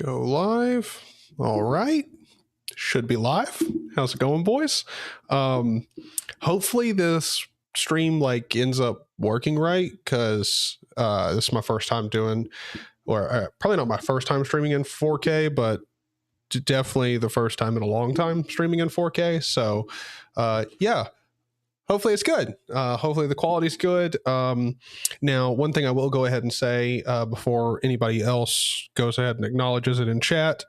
Go live. All right. Should be live. How's it going, boys? Hopefully this stream ends up working right, because this is my first time doing, or probably not my first time streaming in 4K, but definitely the first time in a long time streaming in 4K. So yeah, hopefully it's good. Hopefully the quality's good. Now, one thing I will go ahead and say before anybody else goes ahead and acknowledges it in chat,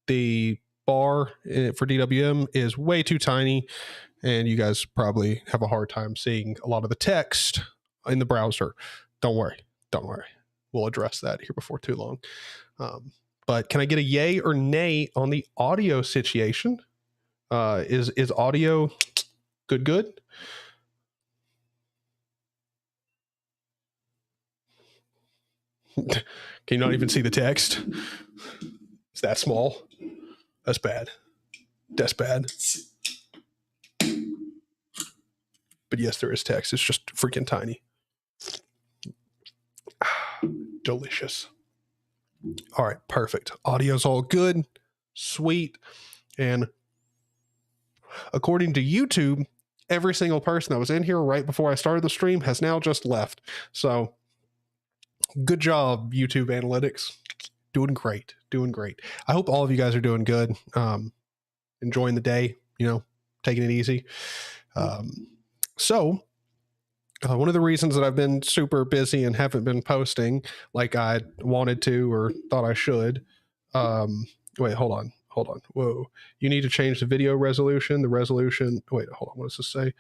the bar for DWM is way too tiny, and you guys probably have a hard time seeing a lot of the text in the browser. Don't worry. We'll address that here before too long. But can I get a yay or nay on the audio situation? Is audio good? Can you not even see the text? It's that small. That's bad. But yes, there is text. It's just freaking tiny. Delicious. All right, perfect. Audio's all good. Sweet. And according to YouTube, every single person that was in here right before I started the stream has now just left. So good job, YouTube analytics. Doing great. I hope all of you guys are doing good. Enjoying the day, taking it easy. So one of the reasons that I've been super busy and haven't been posting like I wanted to or thought I should. Wait, hold on. Whoa. You need to change the video resolution. Wait, hold on. What does this say?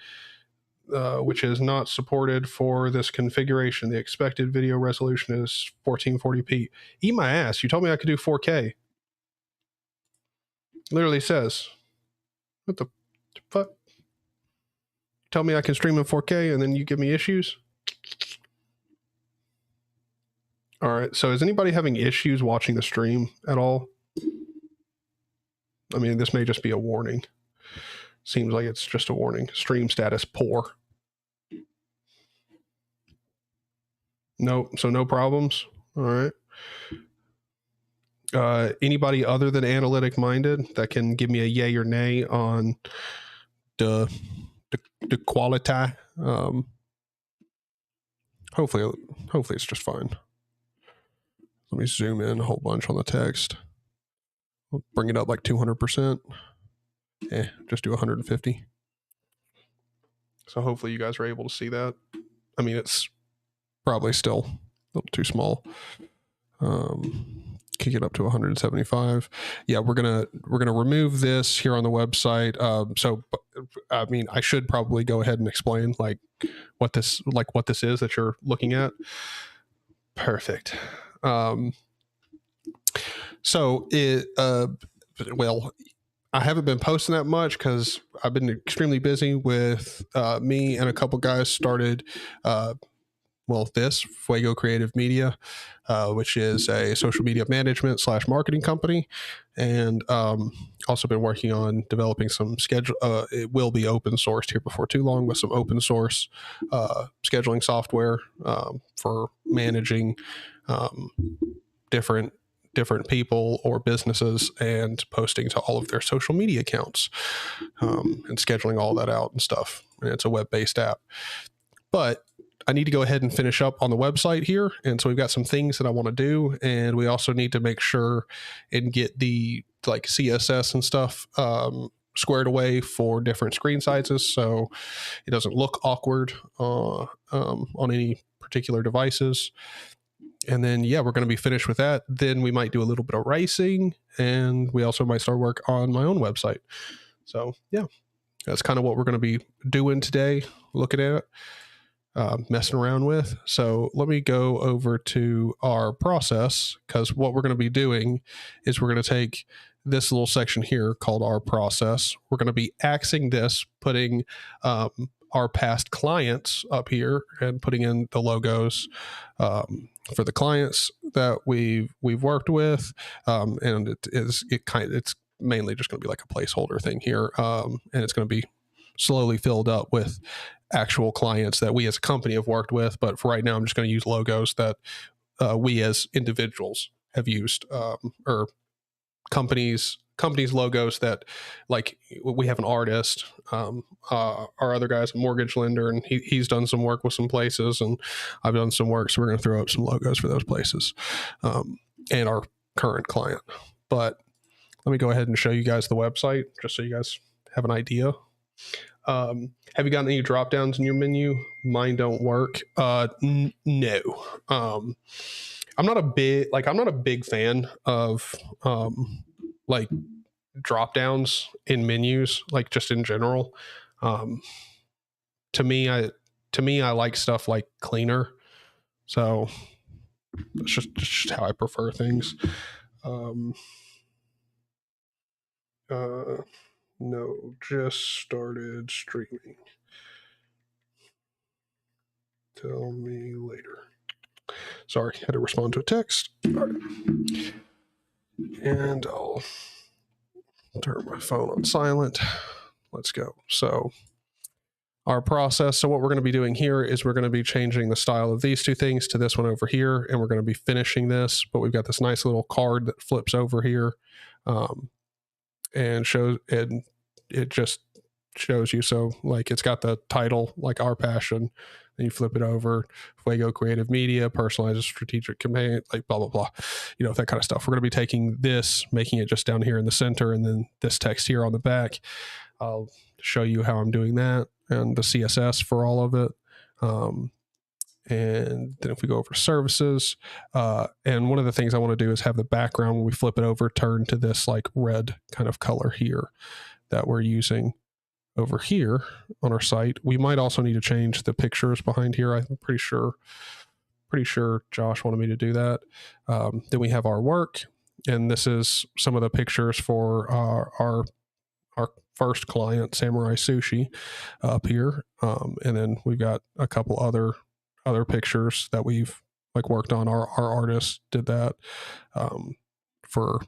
Which is not supported for this configuration. The expected video resolution is 1440p. Eat my ass. You told me I could do 4K. Literally says, what the fuck? Tell me I can stream in 4K and then you give me issues? All right. So is anybody having issues watching the stream at all? I mean, this may just be a warning. Seems like it's just a warning. Stream status poor. No, so no problems. All right. Anybody other than analytic minded that can give me a yay or nay on the quality? Hopefully it's just fine. Let me zoom in a whole bunch on the text. I'll bring it up like 200%. Just do 150. So hopefully you guys are able to see that. I mean, it's probably still a little too small. Kick it up to 175. Yeah, we're gonna remove this here on the website. So I mean, I should probably go ahead and explain what this is that you're looking at. Perfect. So it well, I haven't been posting that much because I've been extremely busy with me and a couple guys started this Fuego Creative Media, which is a social media management / marketing company, and also been working on developing some schedule. It will be open sourced here before too long with some open source scheduling software for managing different people or businesses and posting to all of their social media accounts and scheduling all that out and stuff. And it's a web-based app. But I need to go ahead and finish up on the website here. And so we've got some things that I want to do. And we also need to make sure and get the CSS and stuff squared away for different screen sizes. So it doesn't look awkward on any particular devices. And then, yeah, we're going to be finished with that. Then we might do a little bit of racing, and we also might start work on my own website. So, yeah, that's kind of what we're going to be doing today, looking at, messing around with. So let me go over to our process, because what we're going to be doing is we're going to take this little section here called our process. We're going to be axing this, putting our past clients up here and putting in the logos for the clients that we've worked with, and it's mainly just going to be like a placeholder thing here, and it's going to be slowly filled up with actual clients that we as a company have worked with. But for right now, I'm just going to use logos that we as individuals have used, or companies logos that, like, we have an artist, our other guy's a mortgage lender, and he's done some work with some places, and I've done some work, so we're going to throw up some logos for those places, and our current client. But let me go ahead and show you guys the website just so you guys have an idea. Have you gotten any drop downs in your menu? Mine don't work. No. I'm not a big fan of like drop downs in menus, like just in general. To me, I like stuff like cleaner. So it's just how I prefer things. No, just started streaming. Tell me later. Sorry, had to respond to a text. All right. And I'll turn my phone on silent. Let's go. So our process. So what we're going to be doing here is we're going to be changing the style of these two things to this one over here, and we're going to be finishing this, but we've got this nice little card that flips over here, and it just shows you. So like it's got the title, like Our Passion, then you flip it over, Fuego Creative Media, personalized strategic campaign, like blah, blah, blah, that kind of stuff. We're going to be taking this, making it just down here in the center, and then this text here on the back. I'll show you how I'm doing that and the CSS for all of it. And then if we go over services, and one of the things I want to do is have the background, when we flip it over, turn to this like red kind of color here that we're using over here on our site. We might also need to change the pictures behind here. I'm pretty sure Josh wanted me to do that. Then we have our work, and this is some of the pictures for our first client, Samurai Sushi, up here. And then we've got a couple other pictures that we've like worked on. Our artist did that for,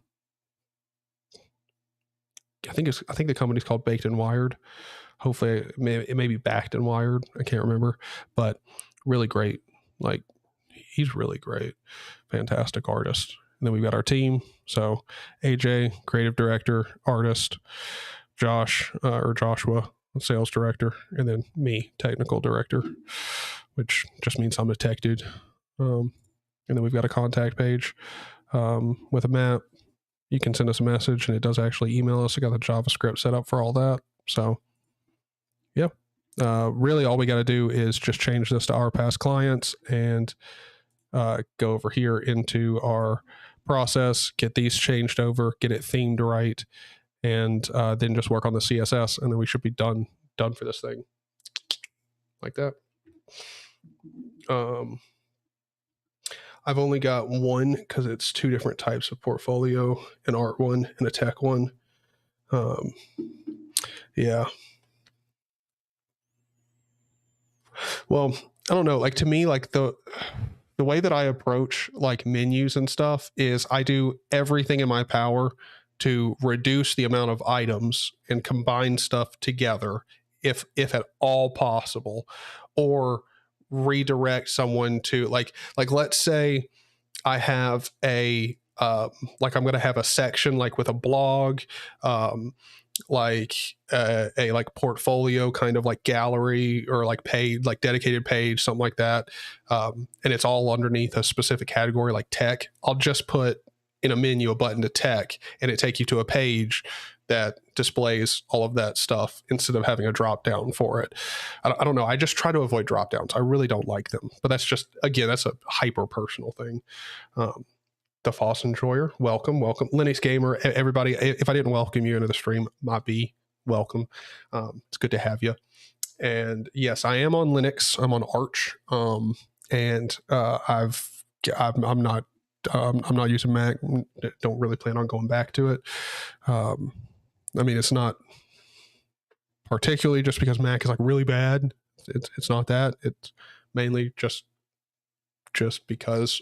I think the company's called Baked and Wired. Hopefully it may be Backed and Wired. I can't remember, but really great. Like, he's really great. Fantastic artist. And then we've got our team. So AJ, creative director, artist, Joshua, sales director, and then me, technical director, which just means I'm a tech dude. And then we've got a contact page with a map. You can send us a message, and it does actually email us. I got the JavaScript set up for all that. So yeah, really all we got to do is just change this to our past clients and go over here into our process, get these changed over, get it themed right, and then just work on the CSS, and then we should be done for this thing like that. I've only got one because it's two different types of portfolio, an art one and a tech one. Yeah. Well, I don't know. Like, to me, like the way that I approach like menus and stuff is I do everything in my power to reduce the amount of items and combine stuff together if at all possible, or redirect someone to like let's say I have a like I'm going to have a section like with a blog, like a like portfolio kind of like gallery or like paid, like dedicated page, something like that. And it's all underneath a specific category like tech. I'll just put in a menu a button to tech, and it take you to a page that displays all of that stuff instead of having a drop down for it. I don't know. I just try to avoid drop downs. I really don't like them, but that's just, again, that's a hyper personal thing. The Foss Enjoyer, welcome. Linux Gamer, everybody. If I didn't welcome you into the stream, might be welcome. It's good to have you. And yes, I am on Linux. I'm on Arch. And I'm not using Mac. Don't really plan on going back to it. I mean, it's not particularly just because Mac is like really bad. It's not that. It's mainly just because,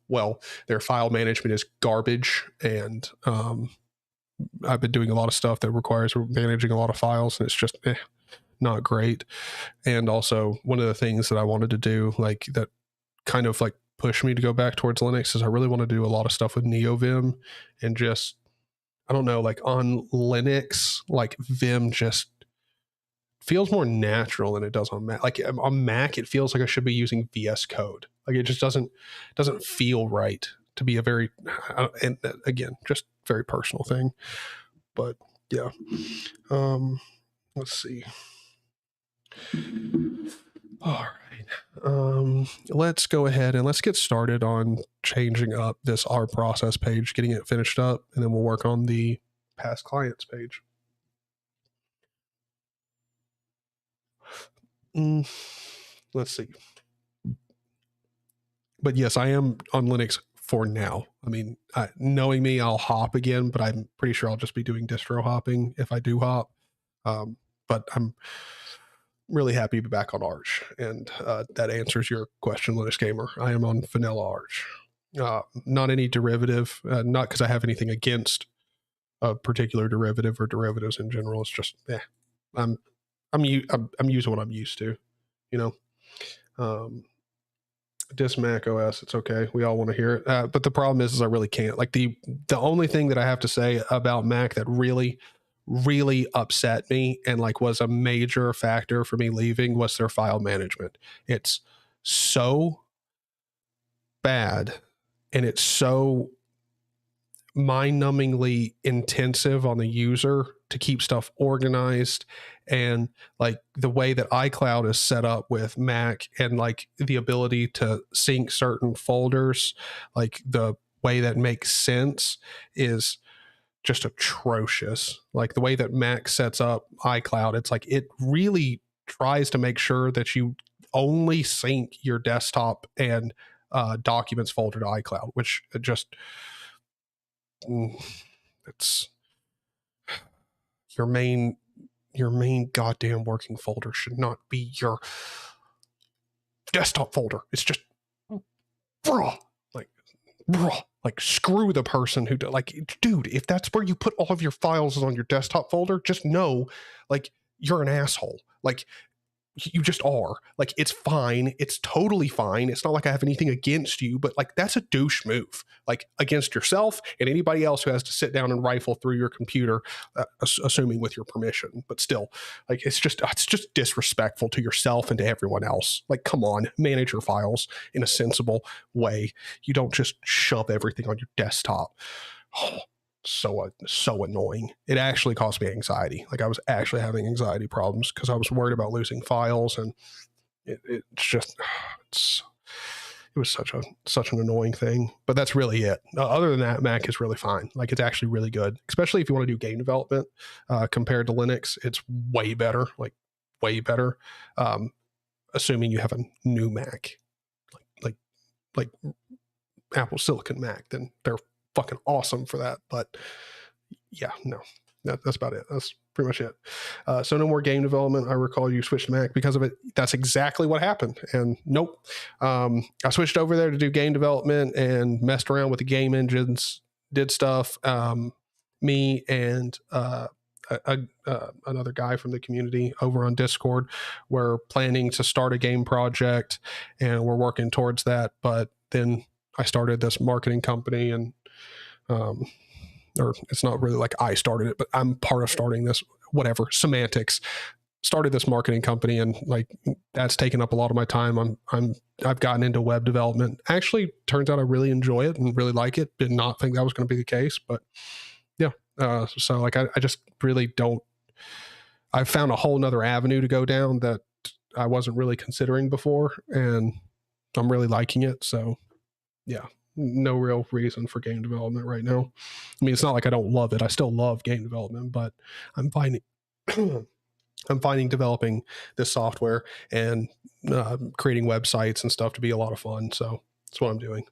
well, their file management is garbage, and I've been doing a lot of stuff that requires managing a lot of files, and it's just not great. And also, one of the things that I wanted to do, like that kind of like push me to go back towards Linux is I really want to do a lot of stuff with NeoVim, and just, I don't know, like on Linux, like Vim just feels more natural than it does on Mac. Like on Mac, it feels like I should be using VS Code. Like it just doesn't feel right to be a very, and again, just very personal thing. But yeah, let's see. All right, let's go ahead and let's get started on changing up this our process page, getting it finished up, and then we'll work on the past clients page. Let's see. But yes, I am on Linux for now. I mean, knowing me, I'll hop again, but I'm pretty sure I'll just be doing distro hopping if I do hop. But I'm really happy to be back on Arch, and that answers your question, Linux Gamer. I am on vanilla Arch. Not any derivative, not because I have anything against a particular derivative or derivatives in general. It's just, I'm using what I'm used to, you know. Disk Mac OS, it's okay. We all want to hear it. But the problem is I really can't. Like the only thing that I have to say about Mac that really, really upset me and like was a major factor for me leaving was their file management. It's so bad, and it's so mind-numbingly intensive on the user to keep stuff organized, and like the way that iCloud is set up with Mac, and like the ability to sync certain folders, like the way that makes sense is just atrocious. Like the way that Mac sets up iCloud, it's like it really tries to make sure that you only sync your desktop and documents folder to iCloud, which just it's your main goddamn working folder should not be your desktop folder. It's just like screw the person who like, dude, if that's where you put all of your files is on your desktop folder, just know like you're an asshole. Like you just are. Like it's fine, it's totally fine, it's not like I have anything against you, but like that's a douche move, like against yourself and anybody else who has to sit down and rifle through your computer, assuming with your permission. But still, like it's just disrespectful to yourself and to everyone else. Like come on, manage your files in a sensible way. You don't just shove everything on your desktop. So annoying. It actually caused me anxiety. Like I was actually having anxiety problems because I was worried about losing files, and it was such an annoying thing. But that's really it. Other than that, Mac is really fine. Like it's actually really good, especially if you want to do game development. Compared to Linux, it's way better. Like way better. Assuming you have a new Mac, like Apple Silicon Mac, then they're fucking awesome for that. But yeah, no, that's about it. That's pretty much it. So no more game development. I recall you switched to Mac because of it. That's exactly what happened. And nope. I switched over there to do game development and messed around with the game engines, did stuff. Me and another guy from the community over on Discord were planning to start a game project, and we're working towards that. But then I started this marketing company, and or it's not really like I started it, but I'm part of starting this, whatever, semantics, started this marketing company, and like that's taken up a lot of my time. I've gotten into web development. Actually, turns out I really enjoy it and really like it. Did not think that was going to be the case, but yeah. So like I just really don't. I found a whole nother avenue to go down that I wasn't really considering before, and I'm really liking it. So yeah. No real reason for game development right now. I mean, it's not like I don't love it. I still love game development, but I'm finding developing this software and creating websites and stuff to be a lot of fun. So that's what I'm doing.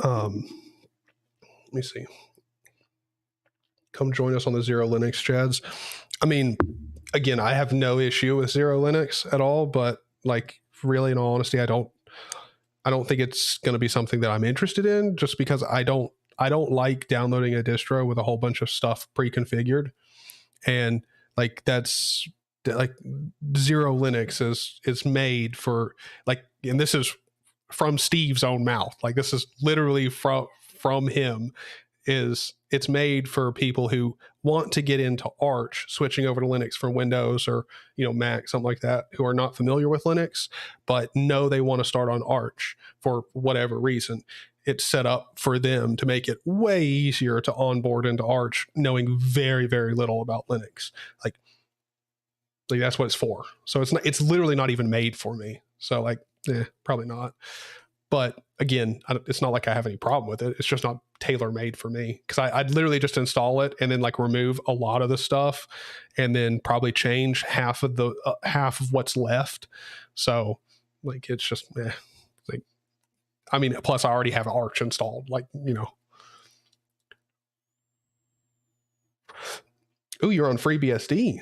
Let me see. Come join us on the Zero Linux Chads. I mean, again, I have no issue with Zero Linux at all, but like really, in all honesty, I don't think it's going to be something that I'm interested in, just because I don't like downloading a distro with a whole bunch of stuff pre-configured. And like that's like Zero Linux is made for like, and this is from Steve's own mouth. Like this is literally from him. It's made for people who want to get into Arch, switching over to Linux from Windows or Mac, something like that, who are not familiar with Linux, but know they want to start on Arch for whatever reason. It's set up for them to make it way easier to onboard into Arch, knowing very, very little about Linux. Like that's what it's for. So it's literally not even made for me. So probably not. But again, it's not like I have any problem with it. It's just not tailor made for me, because I'd literally just install it and then like remove a lot of the stuff and then probably change half of what's left. So like it's just like, I mean, plus I already have Arch installed. Like oh, you're on FreeBSD.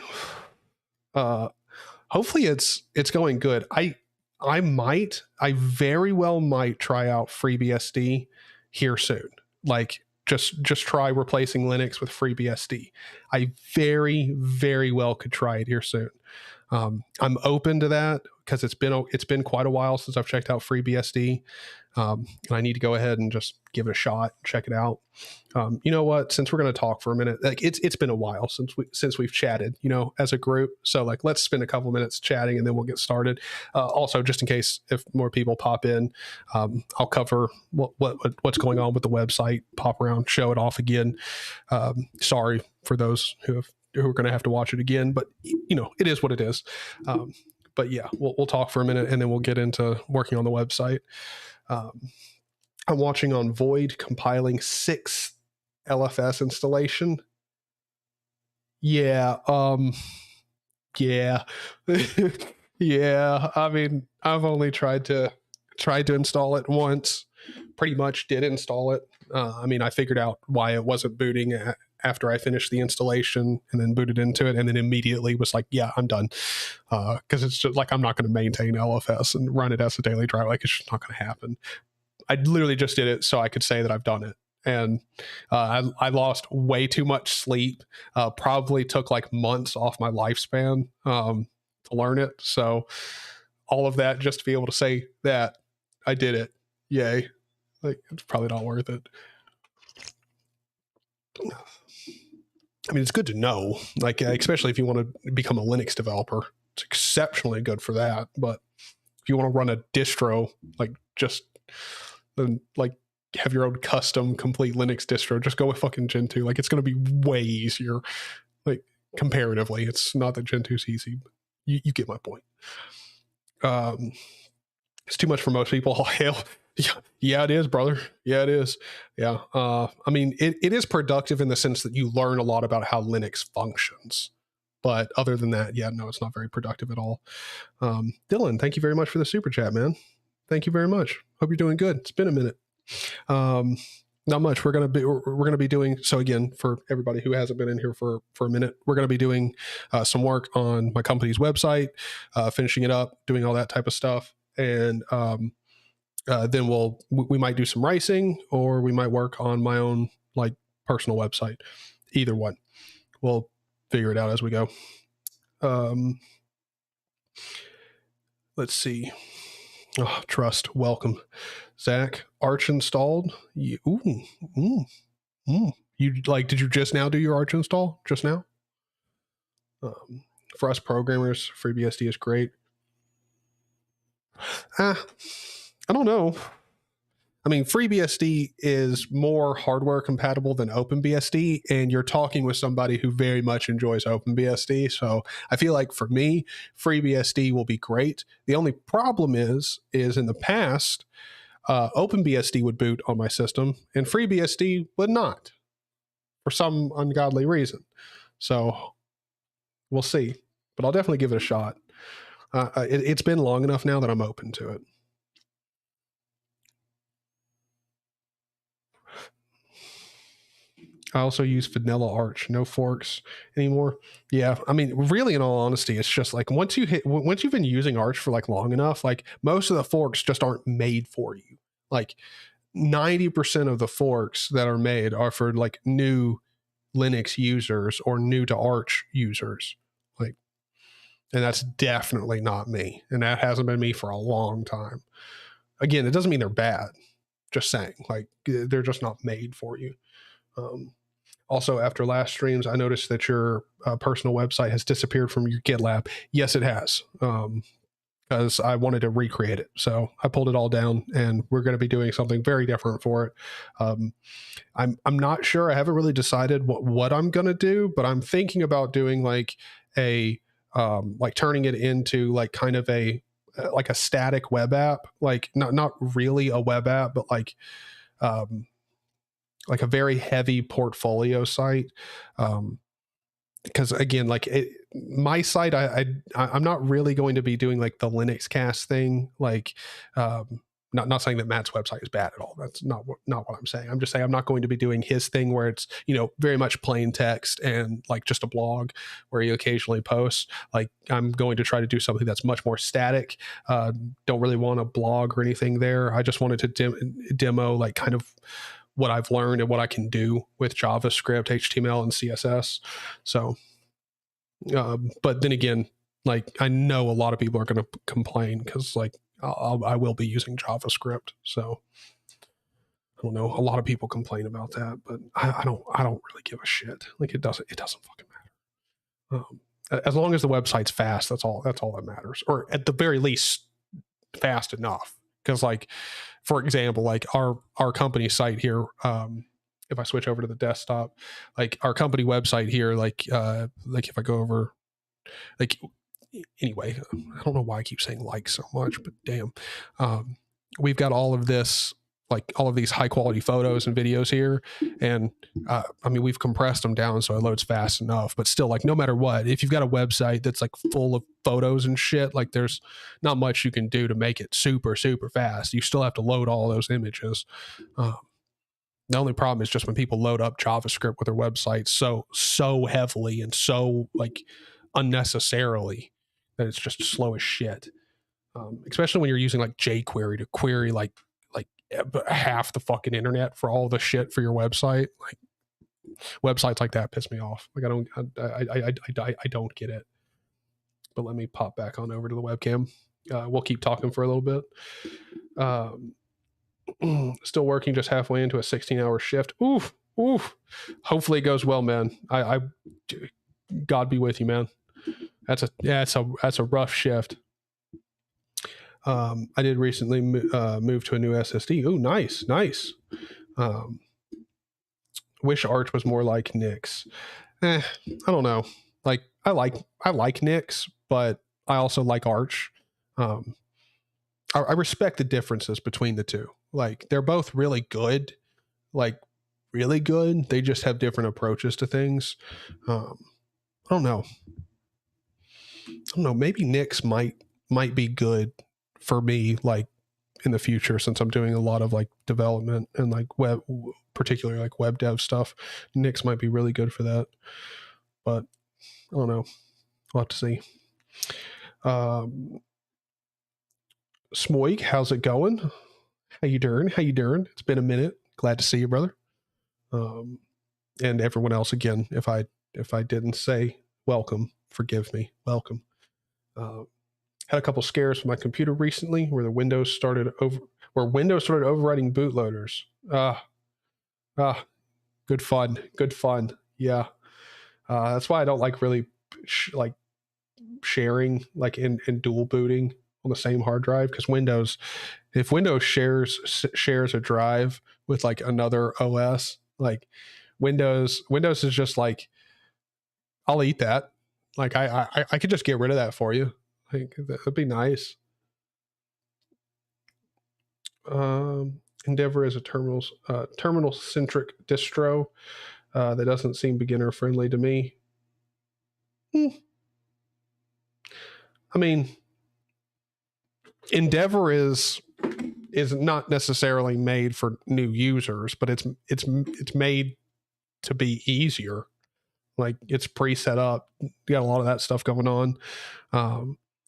Hopefully it's going good. I very well might try out FreeBSD here soon. Like just try replacing Linux with FreeBSD. I very, very well could try it here soon. I'm open to that because it's been quite a while since I've checked out FreeBSD. And I need to go ahead and just give it a shot, check it out. You know what? Since we're going to talk for a minute, like it's been a while since we've chatted, as a group. So like, let's spend a couple minutes chatting and then we'll get started. Also, just in case if more people pop in, I'll cover what's going on with the website, pop around, show it off again. Sorry for those who are going to have to watch it again, but it is what it is. But yeah, we'll talk for a minute and then we'll get into working on the website. I'm watching on Void compiling 6 LFS installation. Yeah. Yeah. Yeah. I mean, I've only tried to install it once. Pretty much did install it. I mean, I figured out why it wasn't booting after I finished the installation and then booted into it and then immediately was like, yeah, I'm done. Because it's just like, I'm not going to maintain LFS and run it as a daily driver. Like, it's just not going to happen. I literally just did it so I could say that I've done it. And I lost way too much sleep. Probably took like months off my lifespan to learn it. So all of that just to be able to say that I did it. Yay. Like, it's probably not worth it. I mean, it's good to know, like, especially if you want to become a Linux developer, it's exceptionally good for that. But if you want to run a distro, like just like have your own custom complete Linux distro, just go with fucking Gentoo. Like, it's going to be way easier, like comparatively. It's not that Gento's easy, but you get my point. It's too much for most people. Oh, hell. Yeah, it is, brother. Yeah, it is. Yeah. I mean, it is productive in the sense that you learn a lot about how Linux functions. But other than that, yeah, no, it's not very productive at all. Dylan, thank you very much for the super chat, man. Thank you very much. Hope you're doing good. It's been a minute. Not much. We're gonna be doing, so again, for everybody who hasn't been in here for a minute, we're gonna be doing some work on my company's website, finishing it up, doing all that type of stuff, and then we might do some racing, or we might work on my own like personal website. Either one, we'll figure it out as we go. Let's see. Oh, trust. Welcome, Zach. Arch installed. You like? Did you just now do your Arch install? Just now? For us programmers, FreeBSD is great. I don't know. I mean, FreeBSD is more hardware compatible than OpenBSD, and you're talking with somebody who very much enjoys OpenBSD. So I feel like for me, FreeBSD will be great. The only problem is in the past, OpenBSD would boot on my system, and FreeBSD would not for some ungodly reason. So we'll see, but I'll definitely give it a shot. It's been long enough now that I'm open to it. I also use vanilla Arch, no forks anymore. Yeah, I mean, really, in all honesty, it's just like once you've been using Arch for like long enough, like most of the forks just aren't made for you. Like 90% of the forks that are made are for like new Linux users or new to Arch users. Like, And that's definitely not me. And that hasn't been me for a long time. Again, it doesn't mean they're bad. Just saying, like, they're just not made for you. Also, after last streams, I noticed that your personal website has disappeared from your GitLab. Yes, it has. Because I wanted to recreate it. So I pulled it all down, and we're going to be doing something very different for it. I'm not sure. I haven't really decided what I'm going to do, but I'm thinking about doing like a like turning it into like kind of a like a static web app, like not really a web app, but like a very heavy portfolio site. Because again, like my site, I'm not really going to be doing like the Linux cast thing. Like, not saying that Matt's website is bad at all. That's not what I'm saying. I'm just saying I'm not going to be doing his thing where it's, you know, very much plain text and like just a blog where you occasionally post. Like, I'm going to try to do something that's much more static. Don't really want a blog or anything there. I just wanted to demo like kind of what I've learned and what I can do with JavaScript, HTML, and CSS. So, but then again, like, I know a lot of people are going to complain because like I will be using JavaScript. So I don't know. A lot of people complain about that, but I don't really give a shit. Like, it doesn't fucking matter. As long as the website's fast, that's all that matters. Or at the very least, fast enough. Because like, for example, like our company site here, if I switch over to the desktop, like our company website here, like if I go over, like, anyway, I don't know why I keep saying like so much, but damn, we've got all of this, like all of these high quality photos and videos here. And I mean, we've compressed them down so it loads fast enough, but still, like, no matter what, if you've got a website that's like full of photos and shit, like there's not much you can do to make it super, super fast. You still have to load all those images. The only problem is just when people load up JavaScript with their websites so heavily and so like unnecessarily that it's just slow as shit. Especially when you're using like jQuery to query like half the fucking internet for all the shit for your website. Like, websites like that piss me off. Like, I don't get it. But let me pop back on over to the webcam. We'll keep talking for a little bit. Still working just halfway into a 16-hour shift. Oof. Hopefully it goes well, man. God be with you, man. That's a rough shift. I did recently move to a new SSD. Ooh, nice. Wish Arch was more like Nix. I don't know. Like, I like Nix, but I also like Arch. I respect the differences between the two. Like, they're both really good. Like, really good. They just have different approaches to things. I don't know. Maybe Nix might be good for me, like, in the future, since I'm doing a lot of like development and like web, particularly like web dev stuff. Nix might be really good for that, but I don't know. We'll have to see. Smoik, how's it going? How you doing? It's been a minute. Glad to see you, brother. And everyone else, again, if I didn't say welcome, forgive me. Welcome. Had a couple scares with my computer recently where Windows started overwriting bootloaders. Good fun. Yeah. That's why I don't like really like sharing like in dual booting on the same hard drive, because if Windows shares a drive with like another OS, like Windows is just like, I'll eat that. Like, I could just get rid of that for you. Like, that'd be nice. Endeavor is a terminal centric distro that doesn't seem beginner friendly to me. I mean, Endeavor is not necessarily made for new users, but it's made to be easier. Like, it's pre-set up. You got a lot of that stuff going on.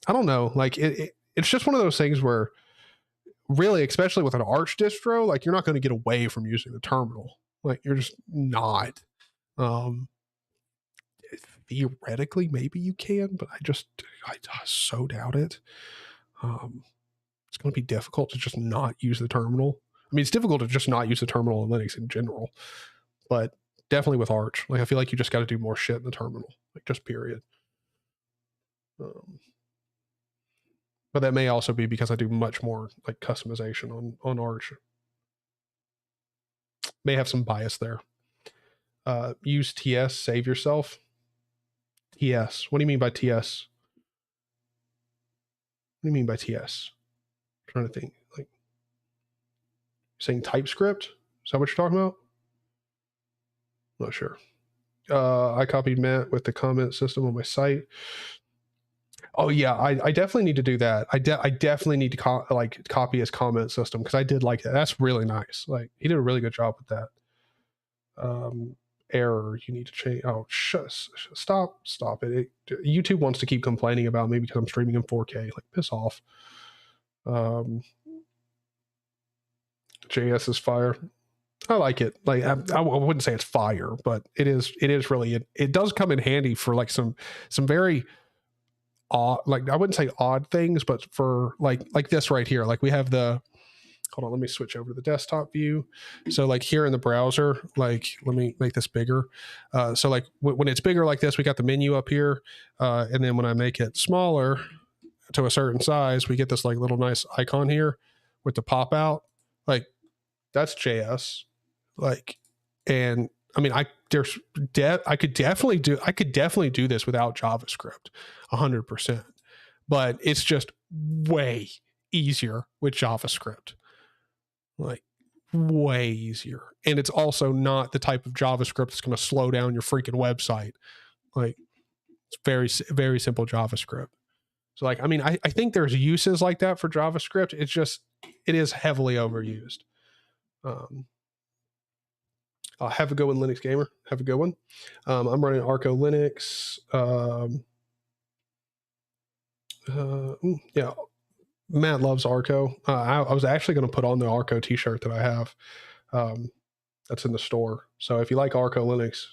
I don't know. Like, it's just one of those things where, really, especially with an Arch distro, like, you're not going to get away from using the terminal. Like, you're just not. theoretically, maybe you can, but I so doubt it. It's going to be difficult to just not use the terminal. I mean, it's difficult to just not use the terminal in Linux in general, but definitely with Arch. Like, I feel like you just got to do more shit in the terminal, like just period. But that may also be because I do much more like customization on Arch. May have some bias there. Use TS, save yourself. TS. What do you mean by TS? What do you mean by TS? I'm trying to think. Like, saying TypeScript? Is that what you're talking about? Not sure. I copied Matt with the comment system on my site. Oh yeah, I definitely need to do that. I definitely need to copy his comment system because I did like that. That's really nice. Like, he did a really good job with that. Error, you need to change. Oh, stop it. YouTube wants to keep complaining about me because I'm streaming in 4K. Like, piss off. JS is fire. I like it. Like, I wouldn't say it's fire, but it is really, it does come in handy for like some very odd, like, I wouldn't say odd things, but for like this right here, like we have the, hold on, let me switch over to the desktop view. So like here in the browser, like, let me make this bigger. So like when it's bigger like this, we got the menu up here. And then when I make it smaller to a certain size, we get this like little nice icon here with the pop out. Like, that's JS. Like, and I mean, I could definitely do this without JavaScript 100%, but it's just way easier with JavaScript. Like, way easier. And it's also not the type of JavaScript that's going to slow down your freaking website. Like, it's very, very simple JavaScript. So like, I mean, I think there's uses like that for JavaScript. It's just, it is heavily overused. Have a good one, Linux Gamer. Have a good one. I'm running Arco Linux. Yeah, Matt loves Arco. I was actually going to put on the Arco t-shirt that I have. That's in the store. So if you like Arco Linux,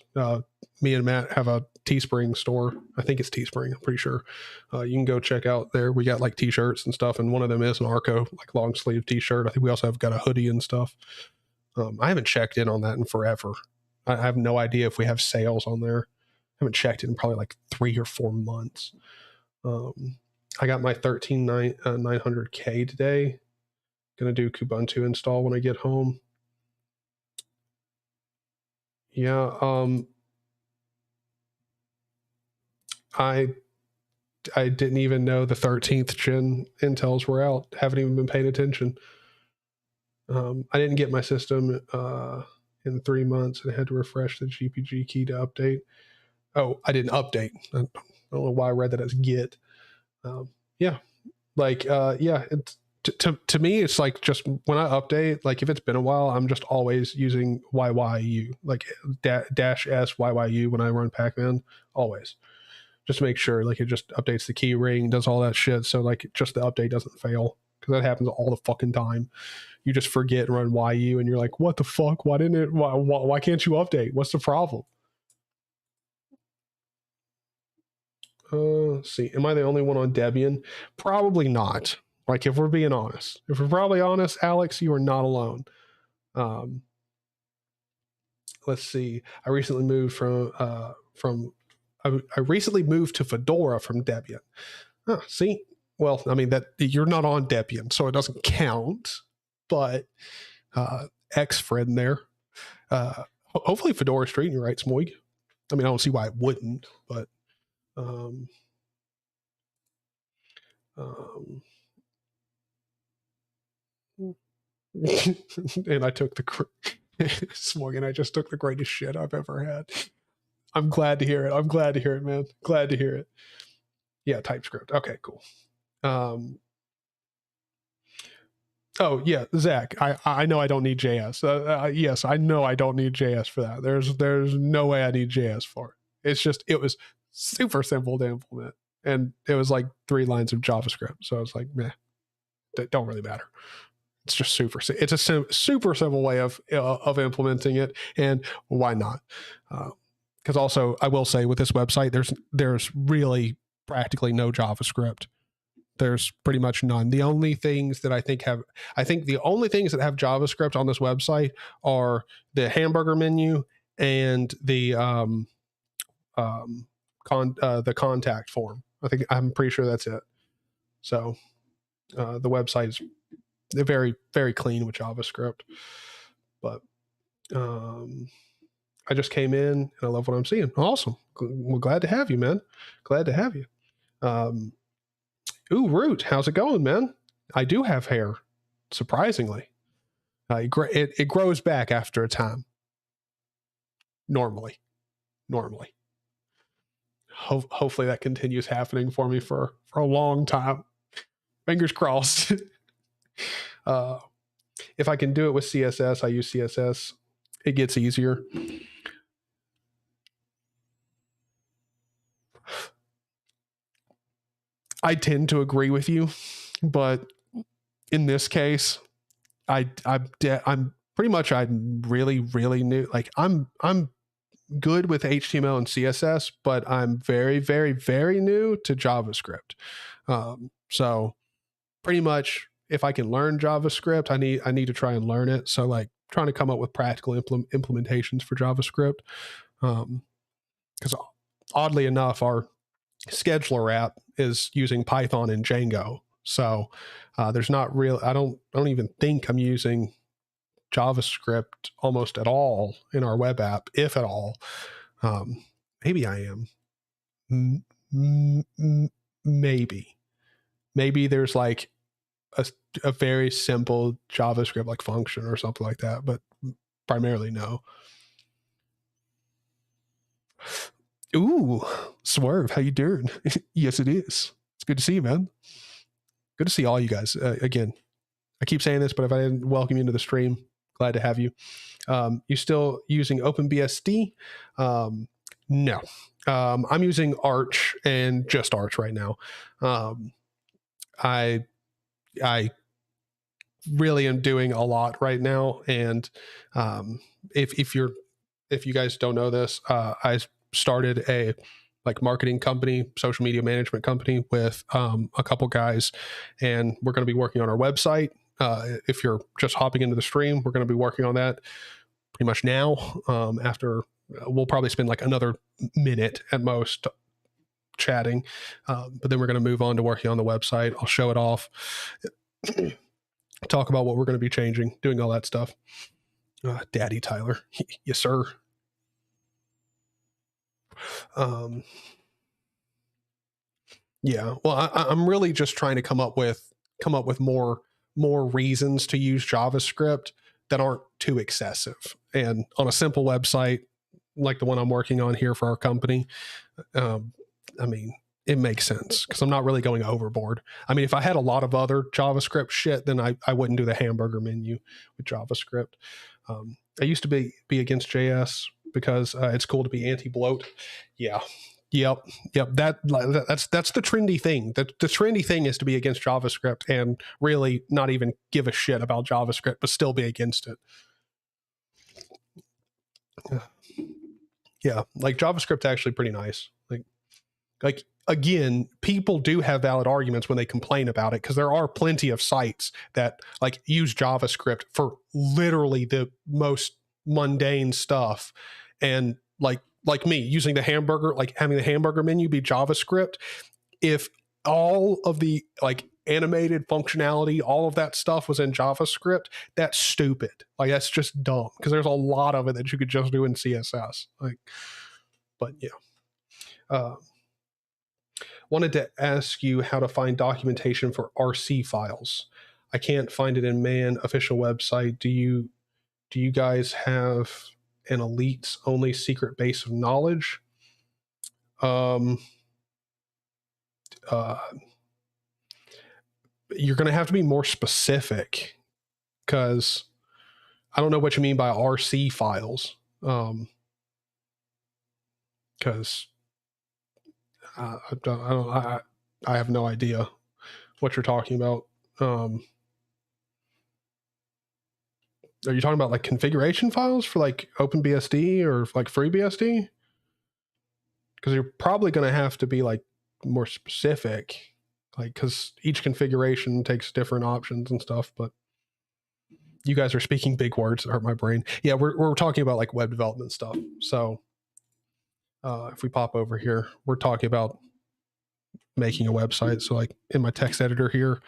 me and Matt have a Teespring store. I think it's Teespring. I'm pretty sure. You can go check out there. We got like t-shirts and stuff, and one of them is an Arco like long sleeve t-shirt. I think we also have got a hoodie and stuff. I haven't checked in on that in forever. I have no idea if we have sales on there. I haven't checked in probably like 3 or 4 months. I got my 13900K today. Gonna do Kubuntu install when I get home. Yeah, I didn't even know the 13th gen Intels were out. Haven't even been paying attention. I didn't get my system in 3 months and I had to refresh the GPG key to update. Oh, I didn't update. I don't know why I read that as git. Yeah, like, yeah, it's, to me, it's like just when I update, like if it's been a while, I'm just always using YYU, like dash S YYU when I run Pacman, always. Just to make sure, like, it just updates the key ring, does all that shit. So like just the update doesn't fail, because that happens all the fucking time. You just forget and run YU and you're like, what the fuck? Why didn't it? Why can't you update? What's the problem? Let's see. Am I the only one on Debian? Probably not. Like, if we're being honest, if we're probably honest, Alex, you are not alone. Let's see. I recently moved I recently moved to Fedora from Debian. Oh, see, well, I mean, that you're not on Debian, so it doesn't count. But ex friend there. Hopefully Fedora's treating you right, Smoig. I mean, I don't see why it wouldn't, but and I took the Smorgan, I just took the greatest shit I've ever had. I'm glad to hear it. I'm glad to hear it, man. Glad to hear it. Yeah, TypeScript. Okay, cool. Oh yeah, Zach. I know I don't need JS. Yes, I know I don't need JS for that. There's no way I need JS for it. It's just, it was super simple to implement, and it was like 3 lines of JavaScript. So I was like, meh, that don't really matter. It's just it's a super simple way of implementing it, and why not? because also I will say with this website, there's really practically no JavaScript. There's pretty much none. The only things that I think the only things that have JavaScript on this website are the hamburger menu and the the contact form. I'm pretty sure that's it. So the website is very, very clean with JavaScript. But I just came in and I love what I'm seeing. Awesome. Well, glad to have you, man. Glad to have you. Ooh, Root, how's it going, man? I do have hair, surprisingly. It grows back after a time. Normally. Hopefully that continues happening for me for a long time. Fingers crossed. If I can do it with CSS, I use CSS. It gets easier. I tend to agree with you, but in this case, I'm pretty much really new. Like I'm good with HTML and CSS, but I'm very, very, very new to JavaScript. So pretty much if I can learn JavaScript, I need to try and learn it. So like trying to come up with practical implementations for JavaScript. Because oddly enough, our scheduler app is using Python and Django. So there's not real, I don't even think I'm using JavaScript almost at all in our web app, if at all. Maybe I am. Maybe there's like a very simple JavaScript like function or something like that, but primarily no. Ooh, Swerve, how you doing? Yes, it is. It's good to see you, man. Good to see all you guys. Again, I keep saying this, but if I didn't welcome you into the stream, glad to have you. You still using OpenBSD? No. I'm using Arch and just Arch right now. I really am doing a lot right now, and if you guys don't know this, I started a like marketing company, social media management company with a couple guys, and we're going to be working on our website. If you're just hopping into the stream, we're going to be working on that pretty much now. After we'll probably spend like another minute at most chatting, but then we're going to move on to working on the website. I'll show it off, talk about what we're going to be changing, doing all that stuff. Daddy Tyler, yes sir. Yeah, well, I'm really just trying to come up with more reasons to use JavaScript that aren't too excessive. And on a simple website like the one I'm working on here for our company, I mean, it makes sense because I'm not really going overboard. I mean, if I had a lot of other JavaScript shit, then I wouldn't do the hamburger menu with JavaScript. I used to be against JS because it's cool to be anti-bloat. Yeah. Yep. That's the trendy thing. The trendy thing is to be against JavaScript and really not even give a shit about JavaScript, but still be against it. Yeah, like JavaScript's actually pretty nice. Like again, people do have valid arguments when they complain about it, because there are plenty of sites that like use JavaScript for literally the most mundane stuff, and like me using the hamburger, like having the hamburger menu be JavaScript. If all of the like animated functionality, all of that stuff was in JavaScript, that's stupid. Like that's just dumb, because there's a lot of it that you could just do in CSS. Like, but yeah. Wanted to ask you how to find documentation for RC files. I can't find it in man official website. Do you guys have an elites only secret base of knowledge? You're going to have to be more specific, because I don't know what you mean by RC files. Because I have no idea what you're talking about. Are you talking about like configuration files for like OpenBSD or like FreeBSD? because you're probably going to have to be like more specific, like, because each configuration takes different options and stuff. But you guys are speaking big words that hurt my brain. Yeah, we're talking about like web development stuff. So if we pop over here, we're talking about making a website. So like in my text editor here,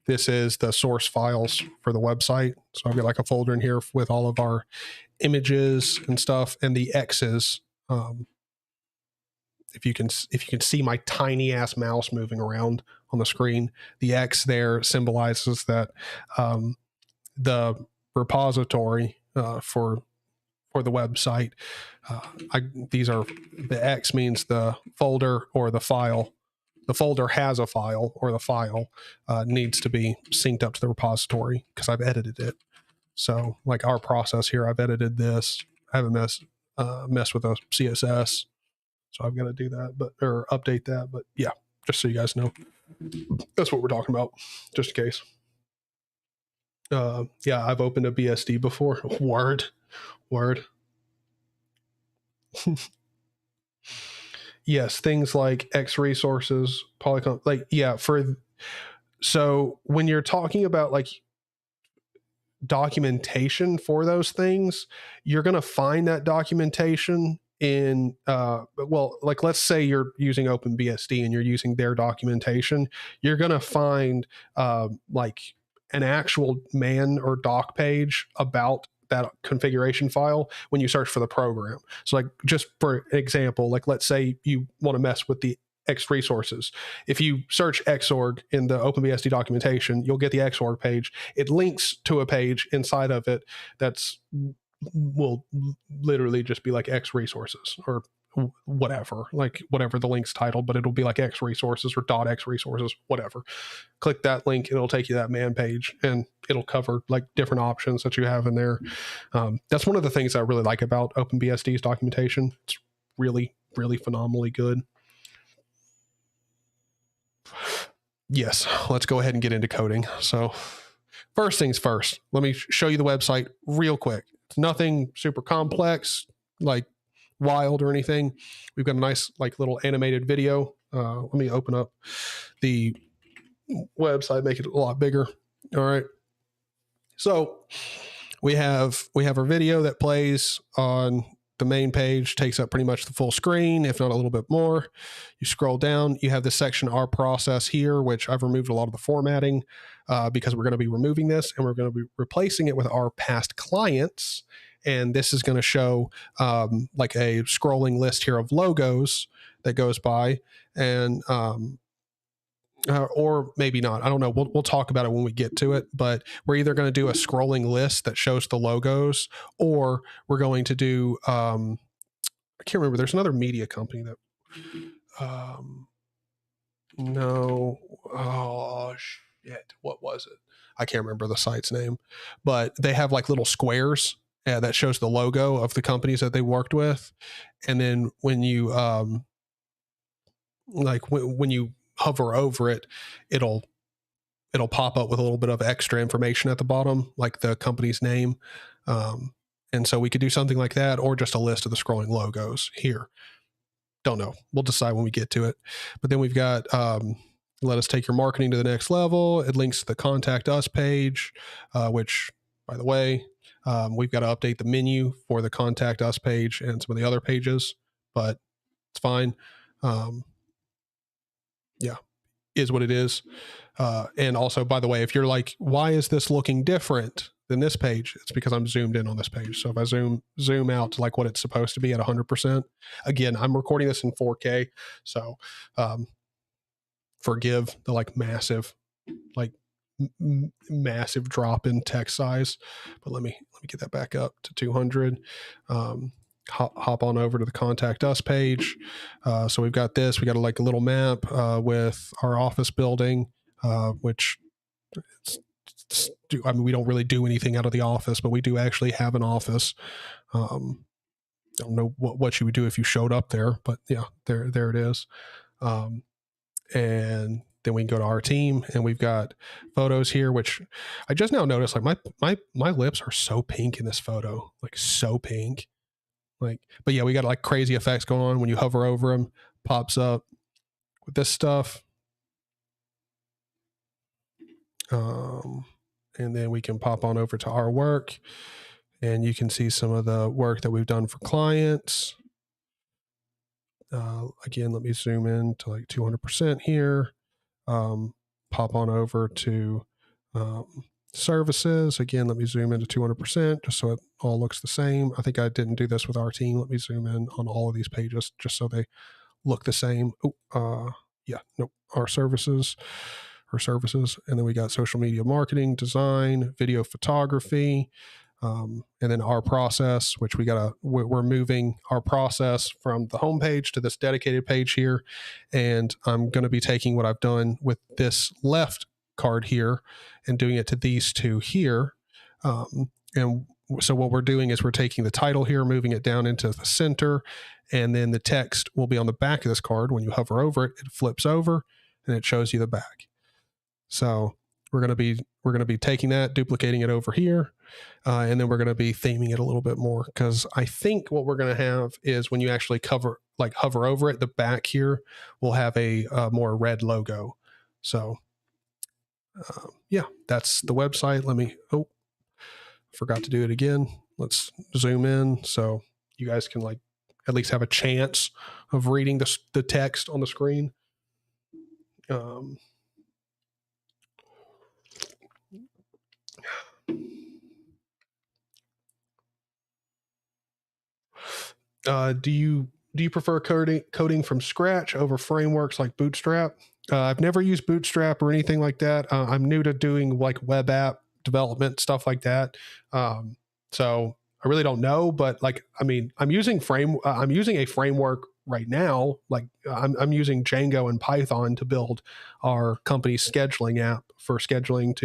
this is the source files for the website. So I've got like a folder in here with all of our images and stuff, and the X's. If you can see my tiny ass mouse moving around on the screen, the X there symbolizes that the repository for the website. These are, the X means the folder or the file. The folder has a file, or the file needs to be synced up to the repository because I've edited it. So like our process here, I've edited this. I haven't messed with the CSS. So I've got to do that, or update that. But yeah, just so you guys know, that's what we're talking about, just in case. Yeah, I've opened a BSD before. Word. Yes, things like X resources, Polygon, like, yeah, so when you're talking about like documentation for those things, you're going to find that documentation in well, like let's say you're using OpenBSD and you're using their documentation, you're going to find like an actual man or doc page about that configuration file when you search for the program. So like, just for example, like let's say you want to mess with the X resources. If you search Xorg in the OpenBSD documentation, you'll get the Xorg page. It links to a page inside of it that's will literally just be like X resources or whatever, like whatever the link's titled, but it'll be like X resources or .x resources, whatever. Click that link, it'll take you to that man page, and it'll cover like different options that you have in there. That's one of the things I really like about OpenBSD's documentation. It's really, really phenomenally good. Yes, let's go ahead and get into coding. So first things first, let me show you the website real quick. It's nothing super complex, like wild or anything. We've got a nice like little animated video. Let me open up the website, make it a lot bigger. All right. So we have our video that plays on the main page, takes up pretty much the full screen, if not a little bit more. You scroll down, you have this section, our process here, which I've removed a lot of the formatting because we're going to be removing this and we're going to be replacing it with our past clients. And this is going to show like a scrolling list here of logos that goes by, and or maybe not. I don't know. We'll talk about it when we get to it, but we're either going to do a scrolling list that shows the logos, or we're going to do, I can't remember. There's another media company that, no, oh shit. What was it? I can't remember the site's name, but they have like little squares that shows the logo of the companies that they worked with. And then when you, like when you hover over it, it'll pop up with a little bit of extra information at the bottom, like the company's name. And so we could do something like that, or just a list of the scrolling logos here. Don't know. We'll decide when we get to it. But then we've got, let us take your marketing to the next level. It links to the contact us page, which, by the way, we've got to update the menu for the contact us page and some of the other pages, but it's fine. Yeah, is what it is. And also, by the way, if you're like, why is this looking different than this page? It's because I'm zoomed in on this page. So if I zoom out to like what it's supposed to be at 100%, again, I'm recording this in 4K. So forgive the like massive drop in text size, but let me get that back up to 200. Hop on over to the contact us page. So we've got this, we got like a little map with our office building, which I mean, we don't really do anything out of the office, but we do actually have an office. I don't know what you would do if you showed up there, but yeah, there it is. And then we can go to our team, and we've got photos here, which I just now noticed, like my lips are so pink in this photo, like so pink. Like, but yeah, we got like crazy effects going on when you hover over them, pops up with this stuff. And then we can pop on over to our work and you can see some of the work that we've done for clients. Again, let me zoom in to like 200% here. Pop on over to services. Again, let me zoom into 200% just so it all looks the same. I think I didn't do this with our team. Let me zoom in on all of these pages just so they look the same. Yeah, nope. Our services. And then we got social media marketing, design, video photography, and then our process, which we're moving our process from the homepage to this dedicated page here. And I'm going to be taking what I've done with this left card here and doing it to these two here. And so what we're doing is we're taking the title here, moving it down into the center, and then the text will be on the back of this card. When you hover over it, it flips over and it shows you the back. So we're going to be taking that, duplicating it over here, and then we're going to be theming it a little bit more, because I think what we're going to have is when you actually hover over it, the back here will have a more red logo. So yeah, that's the website. Forgot to do it again. Let's zoom in so you guys can like at least have a chance of reading the text on the screen. Do you prefer coding from scratch over frameworks like Bootstrap? I've never used Bootstrap or anything like that. I'm new to doing like web app development, stuff like that. So I really don't know, but like, I mean, I'm using a framework right now. Like I'm using Django and Python to build our company's scheduling app for scheduling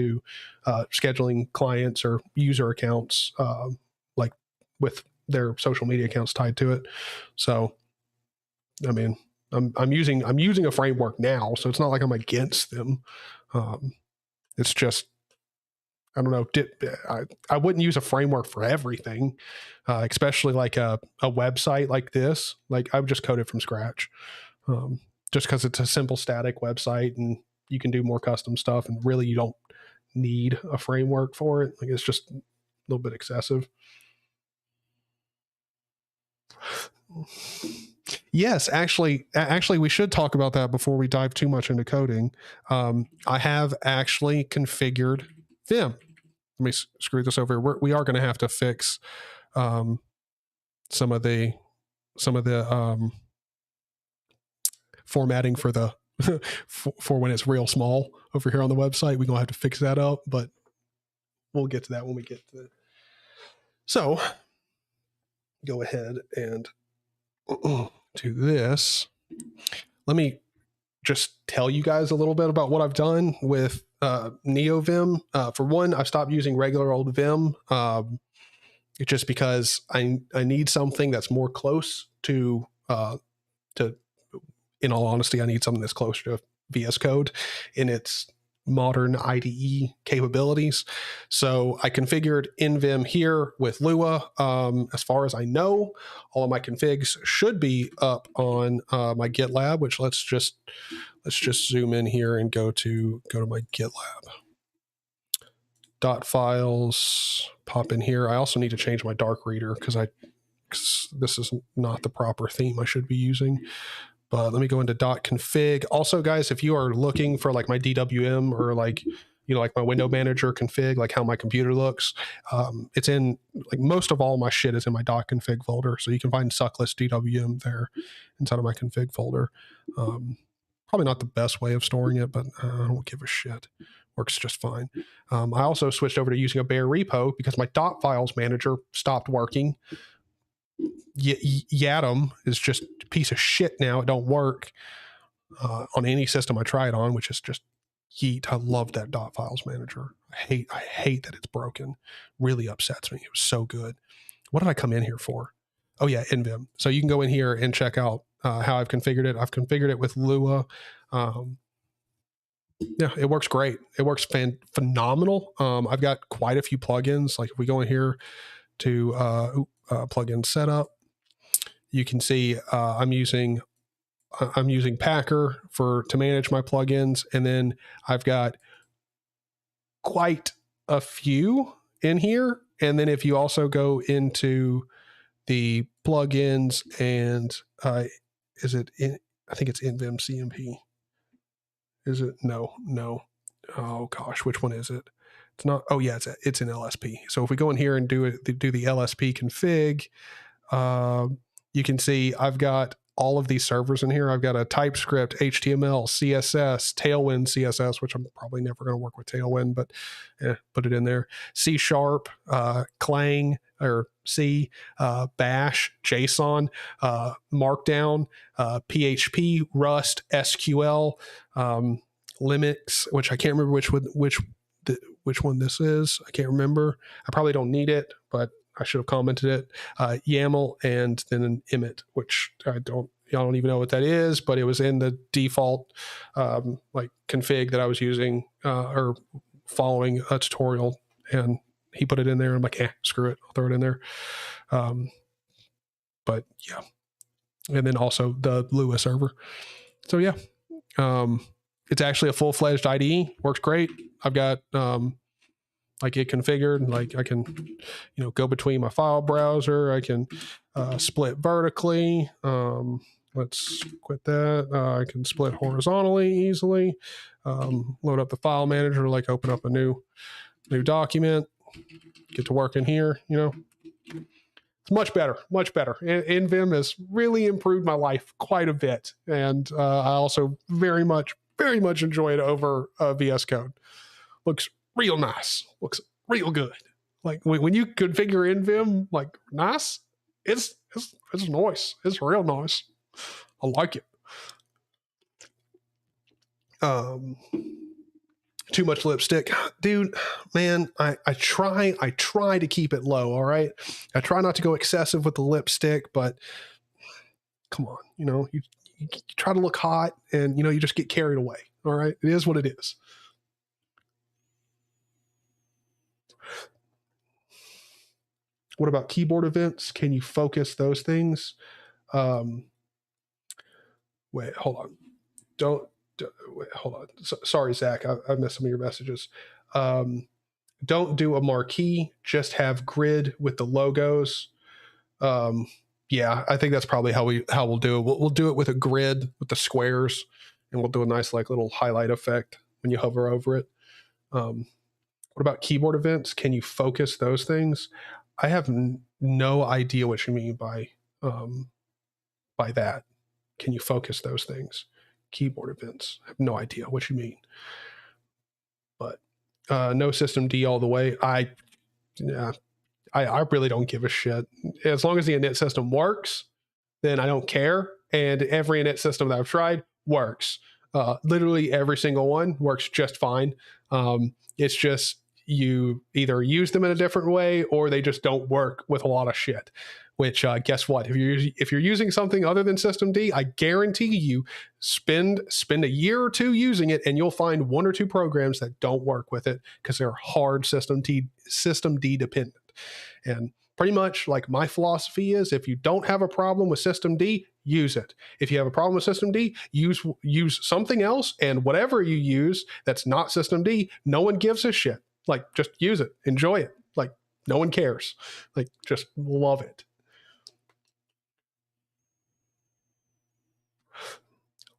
clients or user accounts, like with their social media accounts tied to it. So, I mean, I'm using a framework now, so it's not like I'm against them. It's just, I don't know. I wouldn't use a framework for everything, especially like a website like this. Like I would just code it from scratch, just because it's a simple static website and you can do more custom stuff. And really, you don't need a framework for it. Like it's just a little bit excessive. Yes, actually, we should talk about that before we dive too much into coding. I have actually configured Vim. Let me screw this over. We are going to have to fix some of the formatting for the for when it's real small over here on the website. We're going to have to fix that up, but we'll get to that when we get to it. So go ahead and do this. Let me just tell you guys a little bit about what I've done with NeoVim. For one, I've stopped using regular old Vim just because I need something that's more close to, in all honesty, I need something that's closer to VS Code in its modern IDE capabilities. So I configured NVim here with Lua. As far as I know, all of my configs should be up on my GitLab, which let's just zoom in here and go to my GitLab. .files, pop in here. I also need to change my dark reader because this is not the proper theme I should be using. But let me go into .config. Also, guys, if you are looking for like my DWM or like, like my window manager config, like how my computer looks, it's in like most of all my shit is in my .config folder. So you can find suckless DWM there inside of my config folder. Probably not the best way of storing it, but I don't give a shit. Works just fine. I also switched over to using a bare repo because my .files manager stopped working. Yatum is just a piece of shit now. It don't work on any system I try it on, which is just yeet. I love that .files manager. I hate that it's broken. Really upsets me. It was so good. What did I come in here for? Oh yeah, NVim. So you can go in here and check out how I've configured it. I've configured it with Lua. Yeah, it works great. It works phenomenal. I've got quite a few plugins. Like if we go in here to plugin setup, you can see I'm using Packer to manage my plugins, and then I've got quite a few in here. And then if you also go into the plugins and is it in? I think it's in Vim CMP. Is it? No. Oh gosh, which one is it? It's not. Oh yeah, it's in LSP. So if we go in here and do the LSP config, you can see I've got all of these servers in here. I've got a TypeScript, HTML, CSS, Tailwind CSS, which I'm probably never going to work with Tailwind, but put it in there. C#, Clang or C, Bash, JSON, Markdown, PHP, Rust, SQL, Linux, which I can't remember which one this is. I can't remember. I probably don't need it, but I should have commented it. YAML, and then an Emmet, which I don't even know what that is, but it was in the default config that I was using or following a tutorial, and he put it in there. I'm like, screw it, I'll throw it in there. But yeah, and then also the Lua server. So yeah, it's actually a full-fledged IDE. Works great. I've got it configured. Like I can, go between my file browser. I can split vertically. Let's quit that. I can split horizontally easily. Load up the file manager, open up a new document, get to work in here. It's much better. And Vim has really improved my life quite a bit. And I also very much enjoy it over VS Code. Looks real nice. Looks real good. When you configure in Vim, nice, it's nice. It's real nice. I like it. Too much lipstick, dude, man. I try to keep it low. All right. I try not to go excessive with the lipstick, but come on, you try to look hot, and you just get carried away. All right. It is what it is. What about keyboard events? Can you focus those things? Wait, hold on. Wait, hold on. Sorry, Zach. I missed some of your messages. Don't do a marquee. Just have grid with the logos. Yeah, I think that's probably how we'll do it. We'll do it with a grid with the squares, and we'll do a nice little highlight effect when you hover over it. What about keyboard events? Can you focus those things? I have no idea what you mean by that. Can you focus those things? Keyboard events. I have no idea what you mean. But no systemd all the way. I really don't give a shit. As long as the init system works, then I don't care. And every init system that I've tried works. Literally every single one works just fine. It's just you either use them in a different way, or they just don't work with a lot of shit. Which guess what? If you're using something other than systemd, I guarantee you spend a year or two using it, and you'll find one or two programs that don't work with it because they're hard systemd dependent. And pretty much my philosophy is, if you don't have a problem with systemd, use it. If you have a problem with systemd, use something else, and whatever you use that's not systemd, no one gives a shit. Just use it, enjoy it. No one cares. Just love it.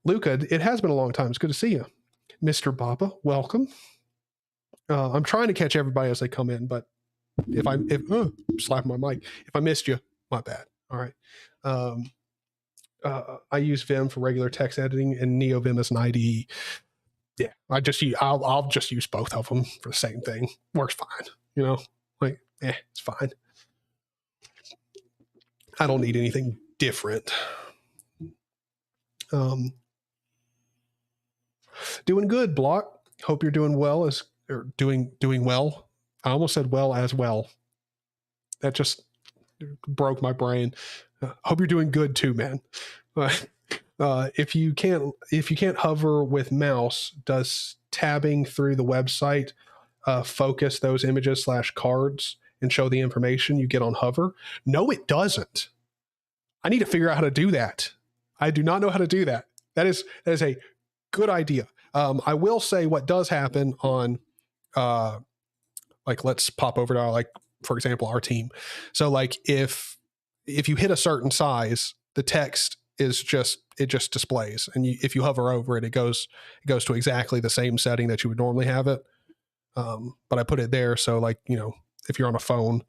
Luca, it has been a long time. It's good to see you. Mr. Baba, welcome. I'm trying to catch everybody as they come in, but if slap my mic. If I missed you, my bad. All right. I use Vim for regular text editing and NeoVim as an IDE. Yeah, I'll just use both of them for the same thing. Works fine. It's fine. I don't need anything different. Doing good, Block. Hope you're doing well doing well. I almost said well as well. That just broke my brain. Hope you're doing good too, man. If you can't hover with mouse, does tabbing through the website focus those images /cards and show the information you get on hover? No, it doesn't. I need to figure out how to do that. I do not know how to do that. That is a good idea. I will say what does happen on, like, let's pop over to our, like, for example, our team. So like if you hit a certain size, the text is just displays, and if you hover over it, it goes to exactly the same setting that you would normally have it. But I put it there so, like, you know, if you're on a phone,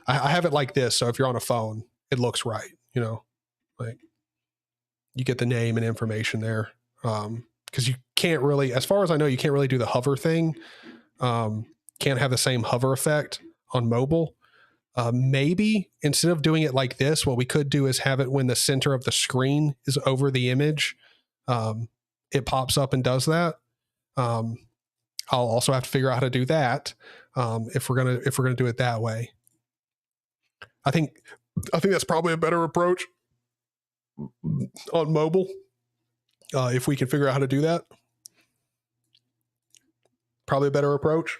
I have it like this. So if you're on a phone, it looks right. You know, like you get the name and information there. Because you can't really, as far as I know, you can't really do the hover thing. Can't have the same hover effect on mobile. Maybe instead of doing it like this, what we could do is have it when the center of the screen is over the image. It pops up and does that. I'll also have to figure out how to do that if we're gonna do it that way. I think that's probably a better approach on mobile. If we can figure out how to do that, probably a better approach.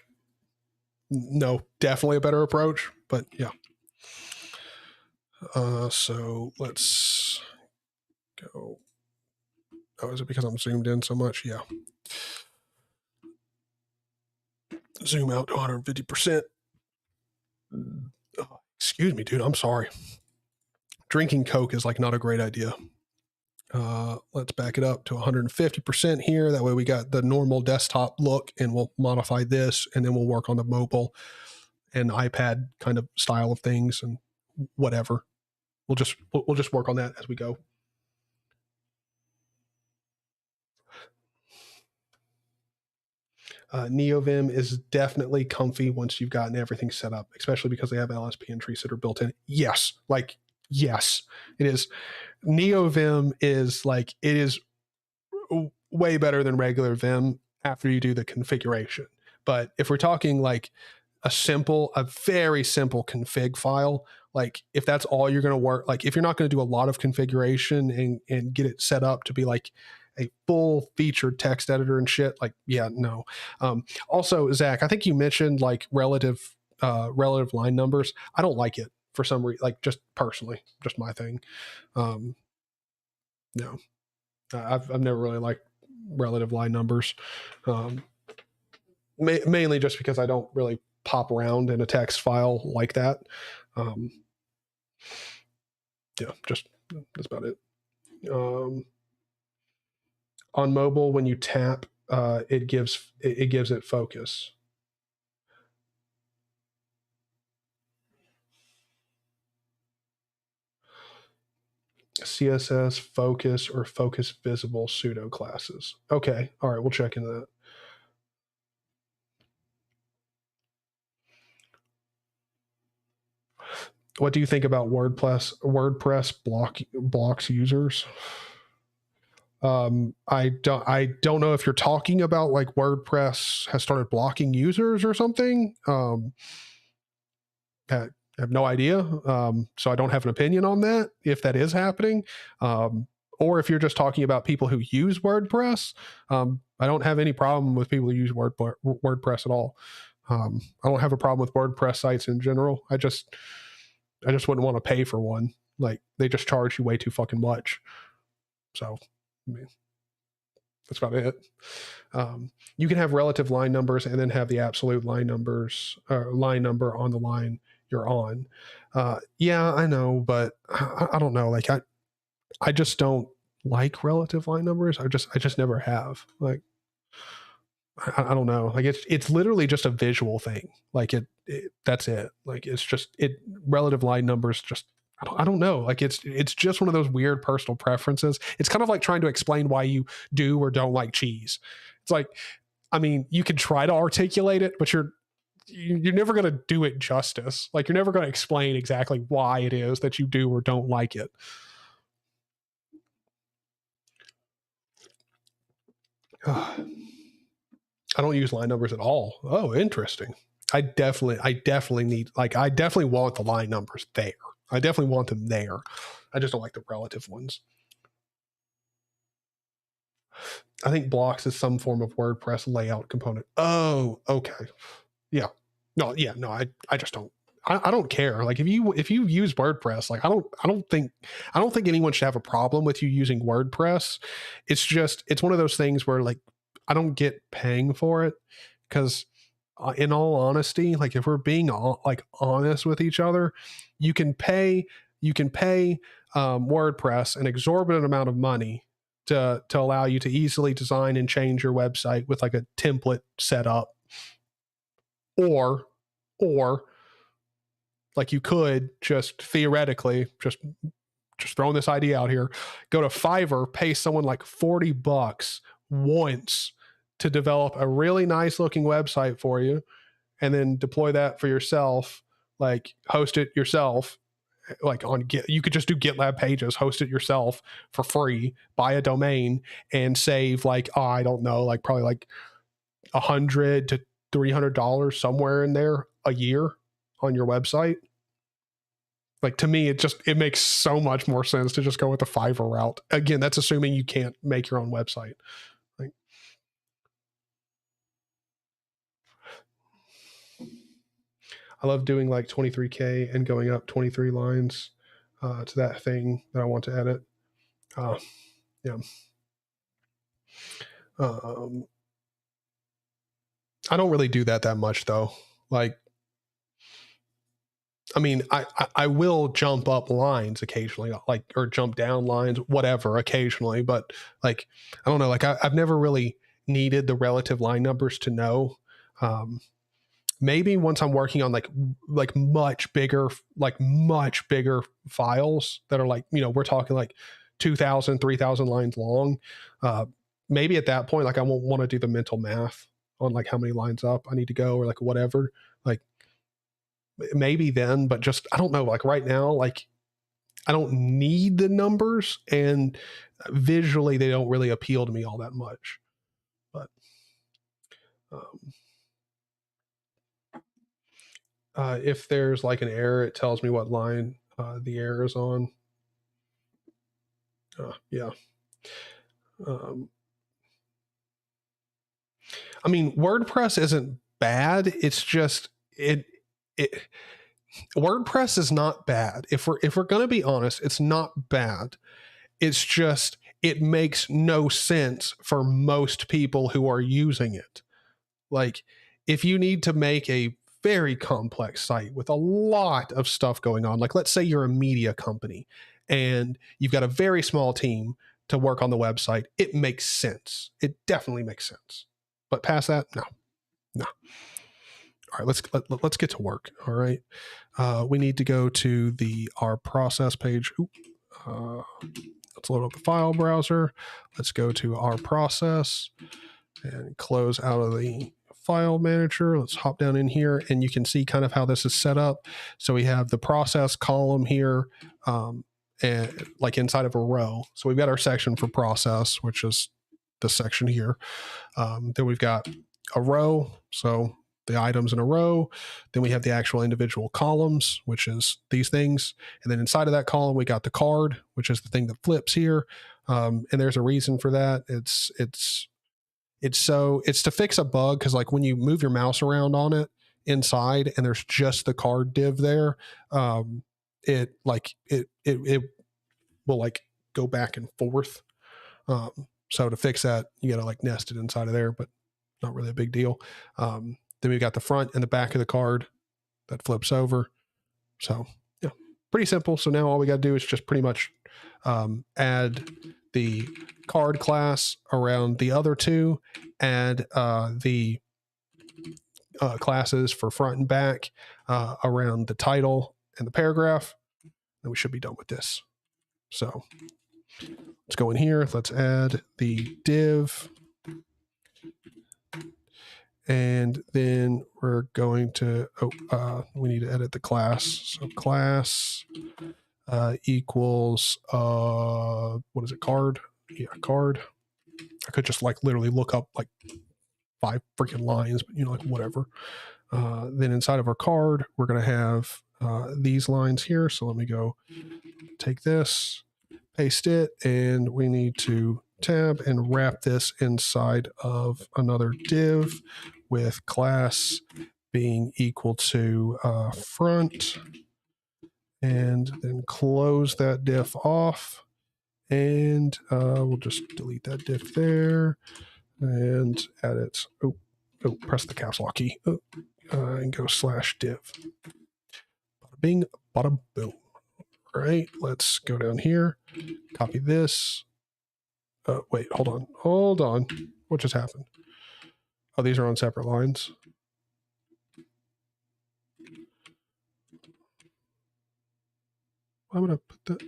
No, definitely a better approach, but yeah. So let's go. Oh, is it because I'm zoomed in so much? Yeah. Zoom out to 150%. Oh, excuse me, dude. I'm sorry. Drinking Coke is like not a great idea. Let's back it up to 150% here. That way we got the normal desktop look, and we'll modify this, and then we'll work on the mobile and iPad kind of style of things and whatever. We'll just work on that as we go. NeoVim is definitely comfy once you've gotten everything set up, especially because they have LSP and tree sitter built in. Yes, it is. NeoVim is like, it is way better than regular Vim after you do the configuration. But if we're talking like a very simple config file, like if that's all you're going to work, like if you're not going to do a lot of configuration and get it set up to be like a full featured text editor and shit, like, yeah, no. Also, Zach, I think you mentioned like relative line numbers. I don't like it for some reason, like just personally, just my thing. No, I've never really liked relative line numbers. Mainly just because I don't really pop around in a text file like that. Yeah, just that's about it. On mobile, when you tap, it gives it focus. CSS focus or focus visible pseudo classes. Okay, all right, we'll check into that. What do you think about WordPress blocks users? I don't know if you're talking about like WordPress has started blocking users or something. I have no idea. So I don't have an opinion on that, if that is happening. Or if you're just talking about people who use WordPress. I don't have any problem with people who use WordPress at all. I don't have a problem with WordPress sites in general. I just wouldn't want to pay for one. Like, they just charge you way too fucking much. So, I mean, that's about it. You can have relative line numbers and then have the absolute line number on the line you're on. Yeah, I know, but I don't know. Like, I just don't like relative line numbers. I just never have. Like, I don't know. Like, it's literally just a visual thing. Like that's it. Like, it's just relative line numbers just, I don't know. Like, it's just one of those weird personal preferences. It's kind of like trying to explain why you do or don't like cheese. It's like, I mean, you can try to articulate it, but you're never going to do it justice. Like, you're never going to explain exactly why it is that you do or don't like it. I don't use line numbers at all. Oh, interesting. I definitely need, like, I definitely want the line numbers there. I definitely want them there. I just don't like the relative ones. I think blocks is some form of WordPress layout component. Oh, okay. Yeah. No, I just don't. I don't care. Like if you use WordPress, like I don't think anyone should have a problem with you using WordPress. It's just, it's one of those things where like I don't get paying for it, because in all honesty, like if we're being like honest with each other, you can pay WordPress an exorbitant amount of money to allow you to easily design and change your website with like a template set up, or like you could just theoretically, just throwing this idea out here, go to Fiverr, pay someone like $40 once to develop a really nice looking website for you, and then deploy that for yourself, like host it yourself, like on Git. You could just do GitLab pages, host it yourself for free, buy a domain, and save like, I don't know, like probably like $100 to $300 somewhere in there a year on your website. Like to me, it makes so much more sense to just go with the Fiverr route. Again, that's assuming you can't make your own website. Like, I love doing like 23K and going up 23 lines to that thing that I want to edit. Yeah. I don't really do that much though. Like, I mean, I will jump up lines occasionally, like, or jump down lines, whatever, occasionally. But like, I don't know, like I've never really needed the relative line numbers to know. Maybe once I'm working on like much bigger files that are like, you know, we're talking like 2,000, 3,000 lines long. Maybe at that point, like I won't want to do the mental math on like how many lines up I need to go or like whatever. Like maybe then, but just, I don't know, like right now, like I don't need the numbers, and visually they don't really appeal to me all that much. But if there's like an error, it tells me what line the error is on. Yeah. I mean, WordPress isn't bad. It's just WordPress is not bad. If we're going to be honest, it's not bad. It's just, it makes no sense for most people who are using it. Like if you need to make a very complex site with a lot of stuff going on, like let's say you're a media company and you've got a very small team to work on the website, it makes sense. It definitely makes sense. But past that, no. All right, let's get to work. All right, we need to go to our process page. Let's load up the file browser. Let's go to our process and close out of the file manager. Let's hop down in here, and you can see kind of how this is set up. So we have the process column here, and like inside of a row. So we've got our section for process, which is this section here. Then we've got a row, so the items in a row. Then we have the actual individual columns, which is these things. And then inside of that column, we got the card, which is the thing that flips here. And there's a reason for that. It's to fix a bug, because like when you move your mouse around on it inside and there's just the card div there, it will like go back and forth. So to fix that, you got to like nest it inside of there, but not really a big deal. Then we've got the front and the back of the card that flips over. So yeah, pretty simple. So now all we got to do is just pretty much add the card class around the other two, add the classes for front and back around the title and the paragraph, and we should be done with this. So let's go in here. Let's add the div. And then we're going to, we need to edit the class. So class equals, what is it, card? Yeah, card. I could just like literally look up like 5 freaking lines, but you know, like whatever. Then inside of our card, we're going to have these lines here. So let me go take this, paste it, and we need to tab and wrap this inside of another div with class being equal to front, and then close that diff off, and we'll just delete that diff there and add it. Oh, press the caps lock key and go /div. Bada bing, bada boom. All right, let's go down here, copy this. Wait, hold on. What just happened? Oh, these are on separate lines. Why would I put that?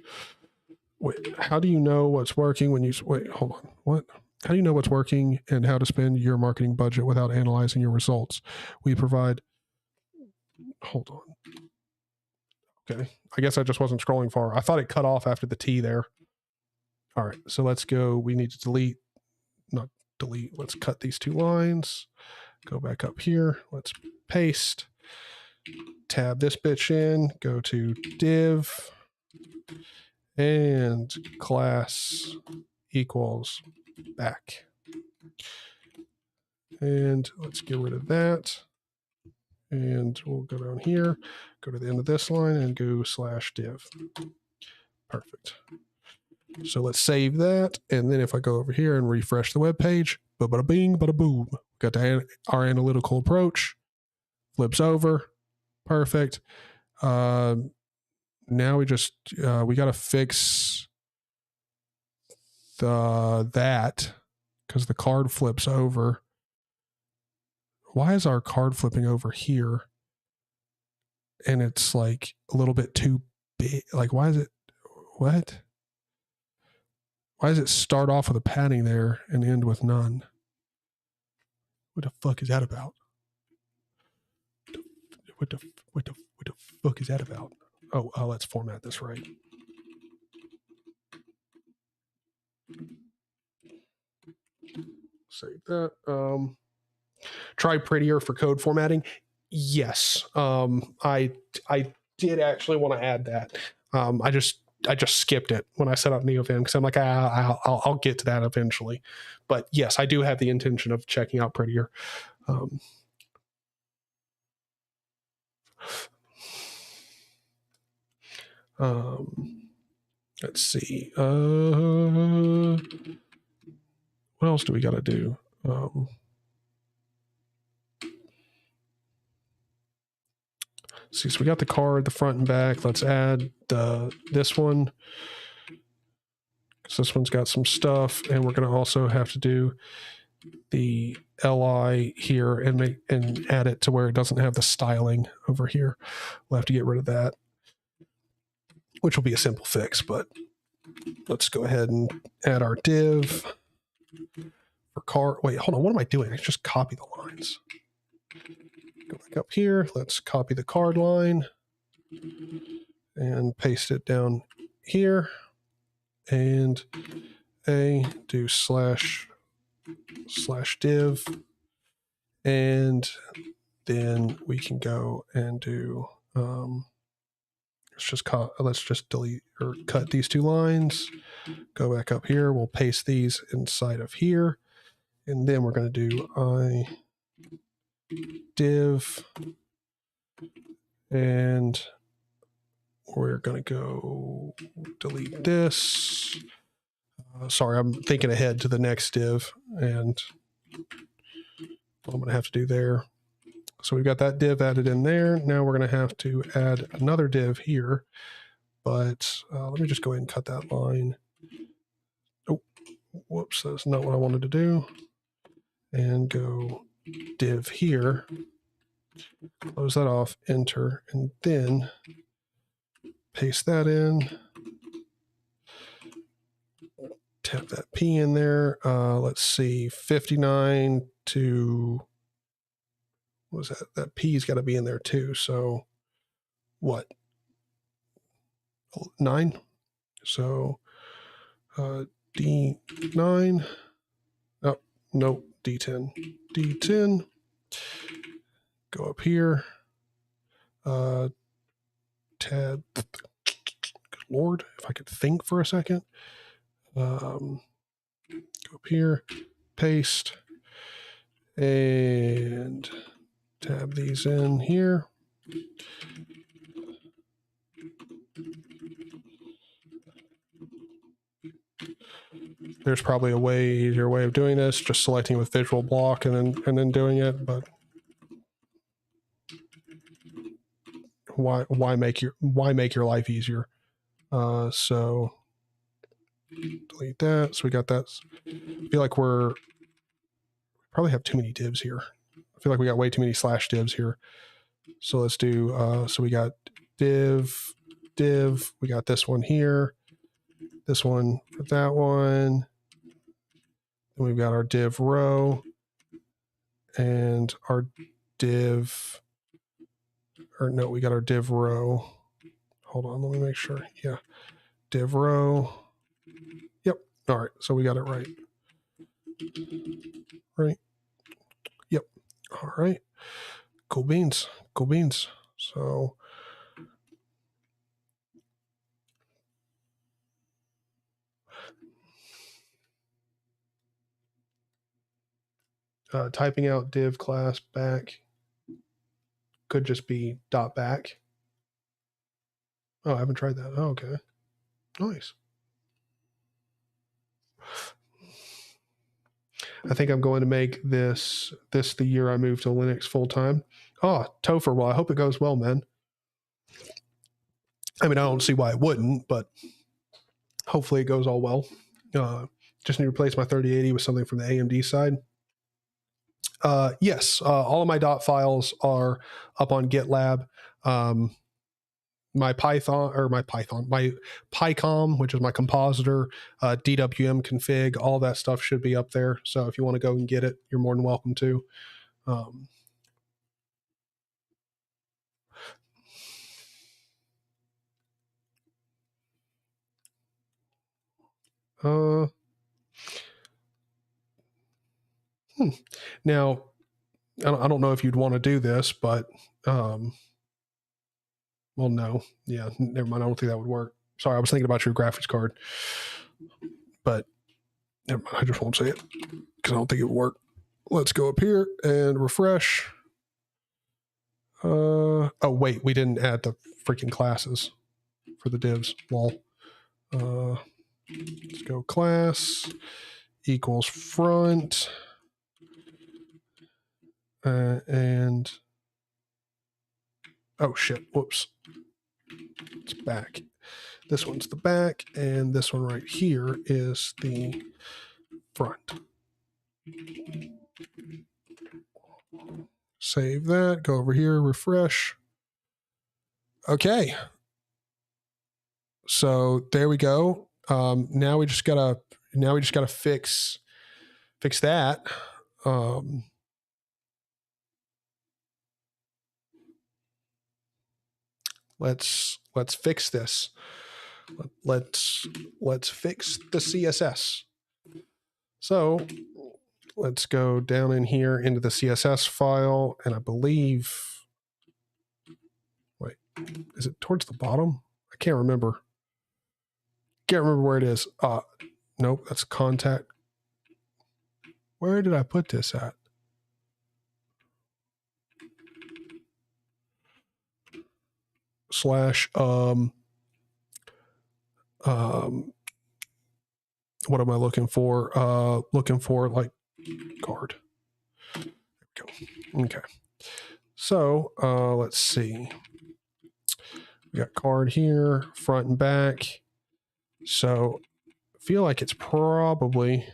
Wait, how do you know what's working when you, wait, hold on, what? How do you know what's working and how to spend your marketing budget without analyzing your results? We provide, hold on. Okay, I guess I just wasn't scrolling far. I thought it cut off after the T there. All right, so let's go. We need to let's cut these 2 lines. Go back up here. Let's paste. Tab this bitch in. Go to div and class equals back. And let's get rid of that. And we'll go down here, go to the end of this line and go /div. Perfect. So let's save that. And then if I go over here and refresh the web page, bada bing, bada boom. Got our analytical approach. Flips over. Perfect. Now we just, we got to fix that because the card flips over. Why is our card flipping over here? And it's like a little bit too big. Like, why is it, what? Why does it start off with a padding there and end with none? What the fuck is that about? What the fuck is that about? Oh, let's format this right. Save that. Try Prettier for code formatting. Yes. I did actually want to add that. I just skipped it when I set up NeoVim because I'm like, I'll get to that eventually. But yes, I do have the intention of checking out Prettier. Let's see. What else do we got to do? See, so we got the card, the front and back. Let's add this one. So this one's got some stuff, and we're going to also have to do the LI here and add it to where it doesn't have the styling over here. We'll have to get rid of that, which will be a simple fix, but let's go ahead and add our div for card. Wait, hold on. What am I doing? I just copy the lines. Go back up here. Let's copy the card line and paste it down here. And do /div. And then we can go and do, let's just delete or cut these 2 lines. Go back up here. We'll paste these inside of here. And then we're going to do div, and we're going to go delete this. Sorry, I'm thinking ahead to the next div and what I'm going to have to do there. So we've got that div added in there. Now we're going to have to add another div here, but let me just go ahead and cut that line. Oh, whoops, that's not what I wanted to do. And go div here, close that off, enter, and then paste that in. Tap that P in there. Let's see, 59 to, what was that? That P's got to be in there too. So what? 9. So D9. Oh, no, D10. D10. Go up here. Tab. Good Lord, if I could think for a second. Go up here, paste, and tab these in here. There's probably a way easier way of doing this, just selecting with visual block and then doing it, but why make your life easier? So delete that. So we got that. I feel like we probably have too many divs here. I feel like we got way too many slash divs here. So let's do, so we got div, we got this one here, this one for that one. Then we've got our div row and our div, or no, we got our div row. Hold on, let me make sure. Yeah, div row. Yep. All right, so we got it right. Right. Yep. All right. Cool beans. Cool beans. So typing out div class back could just be dot back. Oh, I haven't tried that. Oh, okay. Nice. I think I'm going to make this the year I move to Linux full time. Oh, Topher, well, I hope it goes well, man. I mean, I don't see why it wouldn't, but hopefully it goes all well. Just need to replace my 3080 with something from the AMD side. Yes, all of my dot files are up on GitLab. My PyCom, which is my compositor, DWM config, all that stuff should be up there. So if you want to go and get it, you're more than welcome to. Now, I don't know if you'd want to do this, but well, no, yeah, never mind. I don't think that would work. Sorry, I was thinking about your graphics card, but never mind, I just won't say it because I don't think it would work. Let's go up here and refresh. Oh wait, we didn't add the freaking classes for the divs. Lol. Let's go class equals front and oh shit, whoops, it's back. This one's the back, and this one right here is the front. Save that, go over here, refresh. Okay. So there we go. Now we just gotta fix that. Let's fix this. Let's fix the CSS. So let's go down in here into the CSS file, and I believe, wait, is it towards the bottom? I can't remember. Can't remember where it is. Nope, that's contact. Where did I put this at? Slash what am I looking for? Looking for like card. There we go. Okay. So let's see. We got card here, front and back. So I feel like it's probably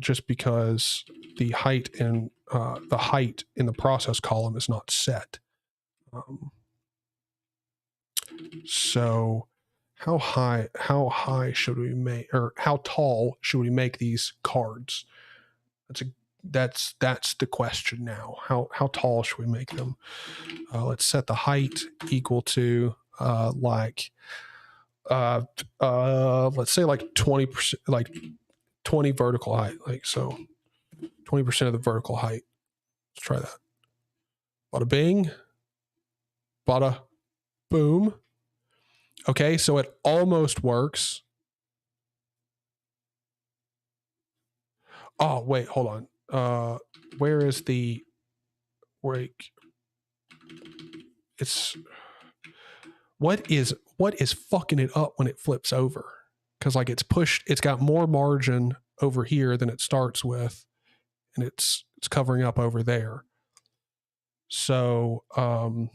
just because the height in the process column is not set. So how high should we make, or how tall should we make these cards? That's the question now. How tall should we make them? Let's set the height equal to let's say like 20%, like 20 vertical height, like so 20% of the vertical height. Let's try that. Bada bing, bada boom. Okay, so it almost works. Oh, wait, hold on. Where is the break. It's what is fucking it up when it flips over? Because like it's got more margin over here than it starts with, and it's covering up over there. So let's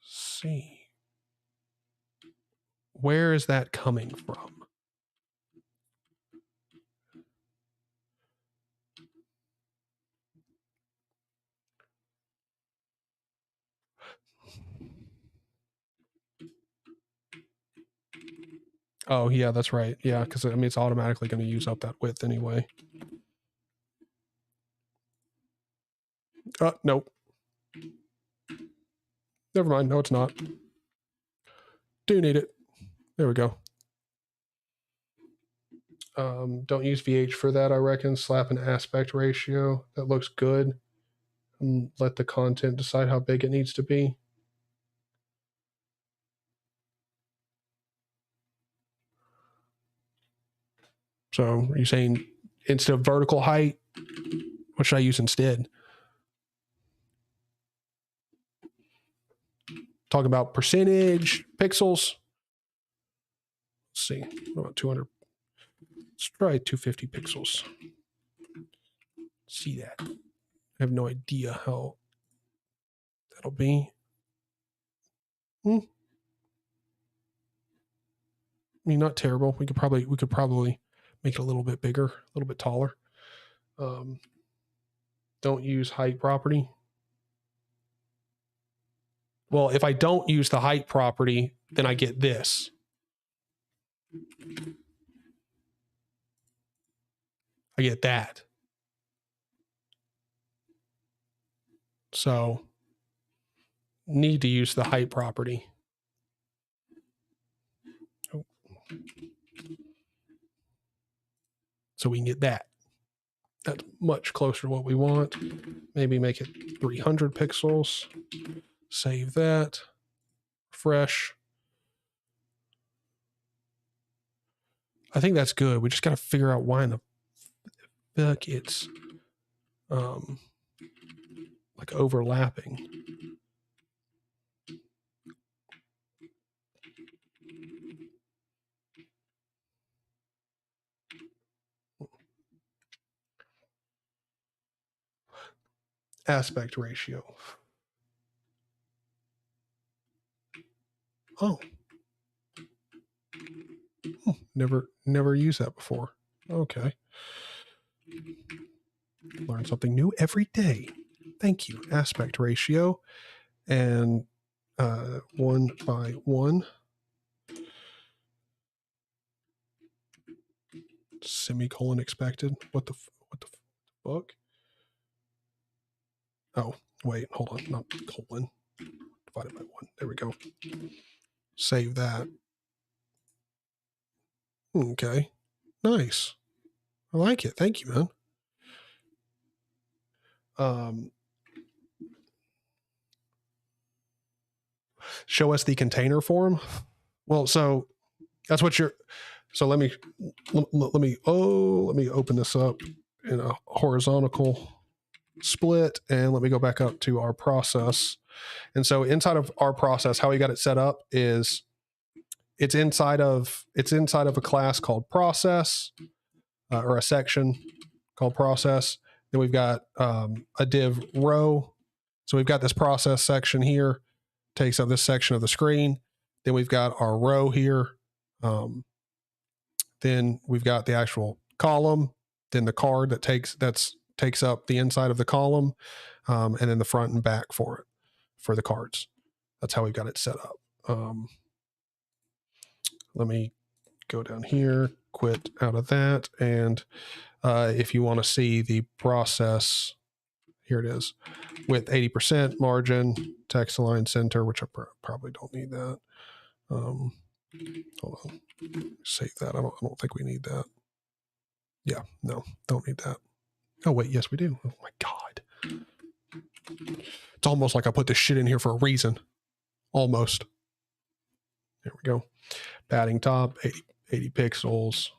see, where is that coming from? Oh yeah, that's right. Yeah, because I mean it's automatically going to use up that width anyway. Nope. Never mind. No, it's not. Do need it. There we go. Don't use VH for that, I reckon. Slap an aspect ratio. That looks good. And let the content decide how big it needs to be. So are you saying instead of vertical height, what should I use instead? Talking about percentage, pixels. Let's see. What about 200? Let's try 250 pixels. See that. I have no idea how that'll be. I mean, not terrible. We could probably make it a little bit bigger, a little bit taller. Don't use height property. Well, if I don't use the height property, then I get this. I get that. So need to use the height property. So we can get that. That's much closer to what we want. Maybe make it 300 pixels. Save that. Fresh. I think that's good. We just got to figure out why in the fuck it's like overlapping. Aspect ratio. Oh. Never used that before. Okay. Learn something new every day. Thank you. Aspect ratio and 1 by 1. Semicolon expected. What the fuck? Oh, wait, hold on. Not colon. Divided by 1. There we go. Save that. Okay. Nice. I like it. Thank you, man. Show us the container form. Well, so that's what you're. So let me open this up in a horizontal split, and let me go back up to our process. And so inside of our process, how we got it set up is it's inside of a class called process, or a section called process. Then we've got a div row. So we've got this process section here, takes up this section of the screen. Then we've got our row here. Then we've got the actual column, then the card that takes up the inside of the column, and then the front and back for the cards. That's how we've got it set up. Let me go down here, quit out of that, and if you want to see the process, here it is, with 80% margin, text align center, which I probably don't need that. Hold on, save that. I don't think we need that. Yeah, no, don't need that. Oh wait, yes we do. Oh my god, it's almost like I put this shit in here for a reason. Almost. There we go. Padding top, 80 pixels.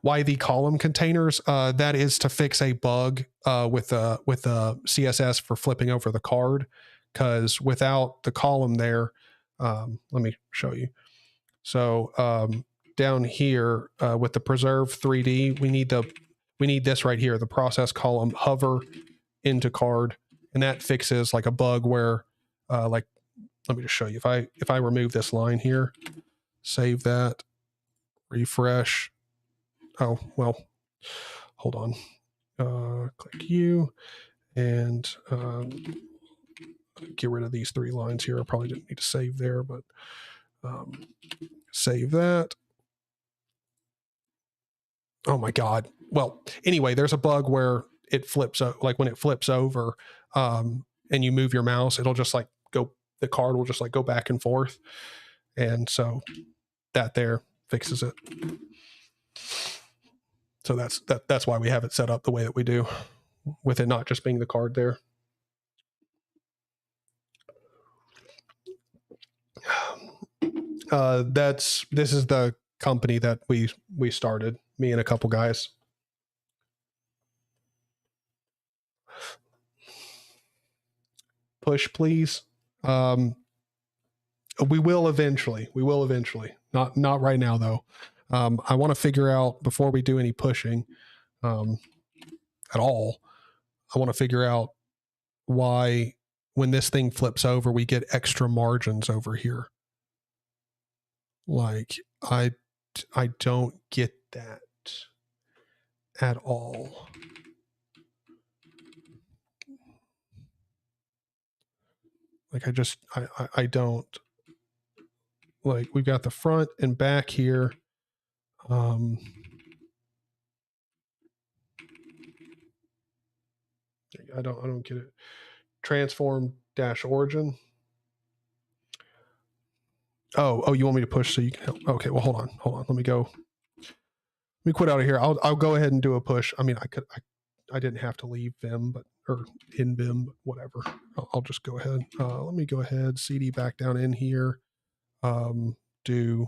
Why the column containers? That is to fix a bug with the CSS for flipping over the card. Because without the column there, let me show you. So down here with the preserve 3D, we need this right here, the process column hover into card, and that fixes like a bug where like, let me just show you. If I remove this line here, save that, refresh. Oh, well, hold on. Click U and get rid of these 3 lines here. I probably didn't need to save there, but save that. Oh my God. Well, anyway, there's a bug where it flips, like when it flips over and you move your mouse, it'll just like go, the card will just like go back and forth. And so that there fixes it. So that's why we have it set up the way that we do, with it not just being the card there. This is the company that we started, me and a couple guys. Push, please. We will eventually. Not right now though. I want to figure out, before we do any pushing at all, I want to figure out why when this thing flips over, we get extra margins over here. Like, I don't get that at all. Like, I don't. Like, we've got the front and back here. I don't get it. Transform dash origin. Oh, you want me to push so you can help? Okay, well, hold on. Let me quit out of here. I'll go ahead and do a push. I mean, I didn't have to leave Vim, or in Vim, but whatever. I'll just go ahead. Let me go ahead, CD back down in here. Do,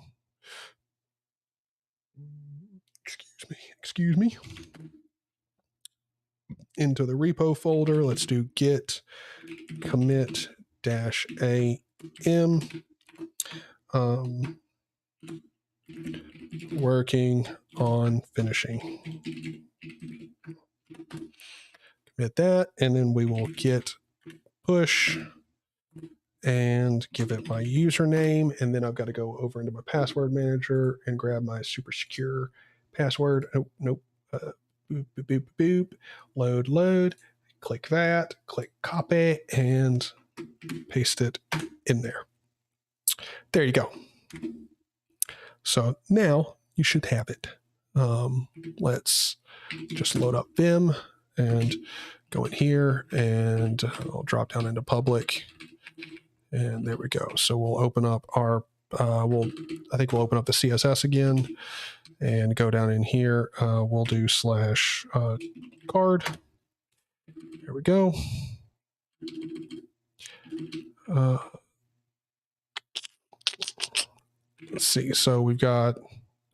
excuse me, into the repo folder. Let's do git commit -am. Working on finishing. Commit that, and then we will git push and give it my username, and then I've got to go over into my password manager and grab my super secure password. Nope. Boop, boop, boop, boop. Load. Click that. Click copy and paste it in there. There you go. So now you should have it. Let's just load up Vim and go in here, and I'll drop down into public. And there we go. So we'll open up our, I think we'll open up the CSS again and go down in here. We'll do /card. There we go. Let's see. So we've got,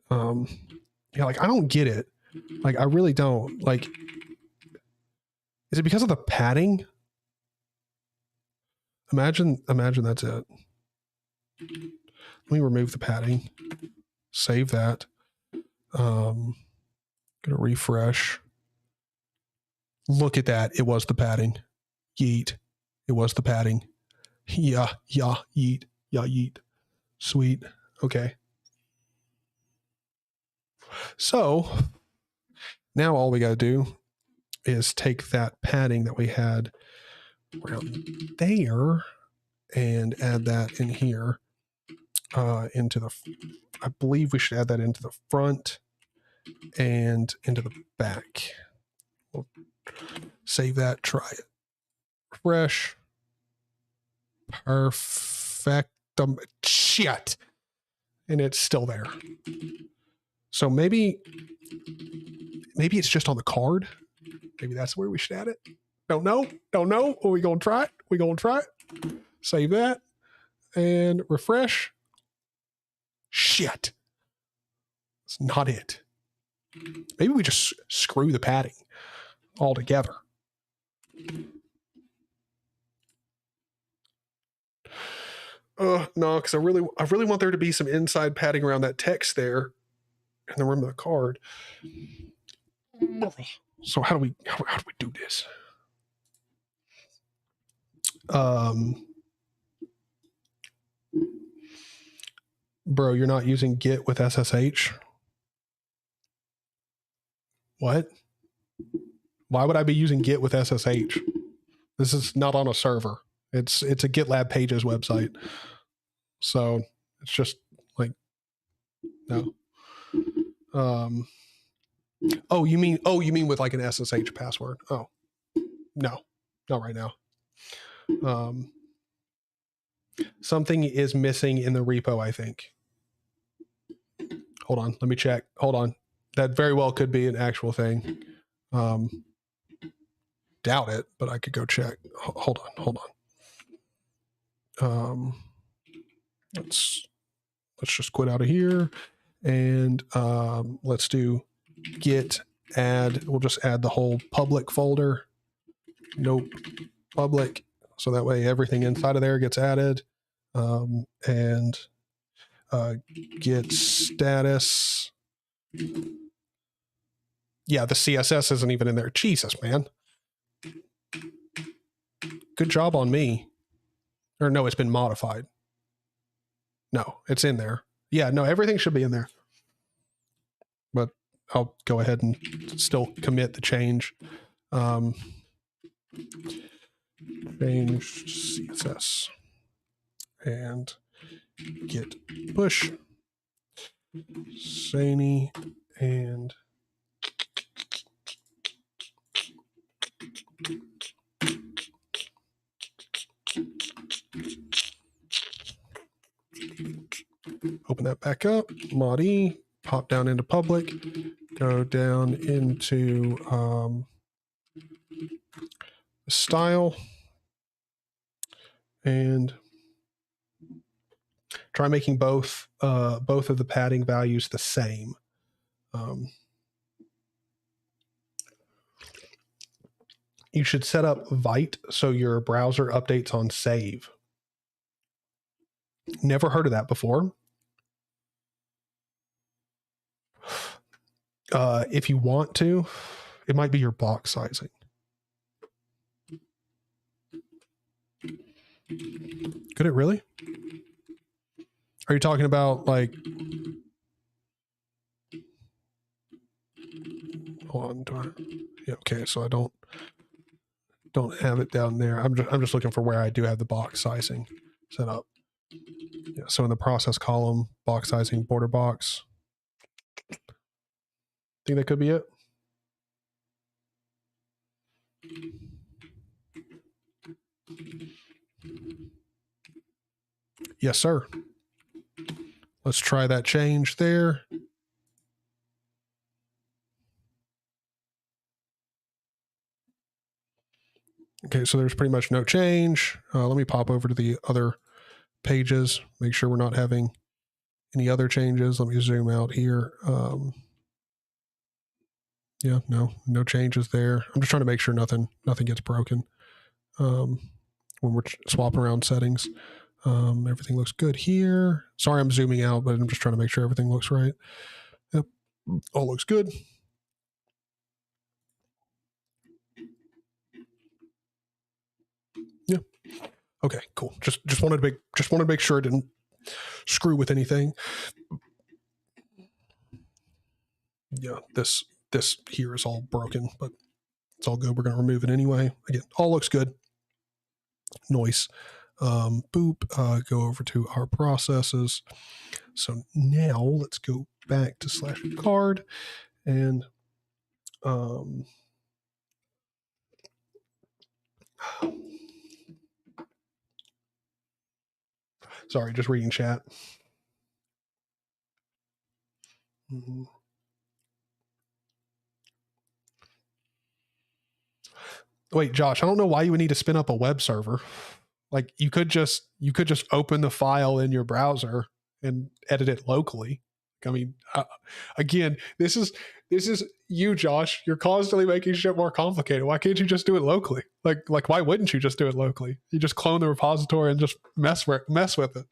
like, I don't get it. Like, I really don't. Like, is it because of the padding? Imagine that's it. Let me remove the padding. Save that. Gonna refresh. Look at that. It was the padding. Yeet. It was the padding. Yeah, yeet. Yeah, yeet. Sweet. Okay. So now all we got to do is take that padding that we had around there and add that in here into the, I believe we should add that into the front and into the back. We'll save that, try it. Refresh. Perfect. Shit. And it's still there. So maybe it's just on the card. Maybe that's where we should add it. Don't know. Are we going to try it? Save that and refresh. Shit. It's not it. Maybe we just screw the padding altogether. No, because I really want there to be some inside padding around that text there in the rim of the card. So how do we do this? Bro, you're not using Git with SSH? What? Why would I be using Git with SSH? This is not on a server. It's a GitLab Pages website. So it's just like, no. Oh, you mean with like an SSH password? Oh, no, not right now. Something is missing in the repo, I think. Hold on, let me check. Hold on. That very well could be an actual thing. Doubt it, but I could go check. Hold on. Let's just quit out of here, and let's do git add. We'll just add the whole public folder. Nope, public. So that way everything inside of there gets added. And git status. Yeah, the CSS isn't even in there. Jesus, man. Good job on me. Or no, it's been modified. No, it's in there. Yeah, no, everything should be in there. But I'll go ahead and still commit the change. Change CSS. And git push. Zaney and open that back up, mod E, pop down into public, go down into style, and try making both of the padding values the same. You should set up Vite so your browser updates on save. Never heard of that before. If you want to, it might be your box sizing. Could it really? Are you talking about like, hold on, yeah, okay, so I don't have it down there. I'm just looking for where I do have the box sizing set up. Yeah, so in the process column, box sizing, border box. Think that could be it? Yes, sir. Let's try that change there. Okay, so there's pretty much no change. Let me pop over to the other pages, make sure we're not having any other changes. Let me zoom out here. Yeah, no changes there. I'm just trying to make sure nothing gets broken when we're swapping around settings. Everything looks good here. Sorry, I'm zooming out, but I'm just trying to make sure everything looks right. Yep, all looks good. Yeah. Okay, cool. Just wanted to make sure it didn't screw with anything. Yeah, this here is all broken, but it's all good. We're going to remove it anyway. Again, all looks good. Noise. Boop. Go over to our processes. So now let's go back to /card and sorry, just reading chat. Wait, Josh, I don't know why you would need to spin up a web server. Like you could just open the file in your browser and edit it locally. I mean, again, this is you, Josh. You're constantly making shit more complicated. Why can't you just do it locally? Like why wouldn't you just do it locally? You just clone the repository and just mess with it.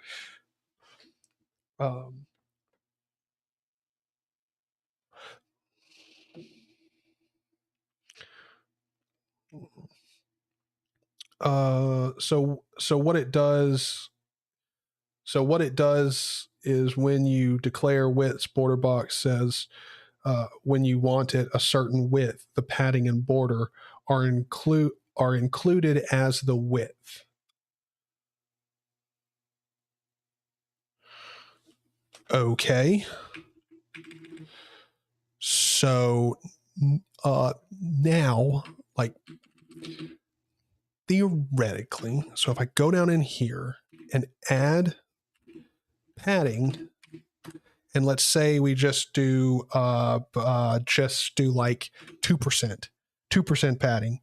So what it does is when you declare widths, border box says when you want it a certain width, the padding and border are included as the width. Okay. So now, like, theoretically, so if I go down in here and add padding, and let's say we just do like 2% padding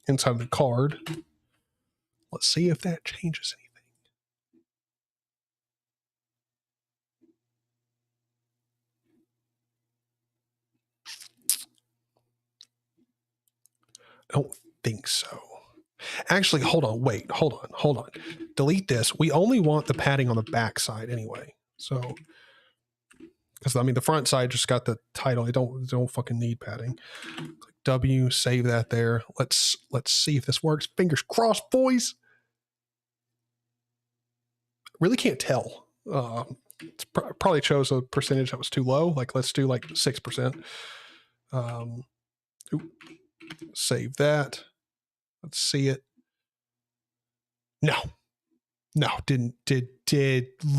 inside of the card. Let's see if that changes anything. I don't think so. Actually, hold on. Delete this. We only want the padding on the back side anyway. So, because I mean, the front side just got the title. They don't fucking need padding. Click W, save that there. Let's see if this works. Fingers crossed, boys. Really can't tell. It's probably chose a percentage that was too low. Like, let's do like 6%. Save that. Let's see it. No, did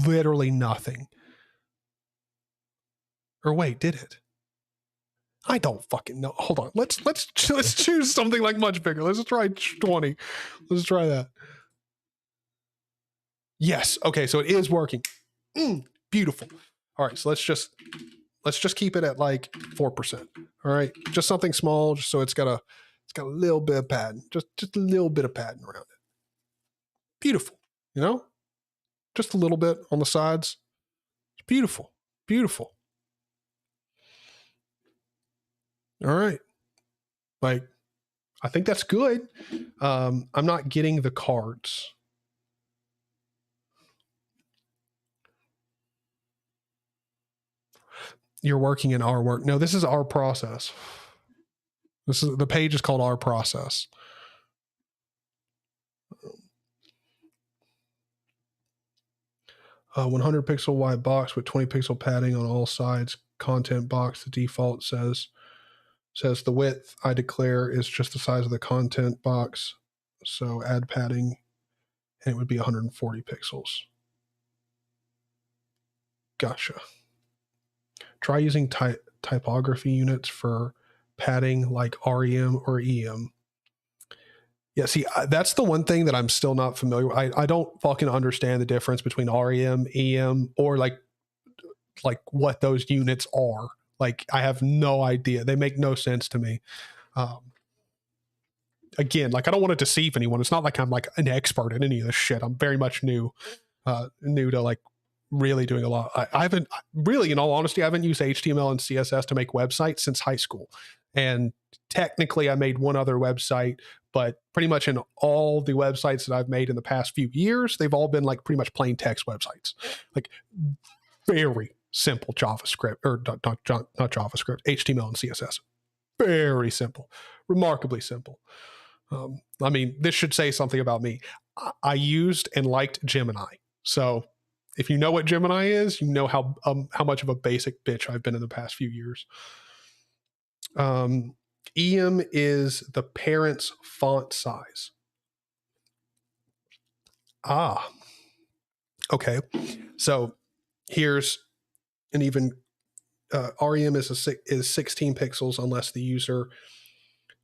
literally nothing. Or wait, did it? I don't fucking know. Hold on. Let's choose something like much bigger. Let's try 20. Let's try that. Yes. Okay. So it is working. Beautiful. All right. So let's just keep it at like 4%. All right. Just something small, just so it's got a little bit of padding, just a little bit of padding around it. Beautiful. You know, just a little bit on the sides. It's beautiful. Beautiful. All right. Like, I think that's good. I'm not getting the cards. You're working in our work. No, this is our process. The page is called our process. A 100 pixel wide box with 20 pixel padding on all sides. Content box. The default says the width I declare is just the size of the content box. So add padding, and it would be 140 pixels. Gotcha. Try using typography units for padding like REM or EM. Yeah, see, that's the one thing that I'm still not familiar with. I don't fucking understand the difference between REM, EM, or like what those units are. Like, I have no idea. They make no sense to me. Again, like, I don't want to deceive anyone. It's not like I'm like an expert in any of this shit. I'm very much new to like really doing a lot. I haven't really, in all honesty, I haven't used HTML and CSS to make websites since high school. And technically I made one other website, but pretty much in all the websites that I've made in the past few years, they've all been like pretty much plain text websites, like very simple JavaScript, or not JavaScript, HTML and CSS. Very simple, remarkably simple. I mean, this should say something about me. I used and liked Gemini. So if you know what Gemini is, you know how much of a basic bitch I've been in the past few years. EM is the parent's font size. Okay. So here's an even REM is 16 pixels unless the user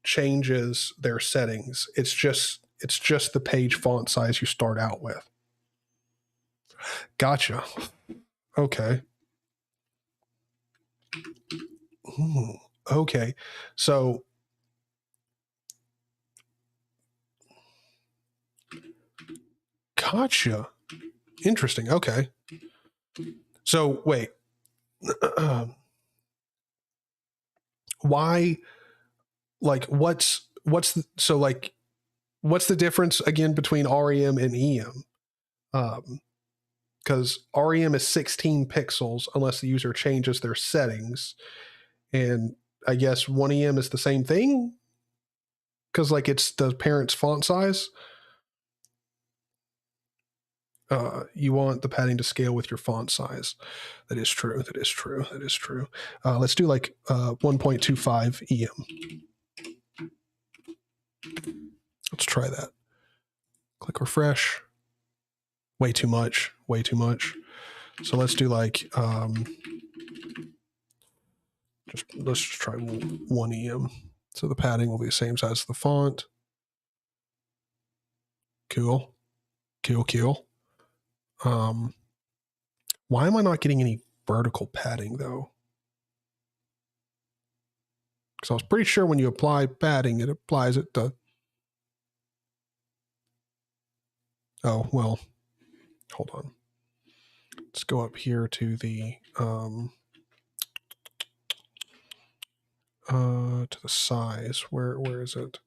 changes their settings. It's just the page font size you start out with. Gotcha. Okay. Ooh, okay. So gotcha. Interesting. Okay. So wait, why? Like, what's the difference again between REM and EM? Because REM is 16 pixels unless the user changes their settings, and I guess 1EM is the same thing because like it's the parent's font size. You want the padding to scale with your font size. That is true. That is true. That is true. Let's do like 1.25 EM. Let's try that. Click refresh. Way too much. Way too much. So let's do like let's just try 1 EM. So the padding will be the same size as the font. Cool. Cool, cool. Why am I not getting any vertical padding though? Because I was pretty sure when you apply padding, it applies it to. Oh, well, hold on. Let's go up here to the size. Where is it?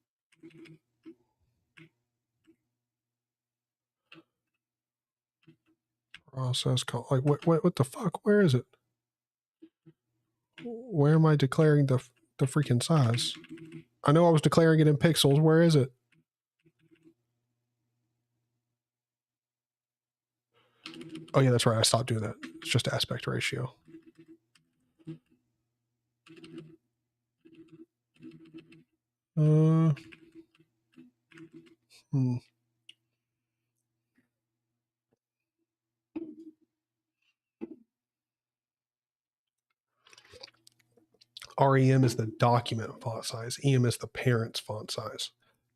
Process call. Like what the fuck? Where is it? Where am I declaring the freaking size? I know I was declaring it in pixels. Where is it? Oh yeah, that's right. I stopped doing that. It's just aspect ratio. REM is the document font size. EM is the parent's font size.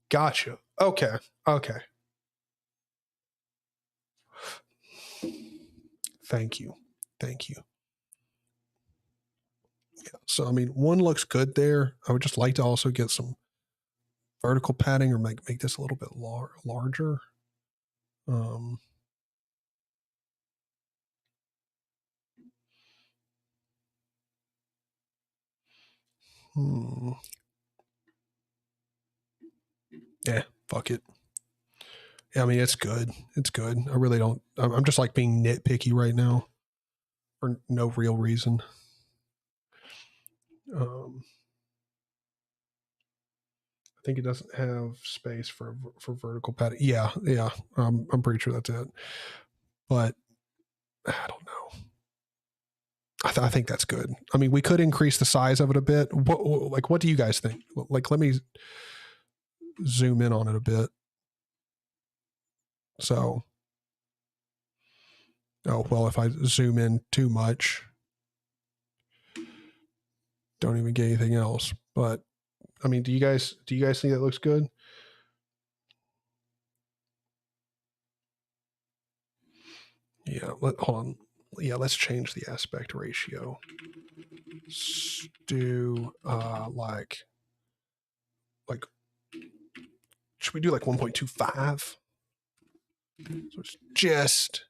Gotcha. Okay. Okay. Thank you. Thank you. Yeah. So, I mean, one looks good there. I would just like to also get some vertical padding or make this a little bit larger. Yeah, fuck it. Yeah, I mean, it's good. It's good. I really don't. I'm just like being nitpicky right now for no real reason. I think it doesn't have space for vertical padding. Yeah, yeah. I'm pretty sure that's it. But I don't know. I think that's good. I mean, we could increase the size of it a bit. What do you guys think? Like, let me zoom in on it a bit. So, oh, well, if I zoom in too much, don't even get anything else. But I mean, do you guys think that looks good? Yeah, hold on. Yeah, let's change the aspect ratio. Let's do like should we do like 1.25? So it's just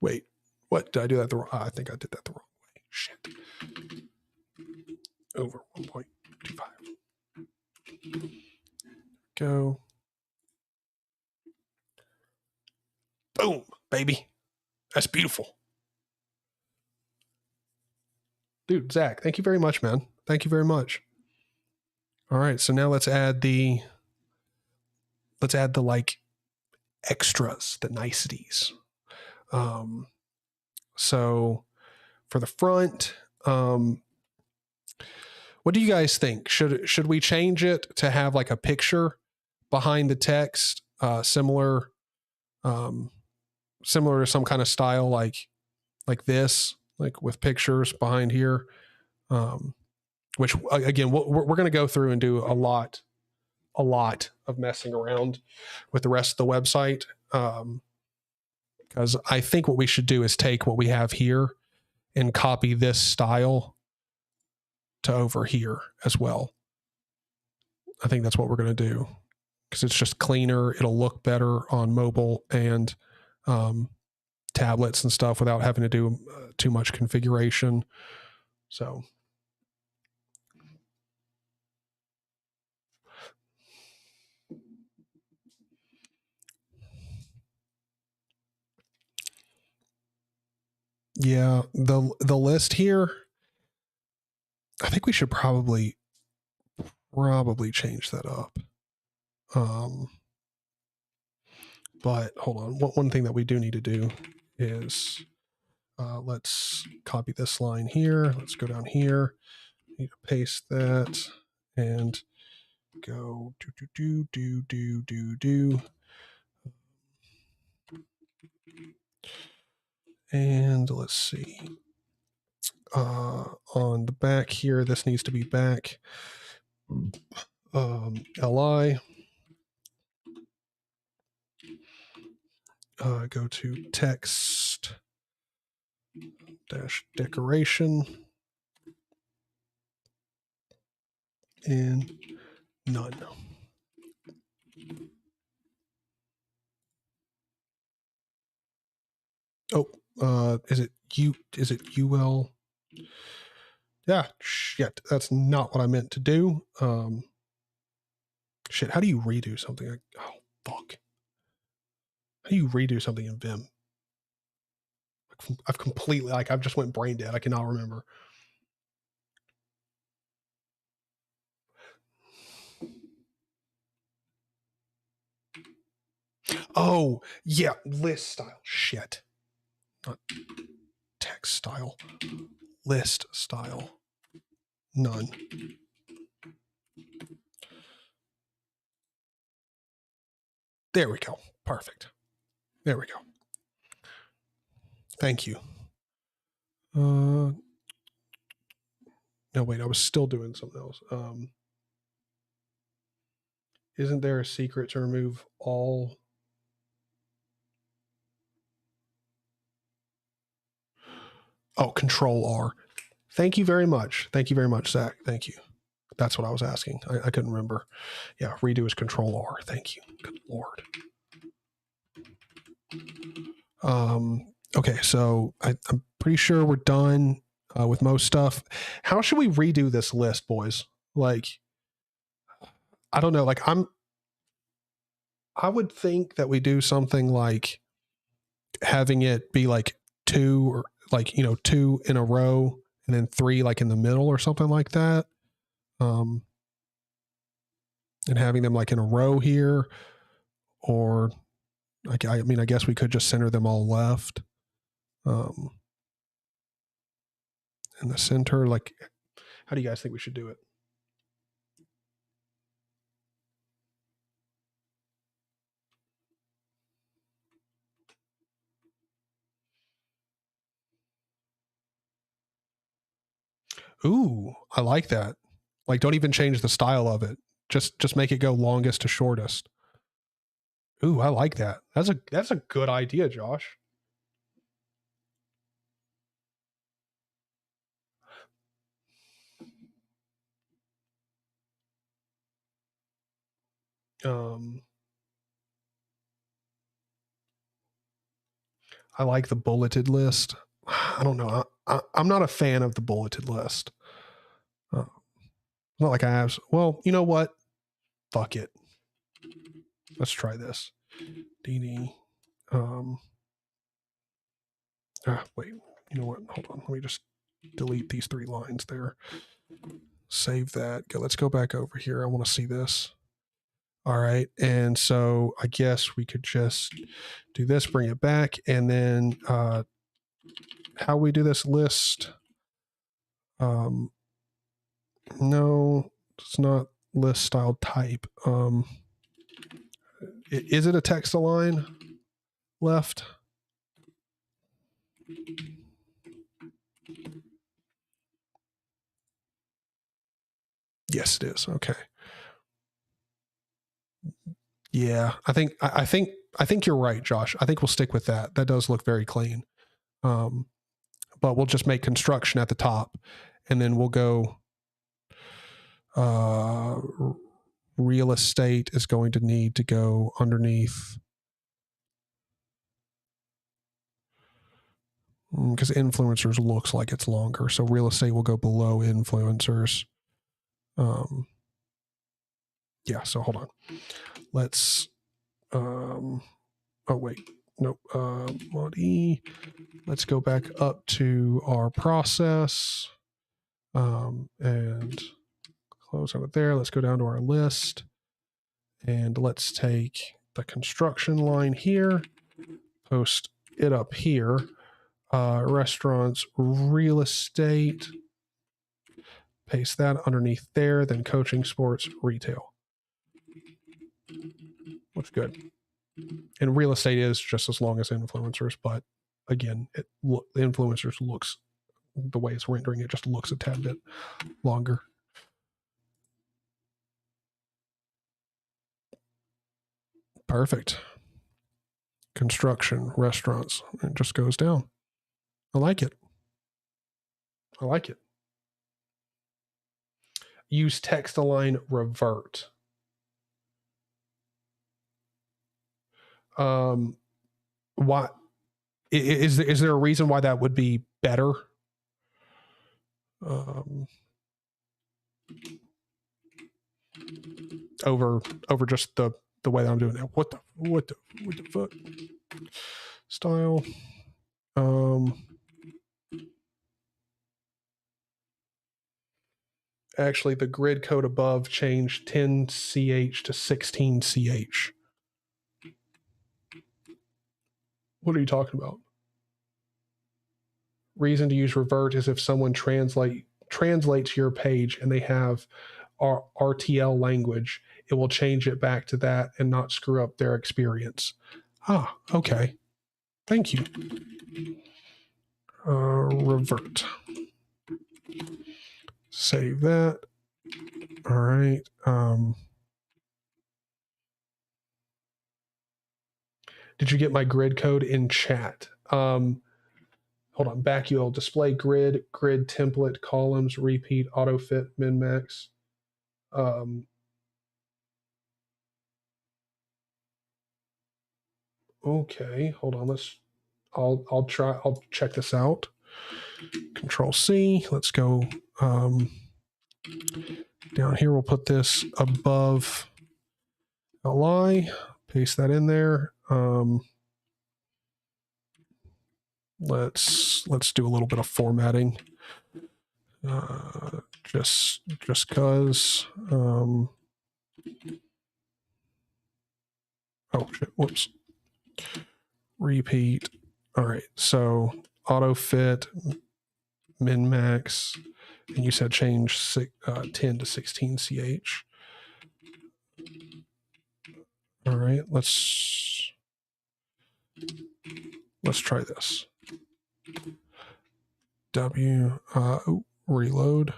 wait. What did I do that the wrong? I think I did that the wrong way. Shit. Over 1.25. Go. Boom, baby. That's beautiful. Dude, Zach, thank you very much, man. Thank you very much. All right, so now let's add the like extras, the niceties. So for the front, what do you guys think? Should we change it to have like a picture behind the text, similar to some kind of style like this, like with pictures behind here? Which again, we're going to go through and do a lot of messing around with the rest of the website. Because I think what we should do is take what we have here and copy this style to over here as well. I think that's what we're going to do because it's just cleaner. It'll look better on mobile and tablets and stuff without having to do too much configuration. So yeah, the list here, I think we should probably change that up. But hold on. One thing that we do need to do is let's copy this line here. Let's go down here. Need to paste that and go do. And let's see. On the back here, this needs to be back. LI. Go to text dash decoration and none. Oh, is it UL? Yeah, shit. That's not what I meant to do. Shit, how do you redo something? Oh, fuck. How do you redo something in Vim? I've completely, I've just went brain dead. I cannot remember. Oh, yeah, list style. Shit. Not text style. List style. None. There we go. Perfect. There we go. Thank you. No, wait, I was still doing something else. Isn't there a secret to remove all? Oh, Control R. Thank you very much. Thank you very much, Zach. Thank you. That's what I was asking. I couldn't remember. Yeah, redo is Control R. Thank you. Good Lord. Okay, so I'm pretty sure we're done with most stuff. How should we redo this list, boys? Like, I don't know. Like, I would think that we do something like having it be like 2 or like, 2 in a row and then 3 like in the middle or something like that. And having them like in a row here, or like, I mean, I guess we could just center them all left. In the center, like, how do you guys think we should do it? Ooh, I like that. Like, don't even change the style of it. Just make it go longest to shortest. Ooh, I like that. That's a good idea, Josh. I like the bulleted list. I don't know. I'm not a fan of the bulleted list. Not like I have. Well, you know what? Fuck it. Let's try this. DD. Wait. You know what? Hold on. Let me just delete these 3 lines there. Save that. Go. Let's go back over here. I want to see this. All right. And so I guess we could just do this, bring it back, and then how we do this list. No, it's not list style type. Is it a text align left? Yes, it is. Okay. Yeah, I think you're right, Josh. I think we'll stick with that. That does look very clean. But we'll just make construction at the top, and then we'll go. Real estate is going to need to go underneath. because influencers looks like it's longer. So real estate will go below influencers. Yeah, so hold on. Let's, oh wait, nope. Let's go back up to our process and close out of there. Let's go down to our list and let's take the construction line here, post it up here. Restaurants, real estate, paste that underneath there, then coaching, sports, retail. Looks good. And real estate is just as long as influencers, but again, the influencers looks, the way it's rendering, it just looks a tad bit longer. Perfect. Construction, restaurants, it just goes down. I like it. I like it. Use text align revert. Why is there a reason why that would be better? Over just the way that I'm doing it. What the fuck? Style. Actually, the grid code above changed 10ch to 16ch. What are you talking about? Reason to use revert is if someone translates your page and they have our RTL language, it will change it back to that and not screw up their experience. Ah, okay. Thank you. Revert. Save that. All right. Did you get my grid code in chat? Hold on. Back UL display grid template columns repeat auto fit min max. Okay, hold on. I'll check this out. Control C. Let's go down here. We'll put this above LI. Paste that in there. Let's do a little bit of formatting. Just cause. Oh shit! Whoops. Repeat. All right. So auto fit min max, and you said change 10 to 16ch. All right. Let's try this. Reload.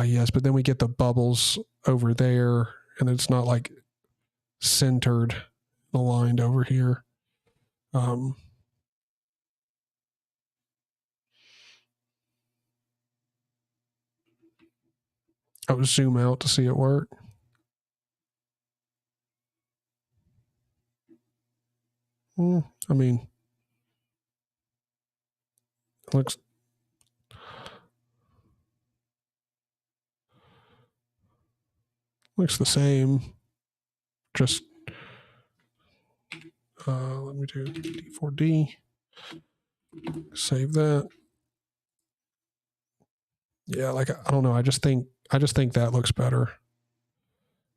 Yes, but then we get the bubbles over there, and it's not like centered, aligned over here. I'll zoom out to see it work. I mean, it looks the same. Just let me do D4D. Save that. Yeah, like I don't know. I just think that looks better.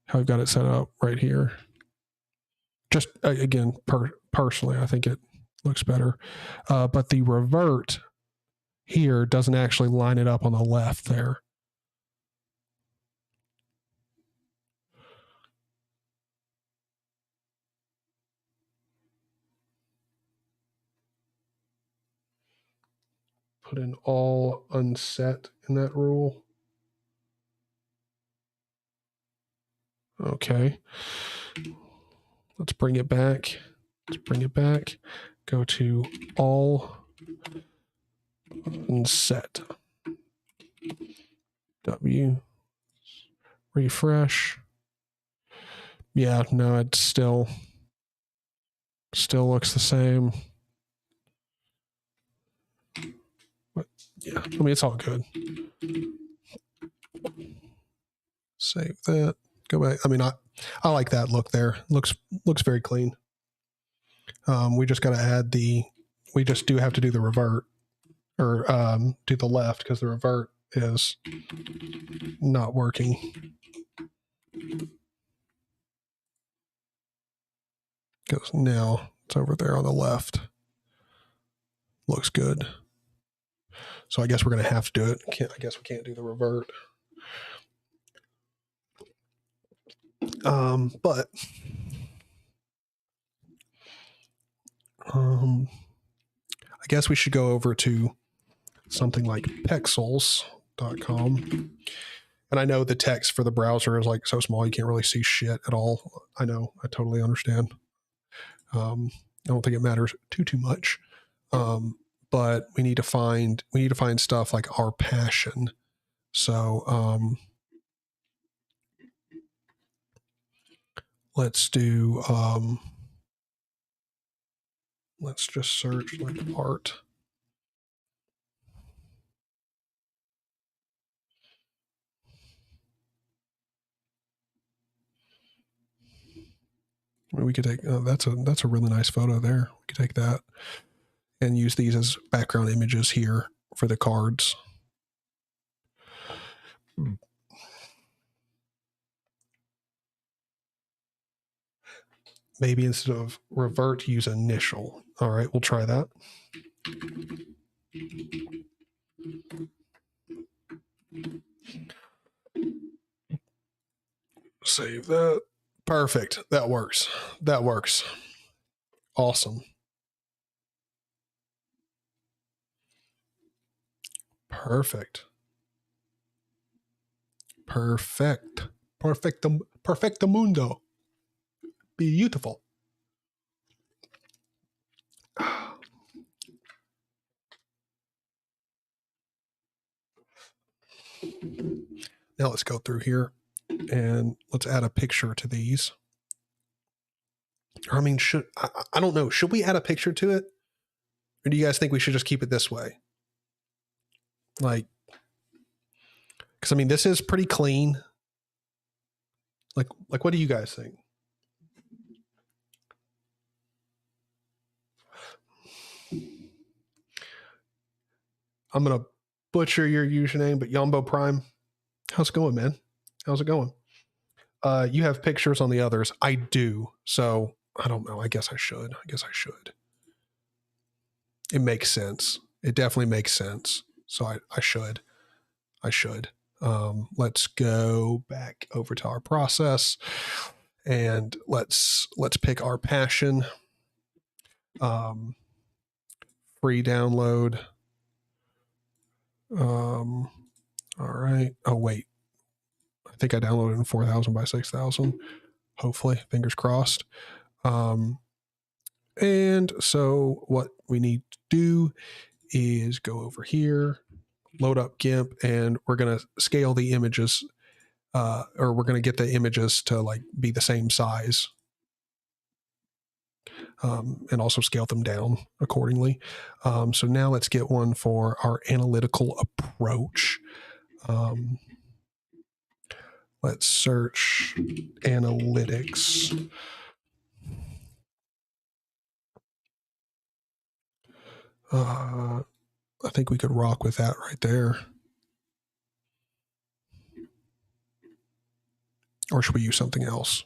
How I've got it set up right here. Just again, personally, I think it looks better. But the revert here doesn't actually line it up on the left there. Put in all unset in that rule. Okay. Let's bring it back. Go to all unset. W. refresh. Yeah, no, it still looks the same. But yeah, I mean, it's all good. Save that. Go back. I mean, I like that look there. Looks very clean. We just got to add we just do have to do the revert, or do the left, because the revert is not working. Because now it's over there on the left. Looks good. So I guess we're going to have to do it. I guess we can't do the revert. But I guess we should go over to something like pexels.com. And I know the text for the browser is like so small you can't really see shit at all. I know. I totally understand. I don't think it matters too much. But we need to find stuff like our passion. So let's do let's just search like art. We could take that's a really nice photo there. We could take that and use these as background images here for the cards. Maybe instead of revert, use initial. All right, we'll try that. Save that. Perfect. That works. That works. Awesome. Perfect. Perfect. Perfectamundo. Beautiful. Now let's go through here and let's add a picture to these. Or I mean, I don't know. Should we add a picture to it? Or do you guys think we should just keep it this way? Like, because I mean, this is pretty clean. Like what do you guys think? I'm going to butcher your username, but Yombo Prime. How's it going, man? How's it going? You have pictures on the others. I do. So I don't know. I guess I should. It makes sense. It definitely makes sense. So I should. Let's go back over to our process and let's pick our passion. Free download. All right. Oh, wait. I think I downloaded in 4,000 by 6,000. Hopefully, fingers crossed. And so what we need to do is go over here, load up GIMP, and we're going to scale the images, or we're going to get the images to like be the same size, and also scale them down accordingly. So now let's get one for our analytical approach. Let's search analytics. I think we could rock with that right there. Or should we use something else?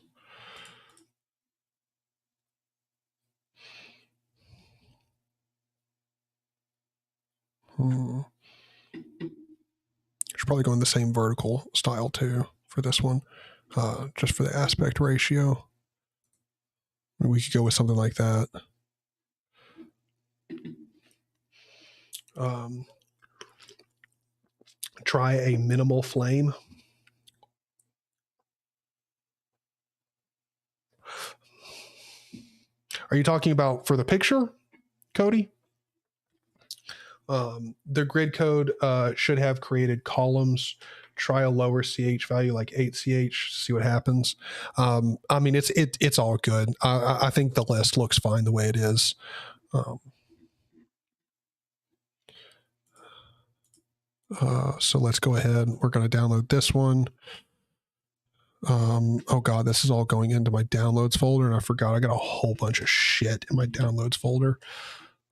Should probably go in the same vertical style too for this one, just for the aspect ratio. We could go with something like that. Try a minimal flame. Are you talking about for the picture, Cody? The grid code should have created columns try a lower CH value, like 8CH, see what happens. I mean, it's all good. I think the list looks fine the way it is. So let's go ahead. We're going to download this one. Oh God, this is all going into my downloads folder, and I forgot I got a whole bunch of shit in my downloads folder.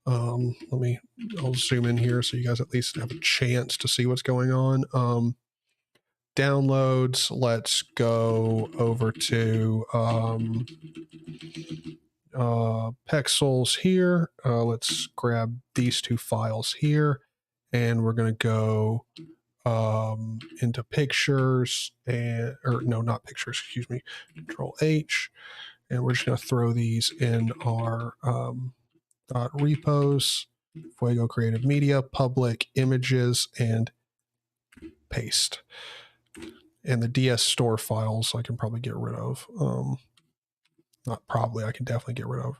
I'll zoom in here so you guys at least have a chance to see what's going on. Downloads, let's go over to Pexels here. Let's grab these two files here, and we're going to go into pictures not pictures, excuse me, Control H, and we're just going to throw these in our repos, Fuego Creative Media, public images, and paste. And the DS store files I can probably get rid of. Not probably, I can definitely get rid of.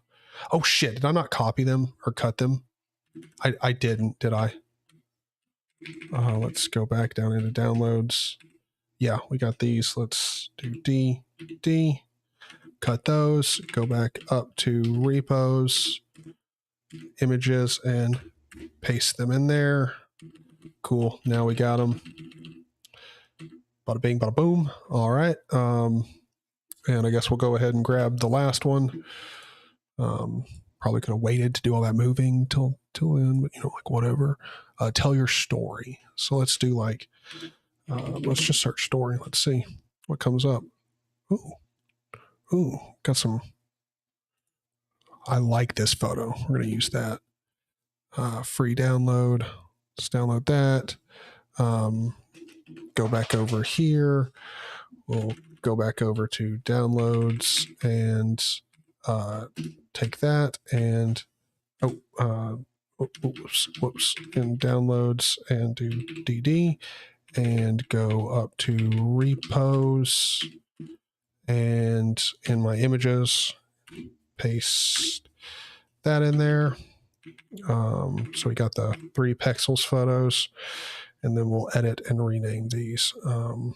Oh shit, did I not copy them or cut them? I didn't, did I? Let's go back down into downloads. Yeah, we got these. Let's do D, cut those, go back up to repos, images, and paste them in there. Cool, now we got them. Bada bing, bada boom. All right. And I guess we'll go ahead and grab the last one. Probably could have waited to do all that moving till then, but like whatever. Tell your story. So let's do let's just search story. Let's see what comes up. Ooh, got some. I like this photo. We're going to use that. Free download. Let's download that. Go back over here. We'll go back over to downloads and take that and whoops, in downloads and do DD and go up to repos and in my images, paste that in there. So we got the 3 Pexels photos, and then we'll edit and rename these and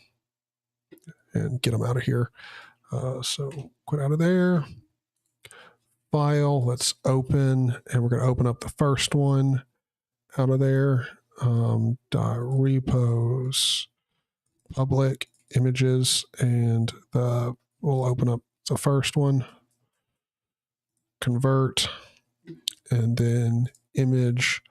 get them out of here. So quit out of there. File, let's open, and we're going to open up the first one out of there. Repos, public images, and we'll open up the first one, convert, and then image.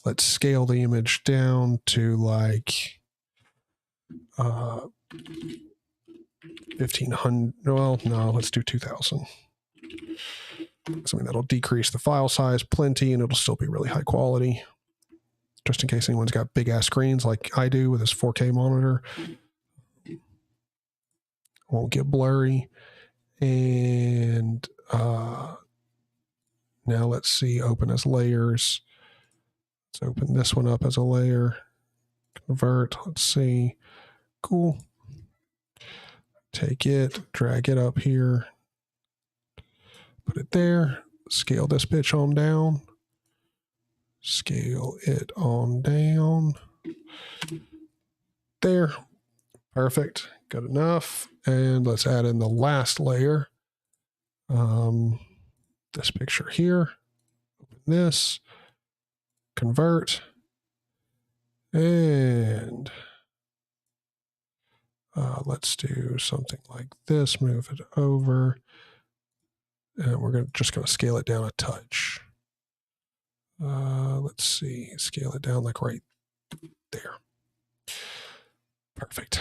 Let's scale the image down to 1500. Well, no, let's do 2000. I mean, that'll decrease the file size plenty, and it'll still be really high quality. Just in case anyone's got big ass screens like I do with this 4K monitor. Won't get blurry. And now let's see, open as layers. Let's open this one up as a layer. Convert, let's see. Cool. Take it, drag it up here. Put it there. Scale this bitch on down. Scale it on down. There. Perfect. Good enough. And let's add in the last layer. This picture here. Open this. Convert. And let's do something like this. Move it over. And we're just going to scale it down a touch. Let's see. Scale it down like right there. Perfect.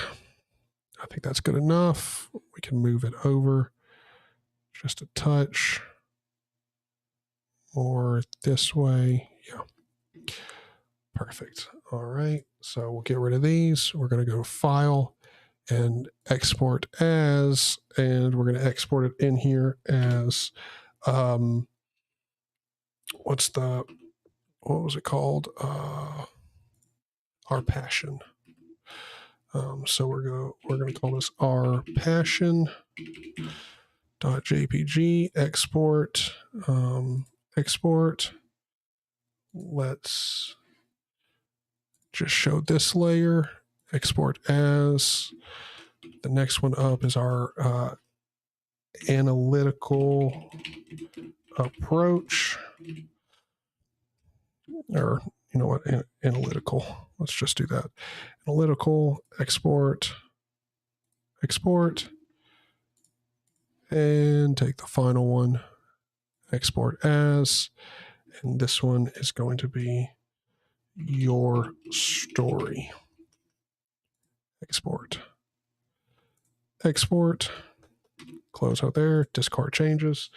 I think that's good enough. We can move it over just a touch. Or this way. Yeah. Perfect. All right. So we'll get rid of these. We're going to go File and Export As, and we're going to export it in here as, what was it called? Our Passion. So we're going to call this Our Passion.jpg export. Export. Let's just show this layer export as. The next one up is our analytical approach, or you know what, analytical. Let's just do that. Analytical, export, and take the final one, export as, and this one is going to be your story. Export, close out there, discard changes.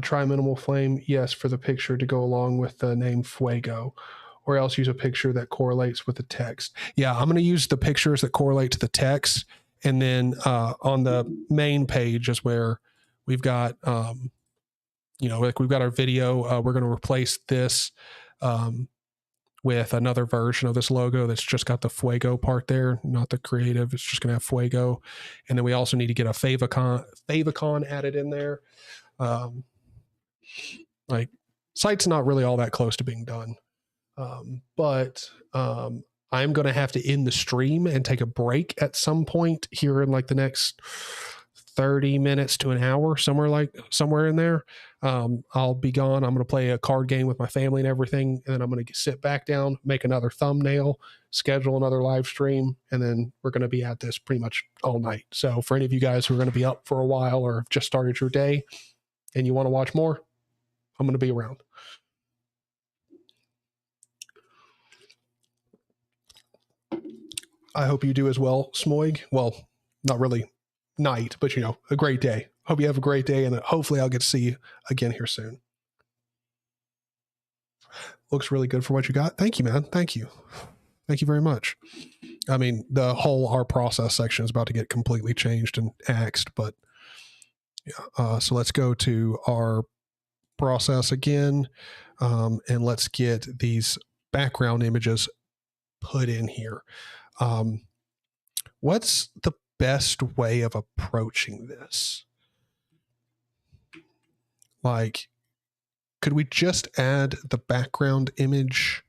Try minimal flame, yes, for the picture to go along with the name Fuego, or else use a picture that correlates with the text. Yeah, I'm going to use the pictures that correlate to the text, and then on the main page is where we've got, like we've got our video. We're going to replace this with another version of this logo that's just got the Fuego part there, not the creative. It's just going to have Fuego, and then we also need to get a favicon added in there. Like, site's not really all that close to being done, but I'm going to have to end the stream and take a break at some point here in like the next 30 minutes to an hour, somewhere in there. I'll be gone. I'm going to play a card game with my family and everything, and then I'm going to sit back down, make another thumbnail, schedule another live stream, and then we're going to be at this pretty much all night. So for any of you guys who are going to be up for a while or just started your day and you want to watch more, I'm going to be around. I hope you do as well, Smoig. Well, not really night, but a great day. Hope you have a great day, and hopefully I'll get to see you again here soon. Looks really good for what you got. Thank you, man. Thank you very much. I mean, the whole our process section is about to get completely changed and axed, but yeah. So let's go to our process again, and let's get these background images put in here. What's the best way of approaching this? Like, could we just add the background image?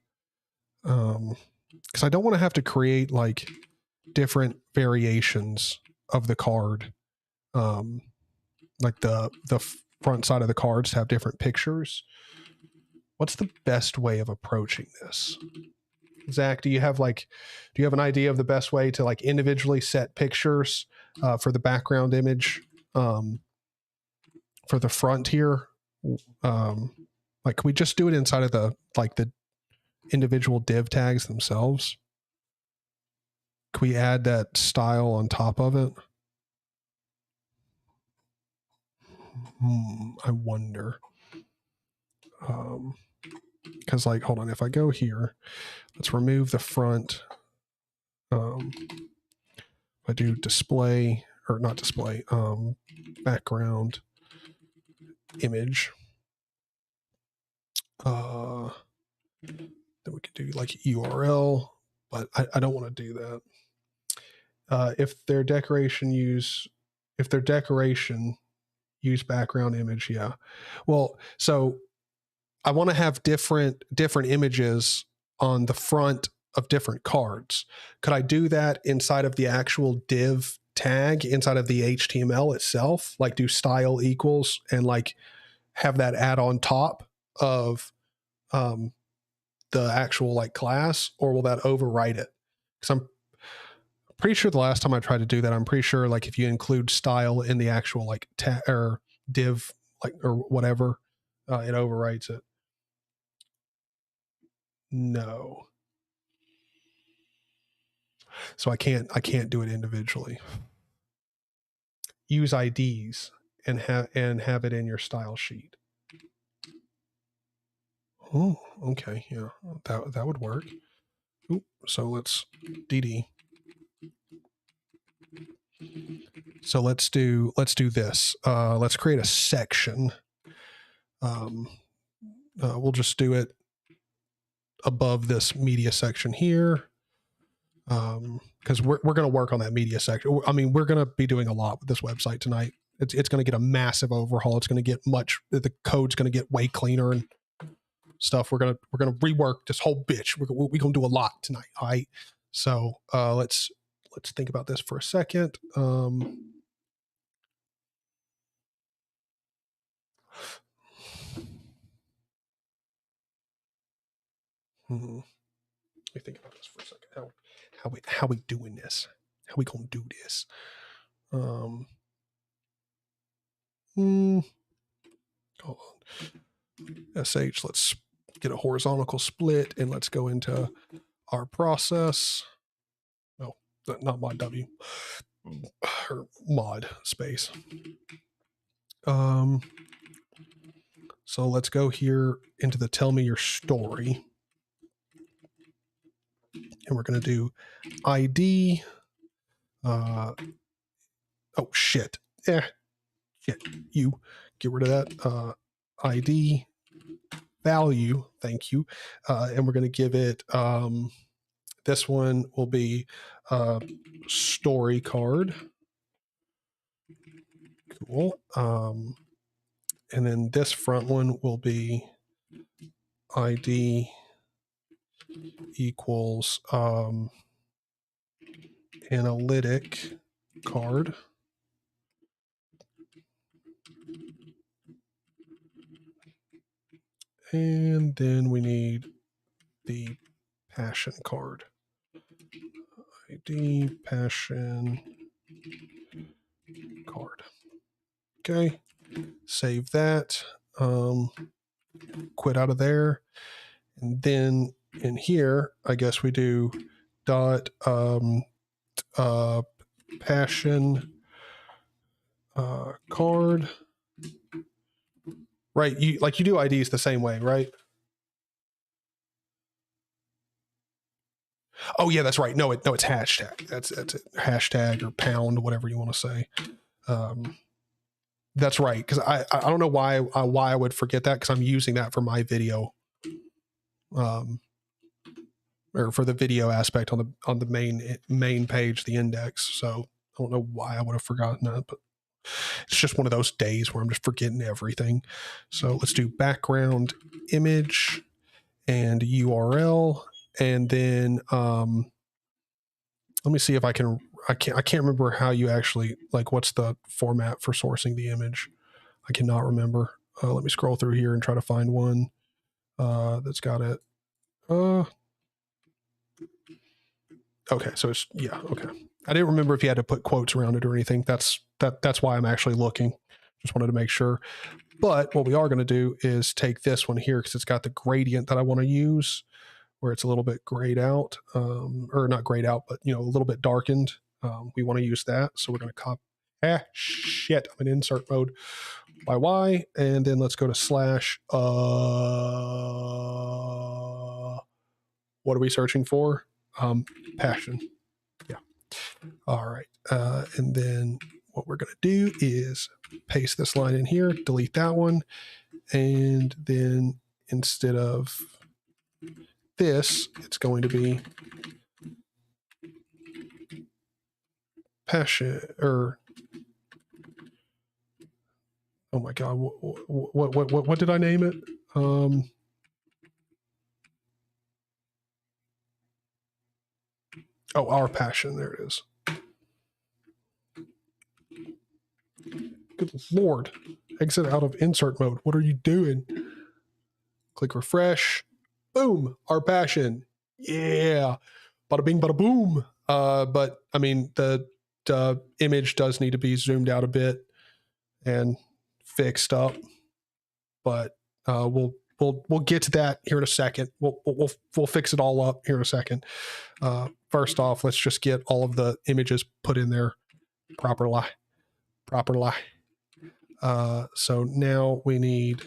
Because I don't want to have to create like different variations of the card. Like the front side of the cards have different pictures. What's the best way of approaching this? Zach, do you have an idea of the best way to like individually set pictures for the background image for the front here? Like, can we just do it inside of the individual div tags themselves? Can we add that style on top of it? I wonder. Because hold on, if I go here, let's remove the front. If I do display, or not display, background image, then we can do like URL, but I don't want to do that. If their decoration use background image, yeah. Well, so I want to have different images on the front of different cards. Could I do that inside of the actual div tag inside of the HTML itself? Like do style equals and like have that add on top of the actual like class, or will that overwrite it? Because I'm pretty sure the last time I tried to do that, I'm pretty sure like if you include style in the actual like tag or div like or whatever, it overwrites it. No. So I can't do it individually. Use IDs and have it in your style sheet. Oh, okay, yeah, that would work. Ooh, so let's DD. So let's do this. Let's create a section. We'll just do it above this media section here. Because we're going to work on that media section. I mean, we're going to be doing a lot with this website tonight. It's going to get a massive overhaul. It's going to get the code's going to get way cleaner and stuff. We're going to rework this whole bitch. We're going to do a lot tonight. All right. So let's think about this for a second. Let me think about this for a second. How we doing this? How we gonna do this? Hold on. SH. Let's get a horizontal split and let's go into our process. No, not mod W. Or mod space. So let's go here into the tell me your story. And we're going to do ID. Oh, shit. Shit. You get rid of that. ID value. Thank you. And we're going to give it, this one will be story card. Cool. And then this front one will be ID equals analytic card. And then we need the passion card. ID passion card. Okay. Save that. Quit out of there. And then in here, I guess we do dot passion card. Right, you do IDs the same way, right? Oh yeah, that's right. No, it's hashtag. That's it. Hashtag or pound, whatever you want to say. That's right, because I don't know why I would forget that, because I'm using that for my video, or for the video aspect on the main page, the index. So I don't know why I would have forgotten that, but it's just one of those days where I'm just forgetting everything. So let's do background image and URL, and then let me see if I can't remember how you actually, like, what's the format for sourcing the image. I cannot remember. Let me scroll through here and try to find one that's got it. Okay, so it's, yeah, okay. I didn't remember if you had to put quotes around it or anything. That's why I'm actually looking. Just wanted to make sure. But what we are going to do is take this one here, because it's got the gradient that I want to use, where it's a little bit grayed out, or not grayed out, but a little bit darkened. We want to use that, so we're going to copy. Shit! I'm in insert mode. Y, and then let's go to slash. What are we searching for? Passion. Yeah. All right. And then what we're going to do is paste this line in here, delete that one, and then instead of this, it's going to be passion, or oh my god, what did I name it? Oh, our passion. There it is. Good Lord. Exit out of insert mode. What are you doing? Click refresh. Boom. Our passion. Yeah. Bada bing, bada boom. But I mean, the image does need to be zoomed out a bit and fixed up. But we'll get to that here in a second. We'll fix it all up here in a second. First off, let's just get all of the images put in there properly. So now we need,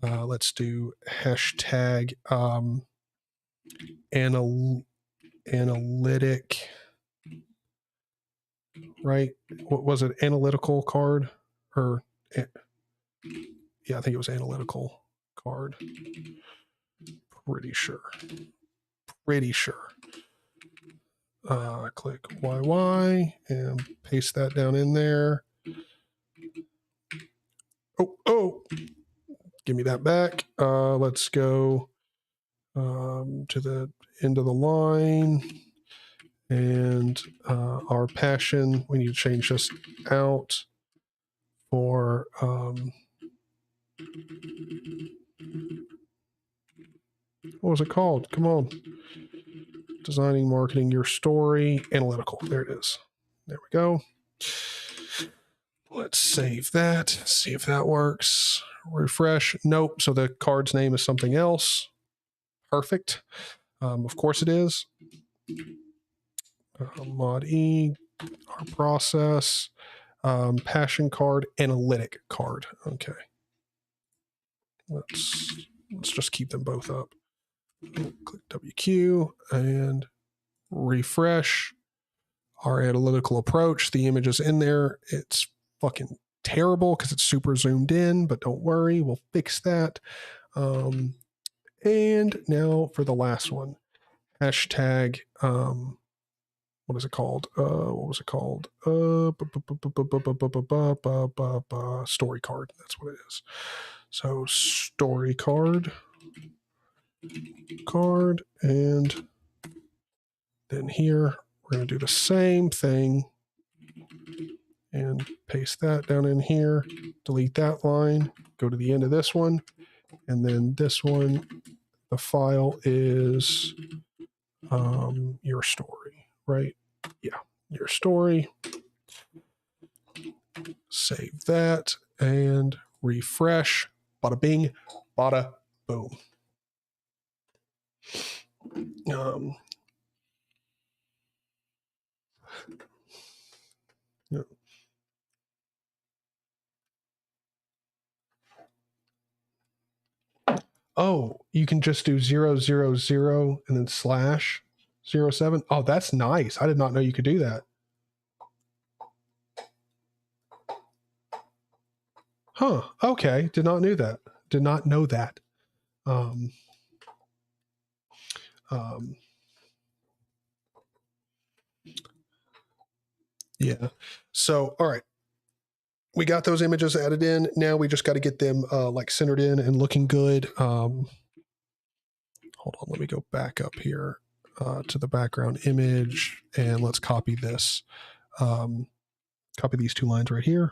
let's do hashtag analytic, right? What was it? Analytical card, or yeah, I think it was analytical card. Pretty sure. Click YY and paste that down in there. Oh, give me that back. Let's go to the end of the line. And our passion, we need to change this out for what was it called? Come on. Designing, marketing, your story, analytical. There it is. There we go. Let's save that. See if that works. Refresh. Nope. So the card's name is something else. Perfect. Of course it is. Mod E, our process, passion card, analytic card. Okay. Let's just keep them both up. Click WQ and refresh. Our analytical approach, the image is in there. It's fucking terrible because it's super zoomed in, but don't worry, we'll fix that. And now for the last one, hashtag, what is it called? What was it called? Story card. That's what it is. So story card, and then here we're going to do the same thing and paste that down in here, delete that line, go to the end of this one, and then this one, the file is your story, right? Yeah, your story. Save that and refresh. Bada bing, bada boom. Yeah. Oh, you can just do 000 and then /07. Oh, that's nice. I did not know you could do that. Huh. Okay. Did not know that. Did not know that. Yeah. So, all right. We got those images added in. Now we just got to get them like centered in and looking good. Hold on. Let me go back up here to the background image and let's copy this. Copy these two lines right here.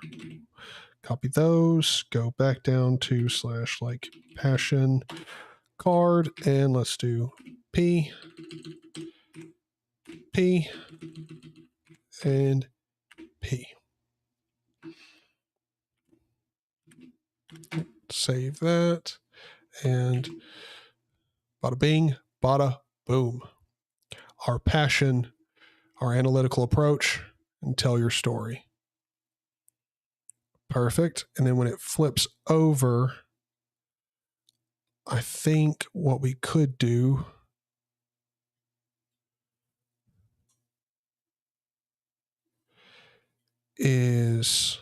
Copy those. Go back down to / like passion card and let's do P, and P. Save that and bada bing, bada boom. Our passion, our analytical approach, and tell your story. Perfect. And then when it flips over, I think what we could do is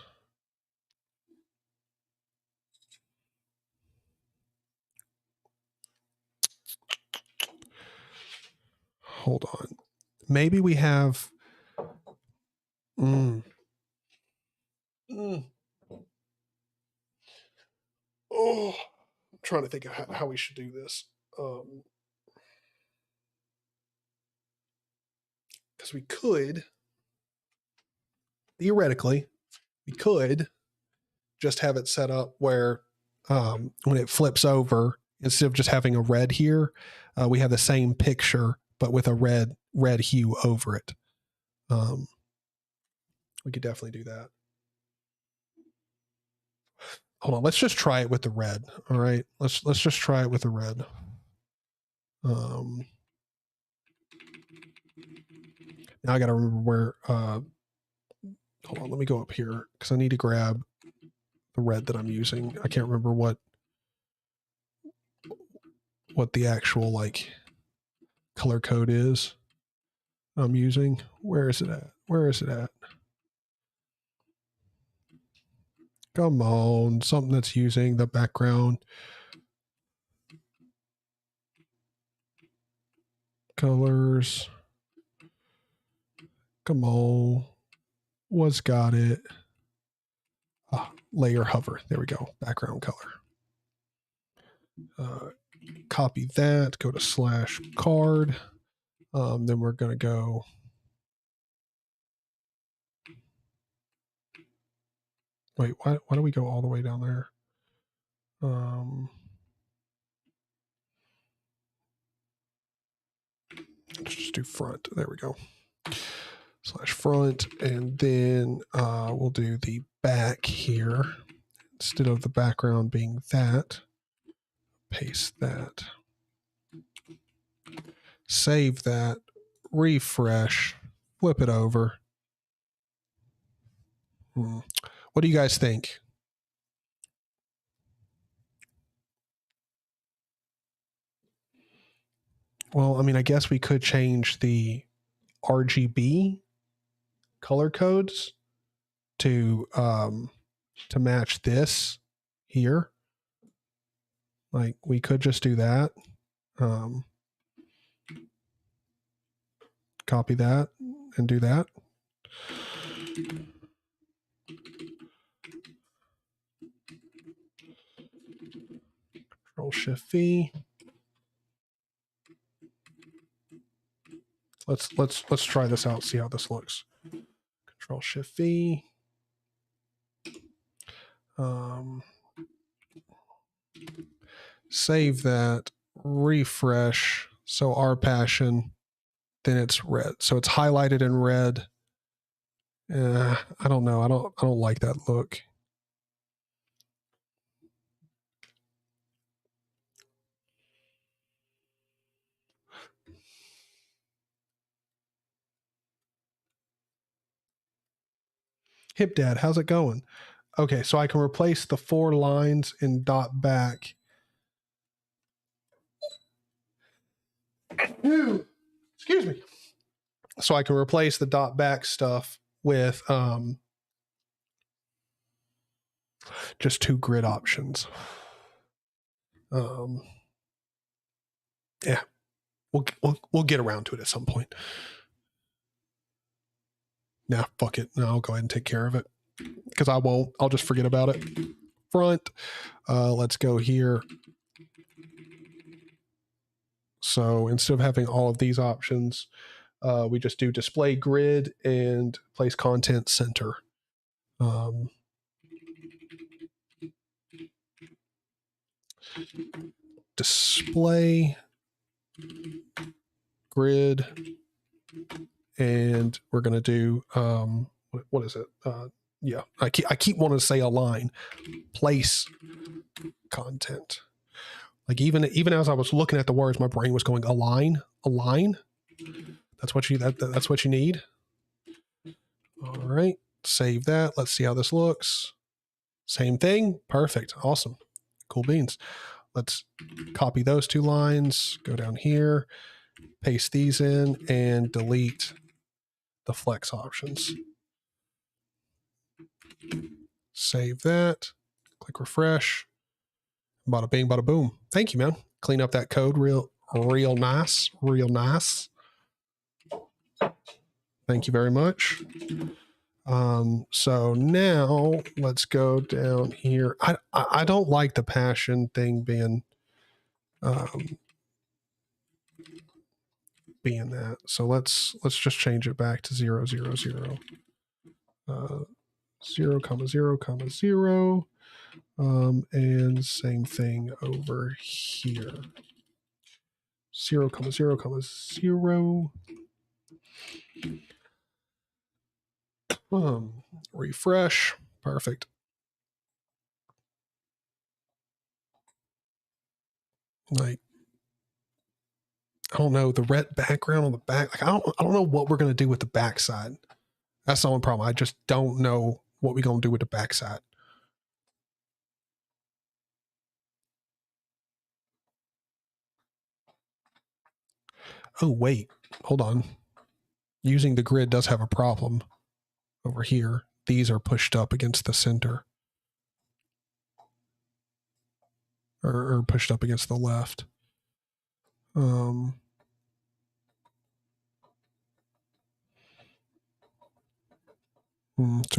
hold on. Maybe we have Oh, I'm trying to think of how we should do this. Because we could, theoretically, we could just have it set up where when it flips over, instead of just having a red here, we have the same picture, but with a red hue over it. We could definitely do that. Hold on, let's just try it with the red. All right, let's just try it with the red. Now I got to remember where. Hold on, let me go up here because I need to grab the red that I'm using. I can't remember what the actual like color code is I'm using. Where is it at? Where is it at? Come on, something that's using the background colors. Come on. What's got it? layer hover. There we go. Background color. Copy that, go to /card. Then we're going to go. Wait, why do we go all the way down there? Let's just do front. There we go. /front. And then we'll do the back here. Instead of the background being that, paste that. Save that. Refresh. Flip it over. What do you guys think? Well, I mean, I guess we could change the RGB color codes to match this here. Like, we could just do that. Copy that and do that. Control-Shift-V. Let's try this out, see how this looks. Control-Shift-V. Save that, refresh. So our passion, then it's red. So it's highlighted in red. I don't know. I don't like that look. Hip Dad, how's it going? Okay, so I can replace the 4 lines in dot back. Excuse me. So I can replace the dot back stuff with just 2 grid options. Yeah, we'll get around to it at some point. Nah, fuck it. No, I'll go ahead and take care of it because I won't. I'll just forget about it. Front. Let's go here. So instead of having all of these options, we just do display grid and place content center. Display grid, and we're going to do what is it? Yeah, I keep wanting to say align. Place content. Like even as I was looking at the words, my brain was going align. That's what you need. All right, save that. Let's see how this looks. Same thing. Perfect. Awesome. Cool beans. Let's copy those 2 lines. Go down here, paste these in, and delete the flex options. Save that. Click refresh. Bada bing, bada boom. Thank you, man. Clean up that code real nice. Thank you very much. So now let's go down here. I don't like the passion thing being that. So let's just change it back to 0, 0, 0. 0, 0, 0. And same thing over here. 0, 0, 0. Refresh. Perfect. Like, I don't know, the red background on the back. Like, I don't know what we're gonna do with the backside. That's the only problem. I just don't know what we're gonna do with the backside. Oh wait, hold on. Using the grid does have a problem over here. These are pushed up against the center. Or pushed up against the left. So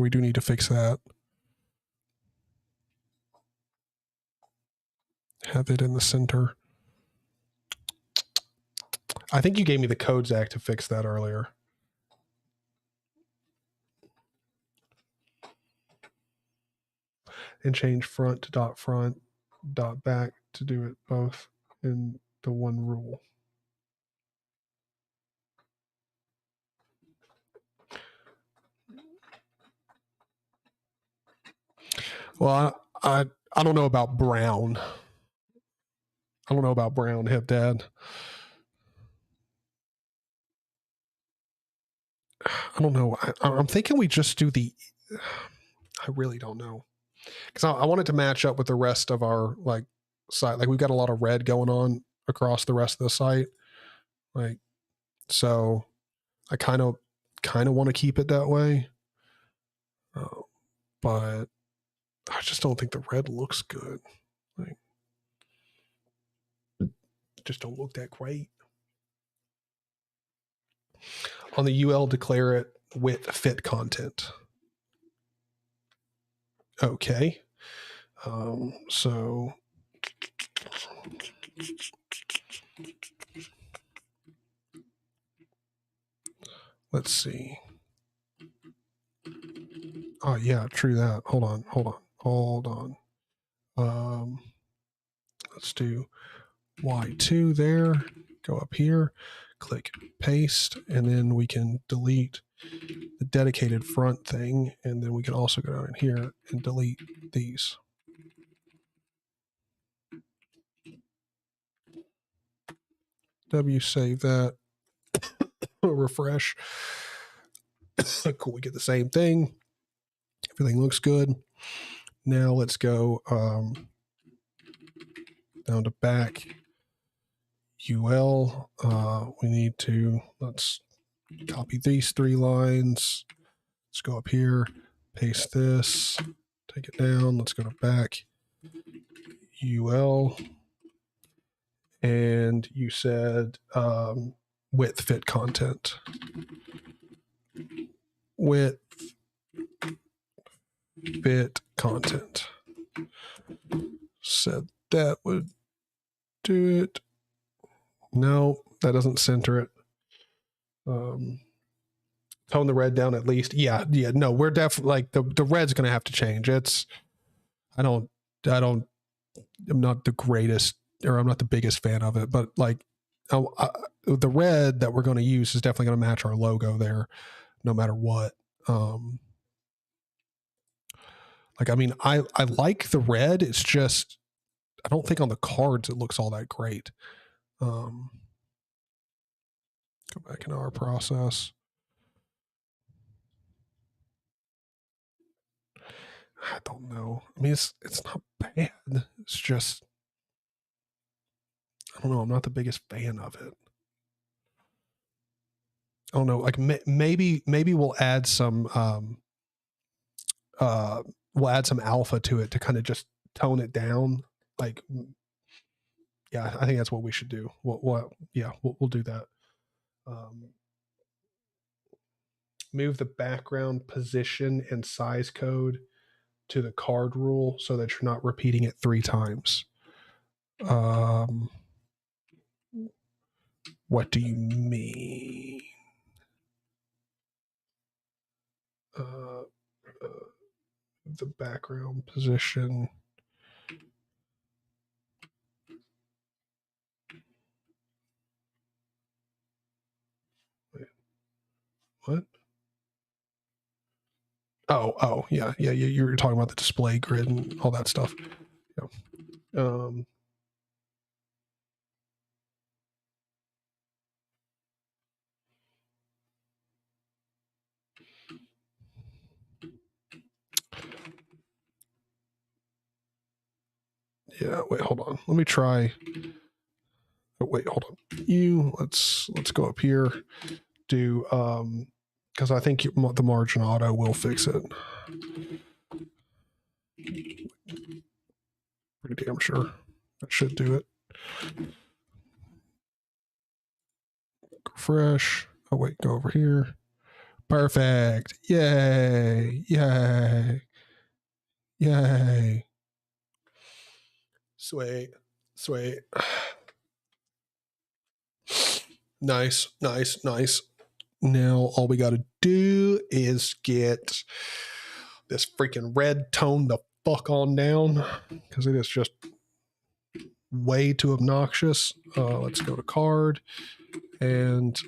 we do need to fix that. have it in the center. I think you gave me the code, Zach, to fix that earlier. And change front to dot back to do it both in the one rule. Well, I don't know about brown. I don't know about brown, Hip Dad. I don't know. I'm thinking we just do the. I really don't know, because I want it to match up with the rest of our like site. Like we've got a lot of red going on across the rest of the site. Like, so I kind of want to keep it that way, but I just don't think the red looks good. Like, just don't look that great. On the UL, declare it with fit content. Okay. So let's see. Oh yeah, true that. Hold on. Let's do Y2 there. Go up here, click paste, and then we can delete the dedicated front thing, and then we can also go down in here and delete these. W, save that. Refresh. Cool, we get the same thing. Everything looks good. Now let's go down to back UL. We need to, let's copy these 3 lines. Let's go up here, paste this, take it down. Let's go to back UL. And you said width fit content. Width fit content. Said that would do it. No, that doesn't center it. Tone the red down at least. Yeah. No, we're definitely like the red's going to have to change. I'm not the greatest, or I'm not the biggest fan of it, but like the red that we're going to use is definitely going to match our logo there, no matter what. Like, I mean, I like the red. It's just, I don't think on the cards it looks all that great. Go back in our process. I don't know. I mean, it's not bad. It's just, I don't know. I'm not the biggest fan of it. I don't know. Like maybe we'll add some alpha to it to kind of just tone it down. Like, yeah, I think that's what we should do. We'll do that. Move the background position and size code to the card rule so that you're not repeating it 3 times. What do you mean? The background position. Wait, what? Oh, yeah. You're talking about the display grid and all that stuff. Yeah. Yeah, wait, hold on. Let me try. Oh, wait, hold on. Let's go up here. Do because I think the margin auto will fix it. Pretty damn sure. That should do it. Refresh. Oh wait, go over here. Perfect. Yay. Sweet. Sweet. Nice. Now all we got to do is get this freaking red tone the fuck on down, because it is just way too obnoxious. Let's go to card, and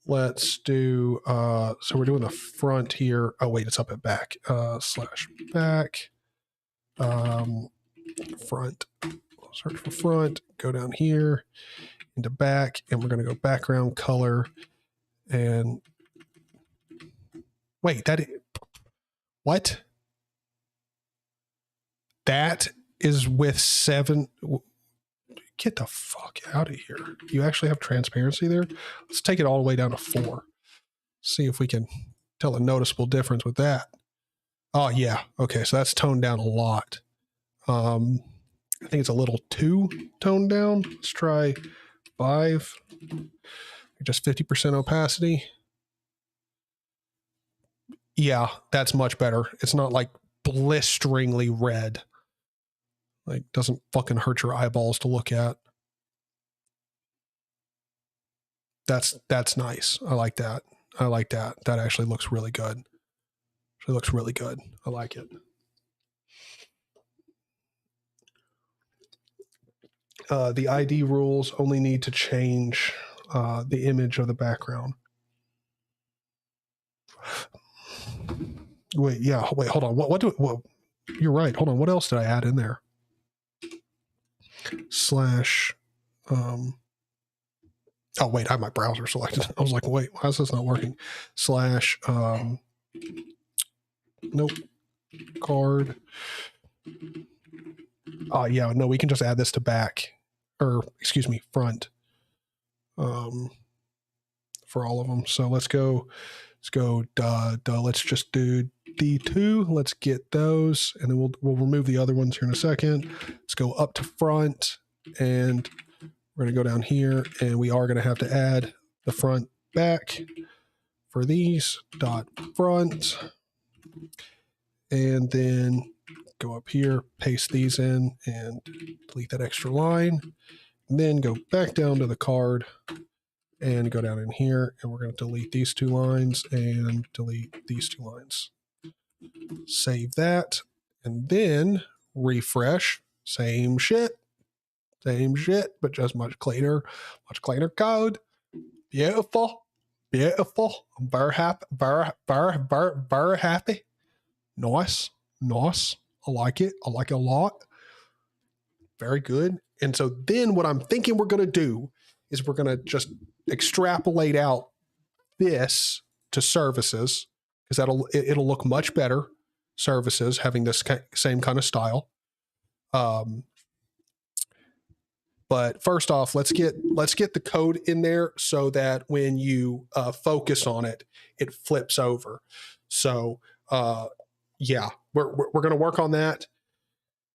let's do, so we're doing the front here. Oh wait, it's up at back, slash back, front, search for front, go down here into back, and we're going to go background color. And wait, what? That is with 7. Get the fuck out of here. You actually have transparency there? Let's take it all the way down to 4. See if we can tell a noticeable difference with that. Oh yeah. Okay. So that's toned down a lot. I think it's a little too toned down. Let's try 5. Just 50% opacity. Yeah, that's much better. It's not like blisteringly red. Like, doesn't fucking hurt your eyeballs to look at. That's nice. I like that. That actually looks really good. It looks really good. I like it. The ID rules only need to change the image of the background. Wait, hold on. What you're right. Hold on. What else did I add in there? Slash, oh wait, I have my browser selected. I was like, wait, why is this not working? Slash, nope, card. Yeah, no, we can just add this to back, or excuse me, front, for all of them. So let's go, let's just do D2. Let's get those, and then we'll remove the other ones here in a second. Let's go up to front, and we're going to go down here, and we are going to have to add the front back for these, dot front, and then go up here, paste these in, and delete that extra line, and then go back down to the card and go down in here, and we're going to delete these 2 lines and delete these 2 lines. Save that, and then refresh. Same shit, but just much cleaner code. Beautiful. I'm very happy. Very happy. Nice. I like it a lot. Very good. And so then what I'm thinking we're going to do is we're going to just extrapolate out this to services, because it'll look much better. Services having this same kind of style. But first off, let's get the code in there so that when you focus on it, it flips over. So yeah, we're going to work on that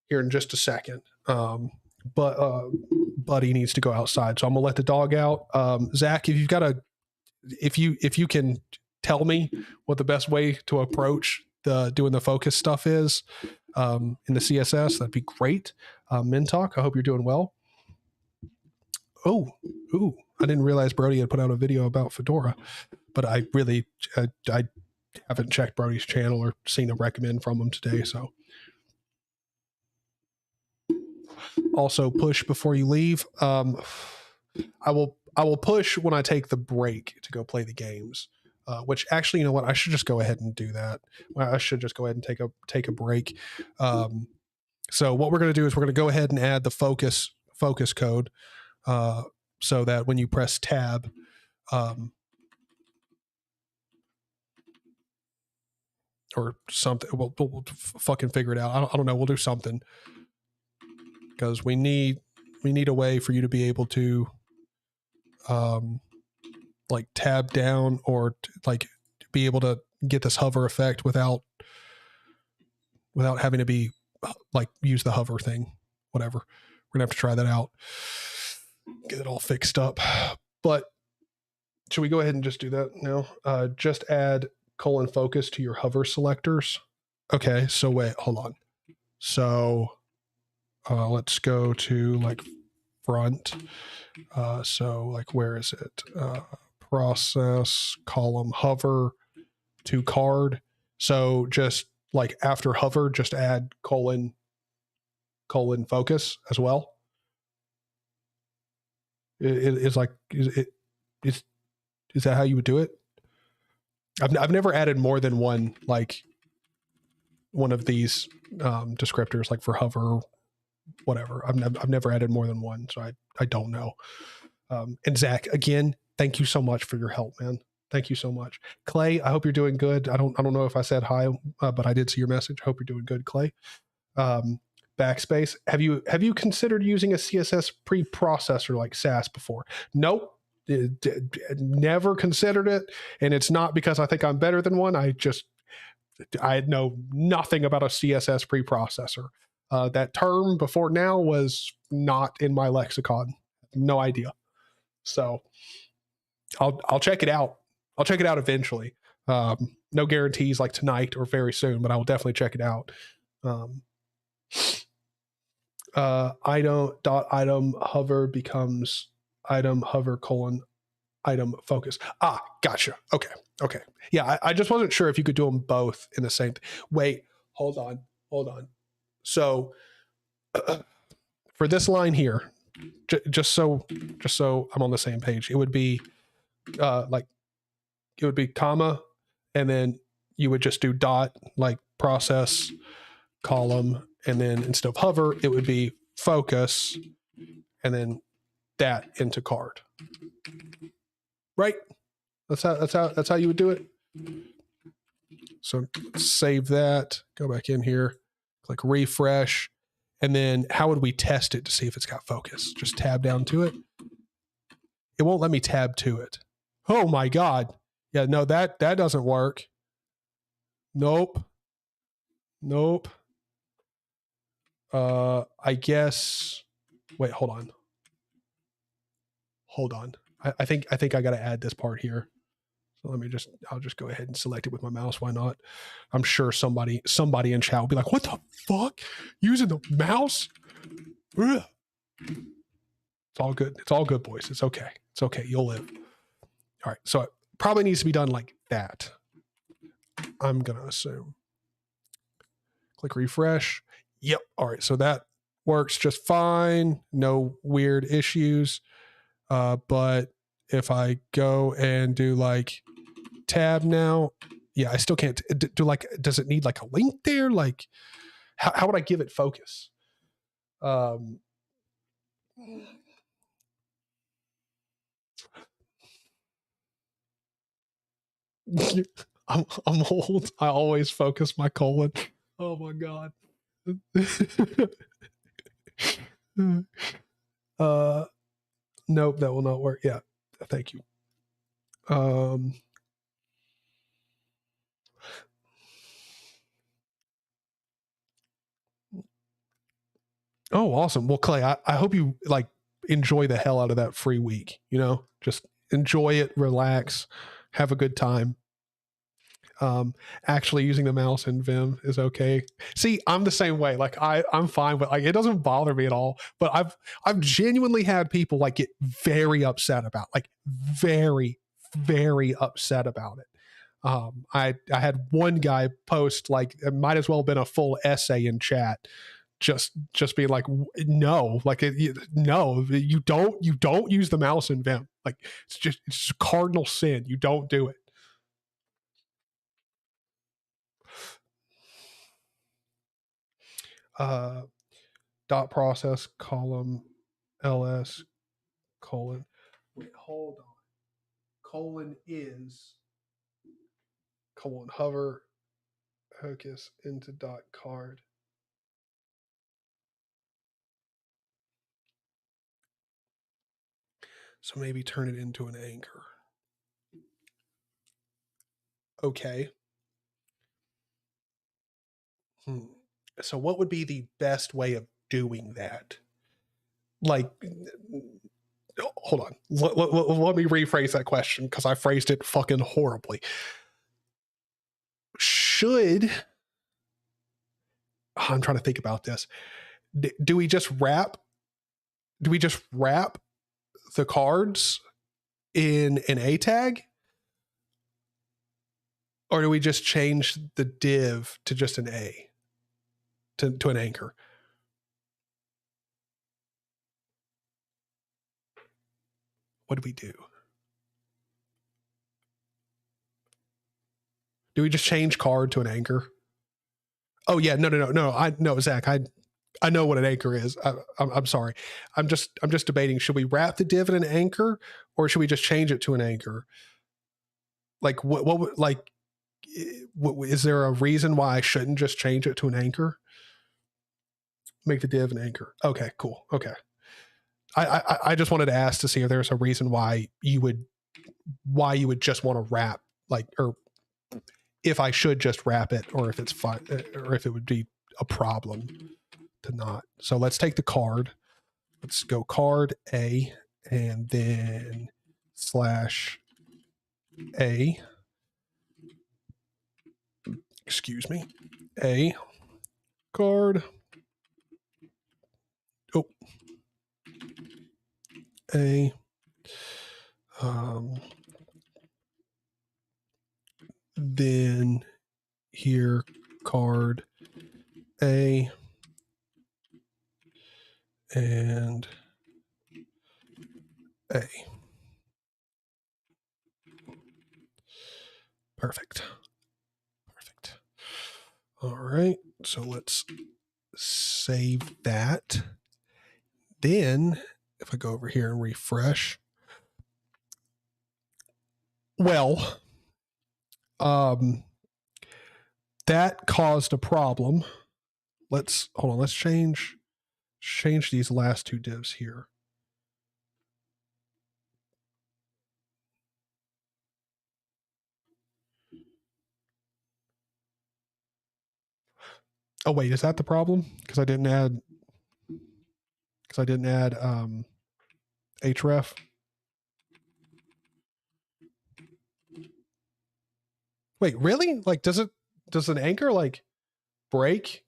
here in just a second. But Buddy needs to go outside, so I'm gonna let the dog out. Zach, if you can tell me what the best way to approach doing the focus stuff is in the CSS, that'd be great. Mintalk, I hope you're doing well. Oh, I didn't realize Brody had put out a video about Fedora, but I really I haven't checked Brody's channel or seen a recommend from him today. So also push before you leave. I will push when I take the break to go play the games. Which actually, you know what? I should just go ahead and do that. I should just go ahead and take a break. So what we're going to do is we're going to go ahead and add the focus code, so that when you press tab, or something, we'll fucking figure it out. I don't know. We'll do something, because we need a way for you to be able to like tab down, or like be able to get this hover effect without having to be like use the hover thing. Whatever, we're gonna have to try that out, get it all fixed up. But should we go ahead and just do that now? Just add :focus to your hover selectors. Okay, so wait, hold on. So let's go to like front. So like, where is it? Process, column, hover to card. So just like after hover, just add colon focus as well. Is that how you would do it? I've never added more than one, like one of these descriptors, like for hover, whatever. I've never added more than one, so I don't know. And Zach, again, thank you so much for your help, man. Thank you so much. Clay, I hope you're doing good. I don't know if I said hi, but I did see your message. Hope you're doing good, Clay. Backspace. Have you considered using a CSS preprocessor like Sass before? Nope. Never considered it. And it's not because I think I'm better than one. I know nothing about a CSS preprocessor. That term before now was not in my lexicon. No idea. So I'll check it out. I'll check it out eventually. No guarantees like tonight or very soon, but I will definitely check it out. Item hover becomes item hover colon item focus. Gotcha. Okay. Yeah, I just wasn't sure if you could do them both in the same. Wait, hold on. So for this line here, just so I'm on the same page, it would be comma, and then you would just do dot, like process column, and then instead of hover, it would be focus, and then that into card. Right? That's how you would do it. So save that, go back in here, click refresh, and then how would we test it to see if it's got focus? Just tab down to it. It won't let me tab to it. Oh my God. Yeah, no, that doesn't work. Nope. I guess, wait, hold on. I think I got to add this part here. So I'll just go ahead and select it with my mouse. Why not? I'm sure somebody in chat will be like, what the fuck? Using the mouse? Ugh. It's all good. It's all good, boys. It's okay. You'll live. All right. So it probably needs to be done like that. I'm going to assume. Click refresh. Yep. All right. So that works just fine. No weird issues. But if I go and do like tab now, yeah, I still can't do like, does it need like a link there? Like how would I give it focus? I'm old. I always focus my colon. Oh my God. Nope, that will not work. Yeah. Thank you. Oh, awesome. Well, Clay, I hope you like enjoy the hell out of that free week, just enjoy it, relax, have a good time. Actually using the mouse in Vim is okay. See, I'm the same way. Like I'm fine with, like, it doesn't bother me at all, but I've genuinely had people like get very upset about, like very, very upset about it. I had one guy post, like, it might as well have been a full essay in chat, just being like, no, like, no, you don't use the mouse in Vim. Like, it's just a cardinal sin. You don't do it. Dot process column ls colon, wait, hold on, colon is colon hover focus into dot card. So maybe turn it into an anchor. Okay. So what would be the best way of doing that? Like, hold on. Let me rephrase that question, because I phrased it fucking horribly. I'm trying to think about this. Do we just wrap do we just wrap the cards in an A tag? Or do we just change the div to just an A, to an anchor? What do we do? Do we just change card to an anchor? Oh yeah, no, Zach, I know what an anchor is. I'm sorry. I'm just debating. Should we wrap the div in an anchor, or should we just change it to an anchor? Like is there a reason why I shouldn't just change it to an anchor? Make the div an anchor. Okay, cool. Okay. I just wanted to ask to see if there's a reason why you would just want to wrap, like, or if I should just wrap it, or if it's fine, or if it would be a problem to not. So let's take the card. Let's go card A and then /A. Excuse me. A card. Oh. A. Then here card A and A. Perfect. All right. So let's save that. Then if I go over here and refresh, well, that caused a problem. Let's change these last two divs here. Oh wait, is that the problem? Because I didn't add href. Wait, really? Like, does an anchor like break?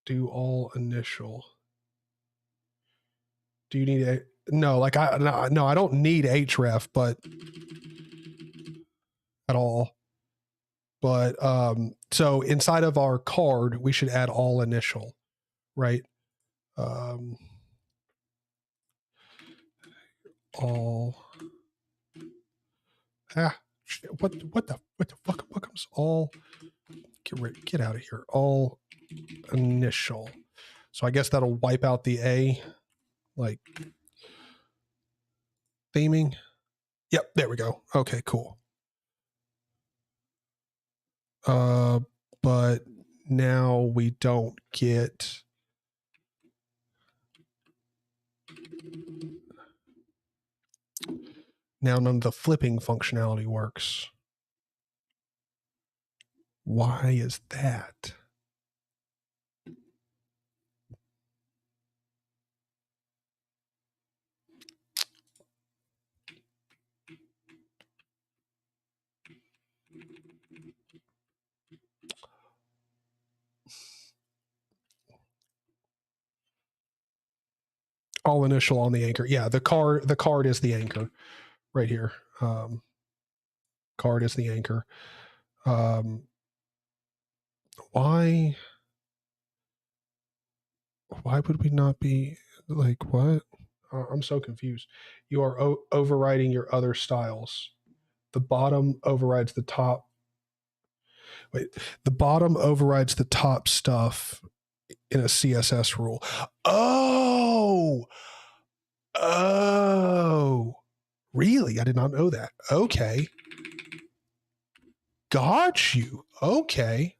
Do all initial. Do you need a no? Like I don't need href, but at all. But so inside of our card, we should add all initial, right? All. What the fuck? What comes all? Get out of here. All initial. So I guess that'll wipe out the A, like theming. Yep, there we go. Okay, cool. But now we don't get. Now none of the flipping functionality works. Why is that? All initial on the anchor. Yeah, the card is the anchor right here. Card is the anchor. Why would we not be like what? I'm so confused. You are overriding your other styles. The bottom overrides the top. Wait, the bottom overrides the top stuff in a CSS rule. Oh, really? I did not know that. Okay. Got you. Okay.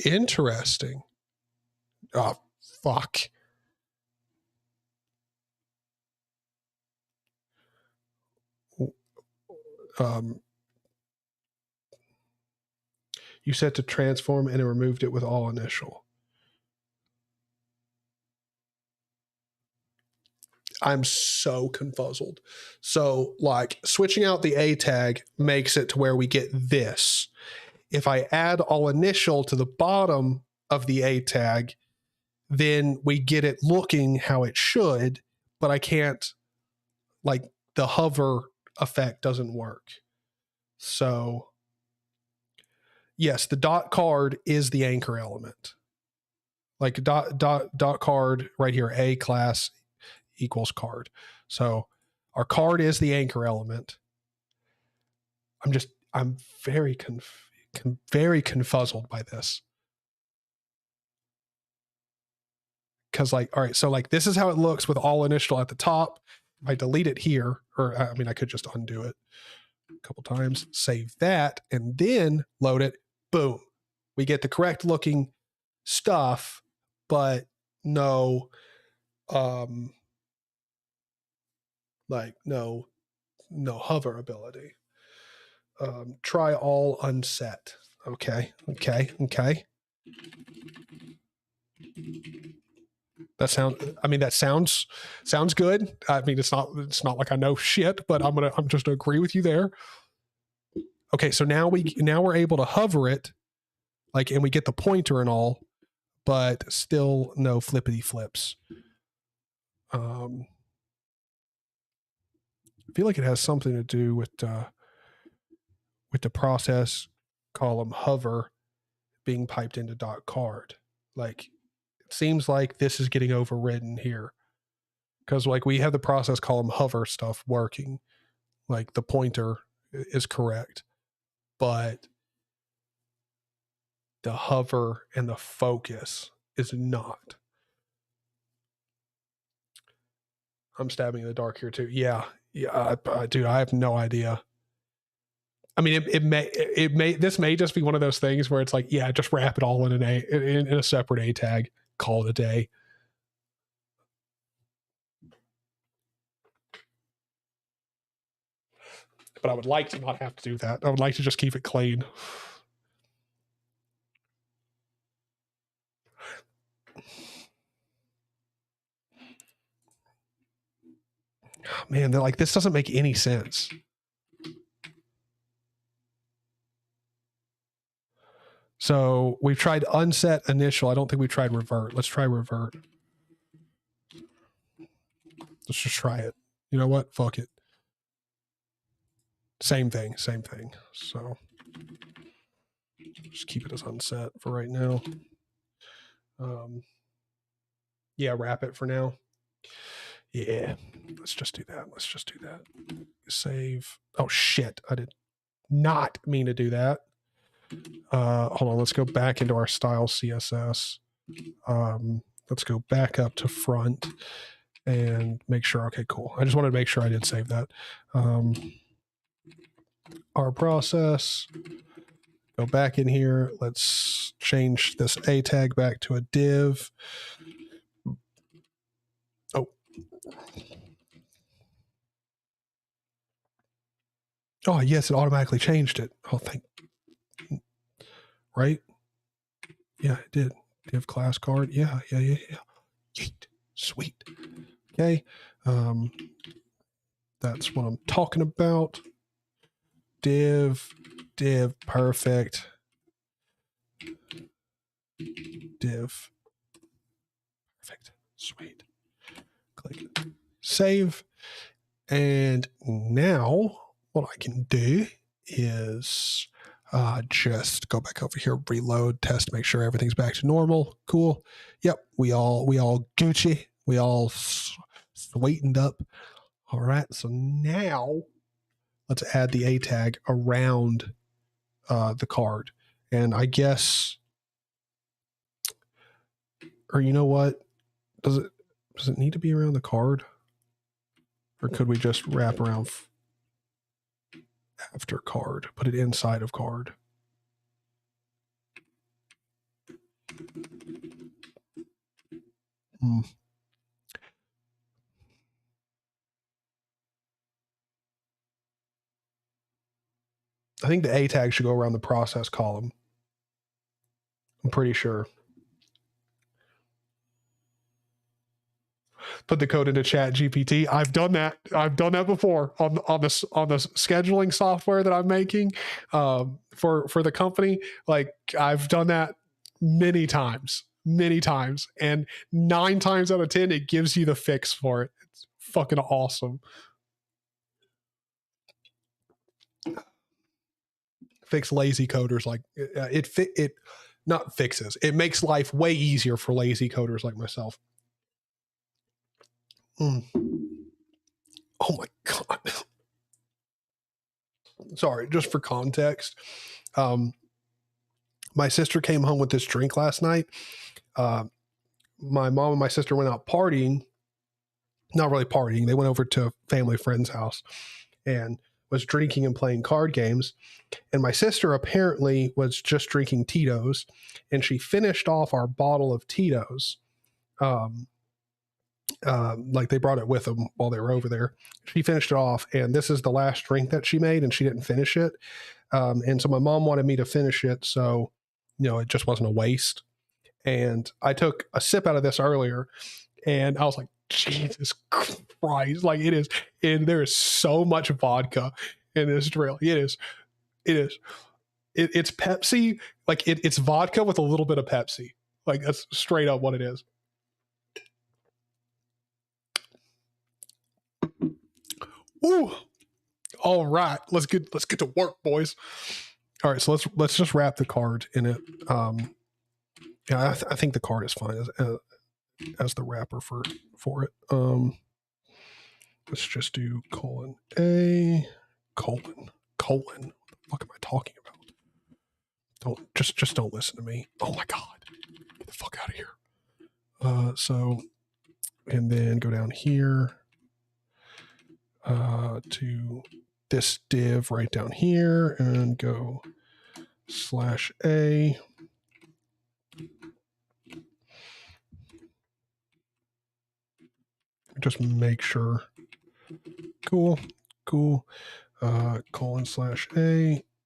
Interesting. Oh, fuck. You set to transform and it removed it with all initial. I'm so confuzzled. So like switching out the A tag makes it to where we get this. If I add all initial to the bottom of the A tag, then we get it looking how it should, but I can't, like the hover effect doesn't work. So yes, the dot card is the anchor element. Like dot card right here, A class equals card. So our card is the anchor element. I'm very very confuzzled by this. Because like, all right, so like this is how it looks with all initial at the top. If I delete it here, or I mean, I could just undo it a couple times, save that, and then load it. Boom. We get the correct looking stuff, but no, like no hover ability. Try all unset. Okay. That sounds good. I mean, it's not like I know shit, but I'm just gonna agree with you there. Okay, so now we're able to hover it, like, and we get the pointer and all, but still no flippity flips. I feel like it has something to do with the process column hover being piped into dot card. Like, it seems like this is getting overridden here, because like we have the process column hover stuff working, like the pointer is correct, but the hover and the focus is not. I'm stabbing in the dark here too. Yeah, dude, I have no idea. I mean, this may just be one of those things where it's like, yeah, just wrap it all in a separate A tag, call it a day. But I would like to not have to do that. I would like to just keep it clean. Man, they're like, this doesn't make any sense. So we've tried unset initial. I don't think we tried revert. Let's try revert. Let's just try it. You know what? Fuck it. Same thing. So just keep it as unset for right now. Yeah, wrap it for now. Yeah, let's just do that. Save. Oh shit, I did not mean to do that. Hold on, let's go back into our style CSS. Let's go back up to front and make sure. Okay, cool. I just wanted to make sure I did save that. Our process. Go back in here. Let's change this A tag back to a div. Oh, yes, it automatically changed it. Oh, right? Yeah, it did. Div class card. Yeah. Yeet. Sweet. Okay. That's what I'm talking about. Div, perfect. Div, perfect. Sweet. Click save. And now what I can do is just go back over here, reload, test, make sure everything's back to normal. Cool. Yep. We all Gucci. We all sweetened up. All right. So now let's add the A tag around the card. And I guess, or you know what? Does it need to be around the card? Or could we just wrap around after card, put it inside of card? I think the A tag should go around the process column. I'm pretty sure. put the code into Chat GPT. I've done that. I've done that before on the scheduling software that I'm making for the company. Like I've done that many times, and 9 times out of 10, it gives you the fix for it. It's fucking awesome. Fix lazy coders like it not fixes. It makes life way easier for lazy coders like myself. Oh my God. Sorry, just for context. My sister came home with this drink last night. My mom and my sister went out partying. Not really partying. They went over to a family friend's house and was drinking and playing card games. And my sister apparently was just drinking Tito's, and she finished off our bottle of Tito's. Like they brought it with them while they were over there. She finished it off, and this is the last drink that she made, and she didn't finish it. And so my mom wanted me to finish it, so it just wasn't a waste. And I took a sip out of this earlier, and I was like, Jesus Christ! Like it is, and there is so much vodka in this drink. It's Pepsi. Like it's vodka with a little bit of Pepsi. Like that's straight up what it is. Ooh. All right, let's get to work, boys. All right, so let's just wrap the card in it. Yeah, I think the card is fine as the wrapper for it. Let's just do :A, colon. What the fuck am I talking about? Just don't listen to me. Oh my God, get the fuck out of here. So, and then go down here to this div right down here and go /A. Just make sure. Cool. :A.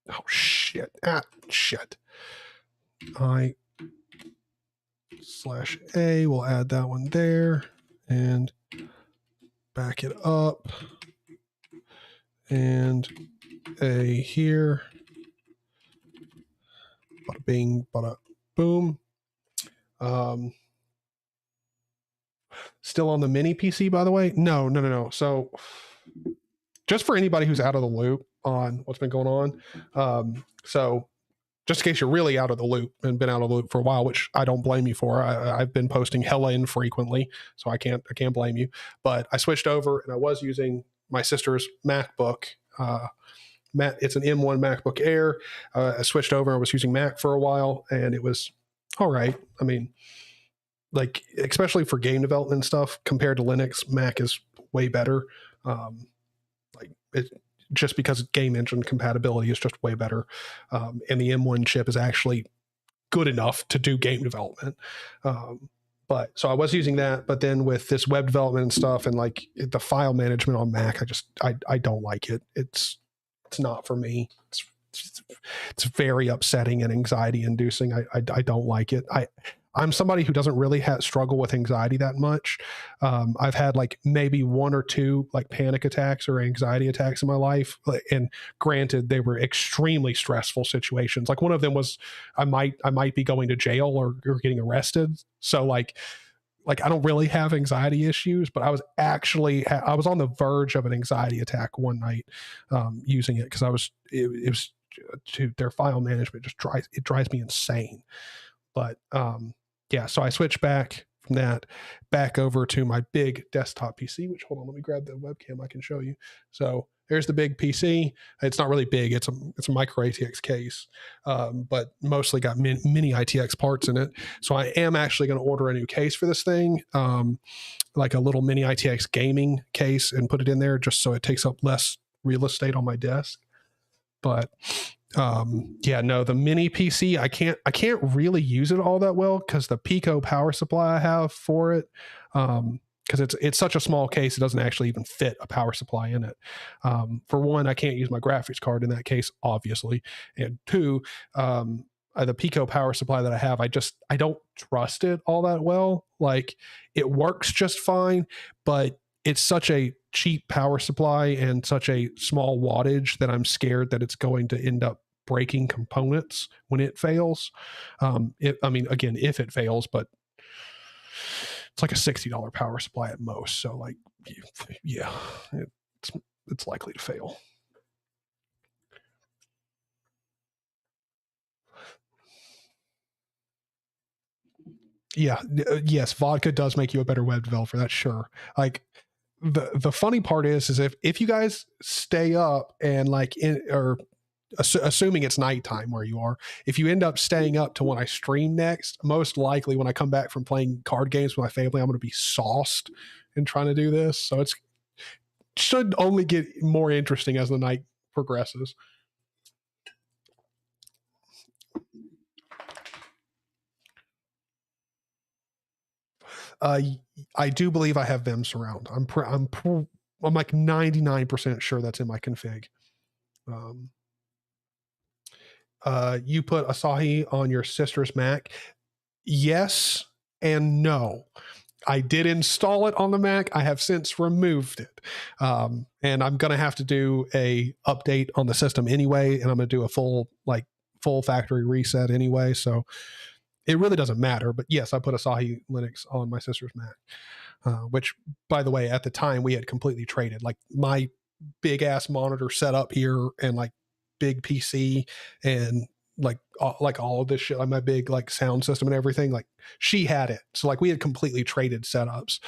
Oh shit. Shit. I/A. We'll add that one there and back it up. And A here. Bada bing, bada boom. Still on the mini PC, by the way? No. So just for anybody who's out of the loop on what's been going on. So just in case you're really out of the loop and been out of the loop for a while, which I don't blame you for. I've been posting hella infrequently, so I can't blame you. But I switched over and I was using my sister's MacBook. It's an M1 MacBook Air. I switched over. I was using Mac for a while, and it was all right. I mean, like especially for game development stuff, compared to Linux, Mac is way better. Like it just because game engine compatibility is just way better, and the M1 chip is actually good enough to do game development. But so I was using that, but then with this web development and stuff and like the file management on Mac, I don't like it. It's not for me. It's very upsetting and anxiety inducing. I don't like it. I'm somebody who doesn't really struggle with anxiety that much. I've had like maybe 1 or 2 like panic attacks or anxiety attacks in my life. And granted, they were extremely stressful situations. Like one of them was I might be going to jail or getting arrested. So like I don't really have anxiety issues, but I was on the verge of an anxiety attack one night using it because it was to their file management drives me insane. But yeah, so I switched back from that back over to my big desktop PC, which hold on, let me grab the webcam. I can show you. So there's the big PC. It's not really big. It's a micro ATX case, but mostly got mini ITX parts in it. So I am actually going to order a new case for this thing, like a little mini ITX gaming case, and put it in there just so it takes up less real estate on my desk. But yeah, no, the mini PC, I can't really use it all that well because the Pico power supply I have for it, because it's such a small case, it doesn't actually even fit a power supply in it. For one, I can't use my graphics card in that case, obviously, and 2, the Pico power supply that I have, I don't trust it all that well. Like, it works just fine, but it's such a cheap power supply and such a small wattage that I'm scared that it's going to end up breaking components when it fails. Again, if it fails, but it's like a $60 power supply at most. So like, yeah, it's likely to fail. Yeah. Yes. Vodka does make you a better web developer. That's sure. Like, the funny part is if you guys stay up and like assuming it's nighttime where you are, if you end up staying up to when I stream next, most likely when I come back from playing card games with my family, I'm going to be sauced in trying to do this. So it should only get more interesting as the night progresses. I do believe I have Vim surround. I'm like 99% sure that's in my config. You put Asahi on your sister's Mac. Yes and no. I did install it on the Mac. I have since removed it. And I'm going to have to do a update on the system anyway. And I'm going to do a full factory reset anyway. So it really doesn't matter. But yes, I put Asahi Linux on my sister's Mac, which, by the way, at the time we had completely traded. Like, my big ass monitor set up here and like big PC and like all of this shit, like my big like sound system and everything, like she had it. So like we had completely traded setups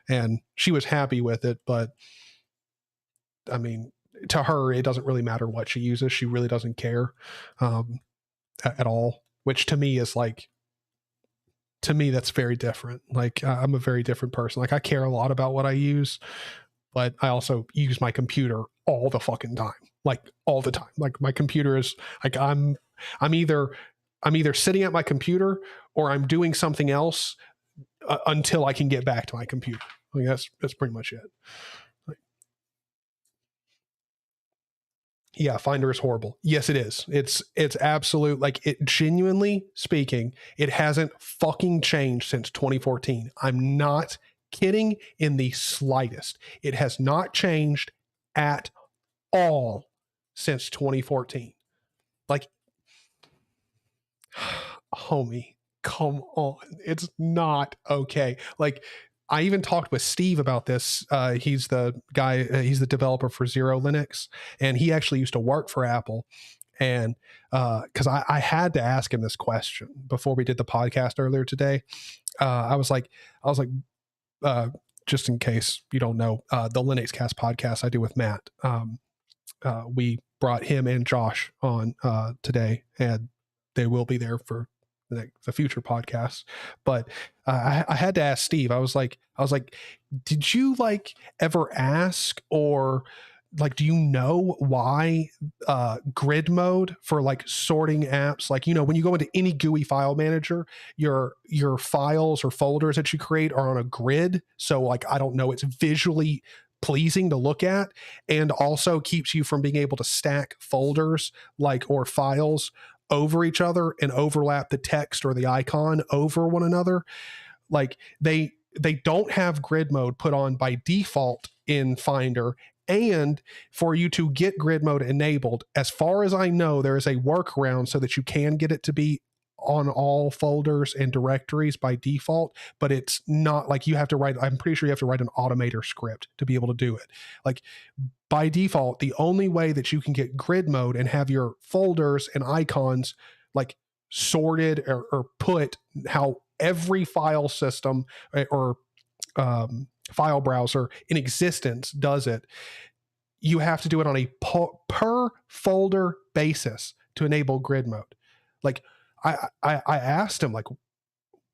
and she was happy with it. But I mean, to her, it doesn't really matter what she uses. She really doesn't care at all, which to me is like, to me, that's very different. Like, I'm a very different person. Like, I care a lot about what I use, but I also use my computer all the fucking time, like all the time. Like, my computer is like, I'm either sitting at my computer or I'm doing something else until I can get back to my computer. Like, that's pretty much it. Like, yeah, Finder is horrible. Yes, it is. It's absolute. Like, it, genuinely speaking, it hasn't fucking changed since 2014. I'm not kidding in the slightest. It has not changed at all since 2014. Like, homie, come on. It's not okay. Like, I even talked with Steve about this. He's the guy, he's the developer for Zero Linux, and he actually used to work for Apple. And because I had to ask him this question before we did the podcast earlier today. I was like, just in case you don't know, the Linux Cast podcast I do with Matt, we brought him and Josh on today, and they will be there for the future podcasts. But I had to ask Steve. I was like, did you like ever ask, or like, do you know why grid mode for like sorting apps, like, you know, when you go into any GUI file manager, your files or folders that you create are on a grid. So like, I don't know, it's visually pleasing to look at, and also keeps you from being able to stack folders like, or files over each other and overlap the text or the icon over one another. Like, they don't have grid mode put on by default in Finder. And for you to get grid mode enabled, as far as I know, there is a workaround so that you can get it to be on all folders and directories by default, but it's not like you have to write, I'm pretty sure you have to write an automator script to be able to do it. Like, by default, the only way that you can get grid mode and have your folders and icons like sorted or put how every file system or file browser in existence does it, you have to do it on a per folder basis to enable grid mode. Like, I asked him, like,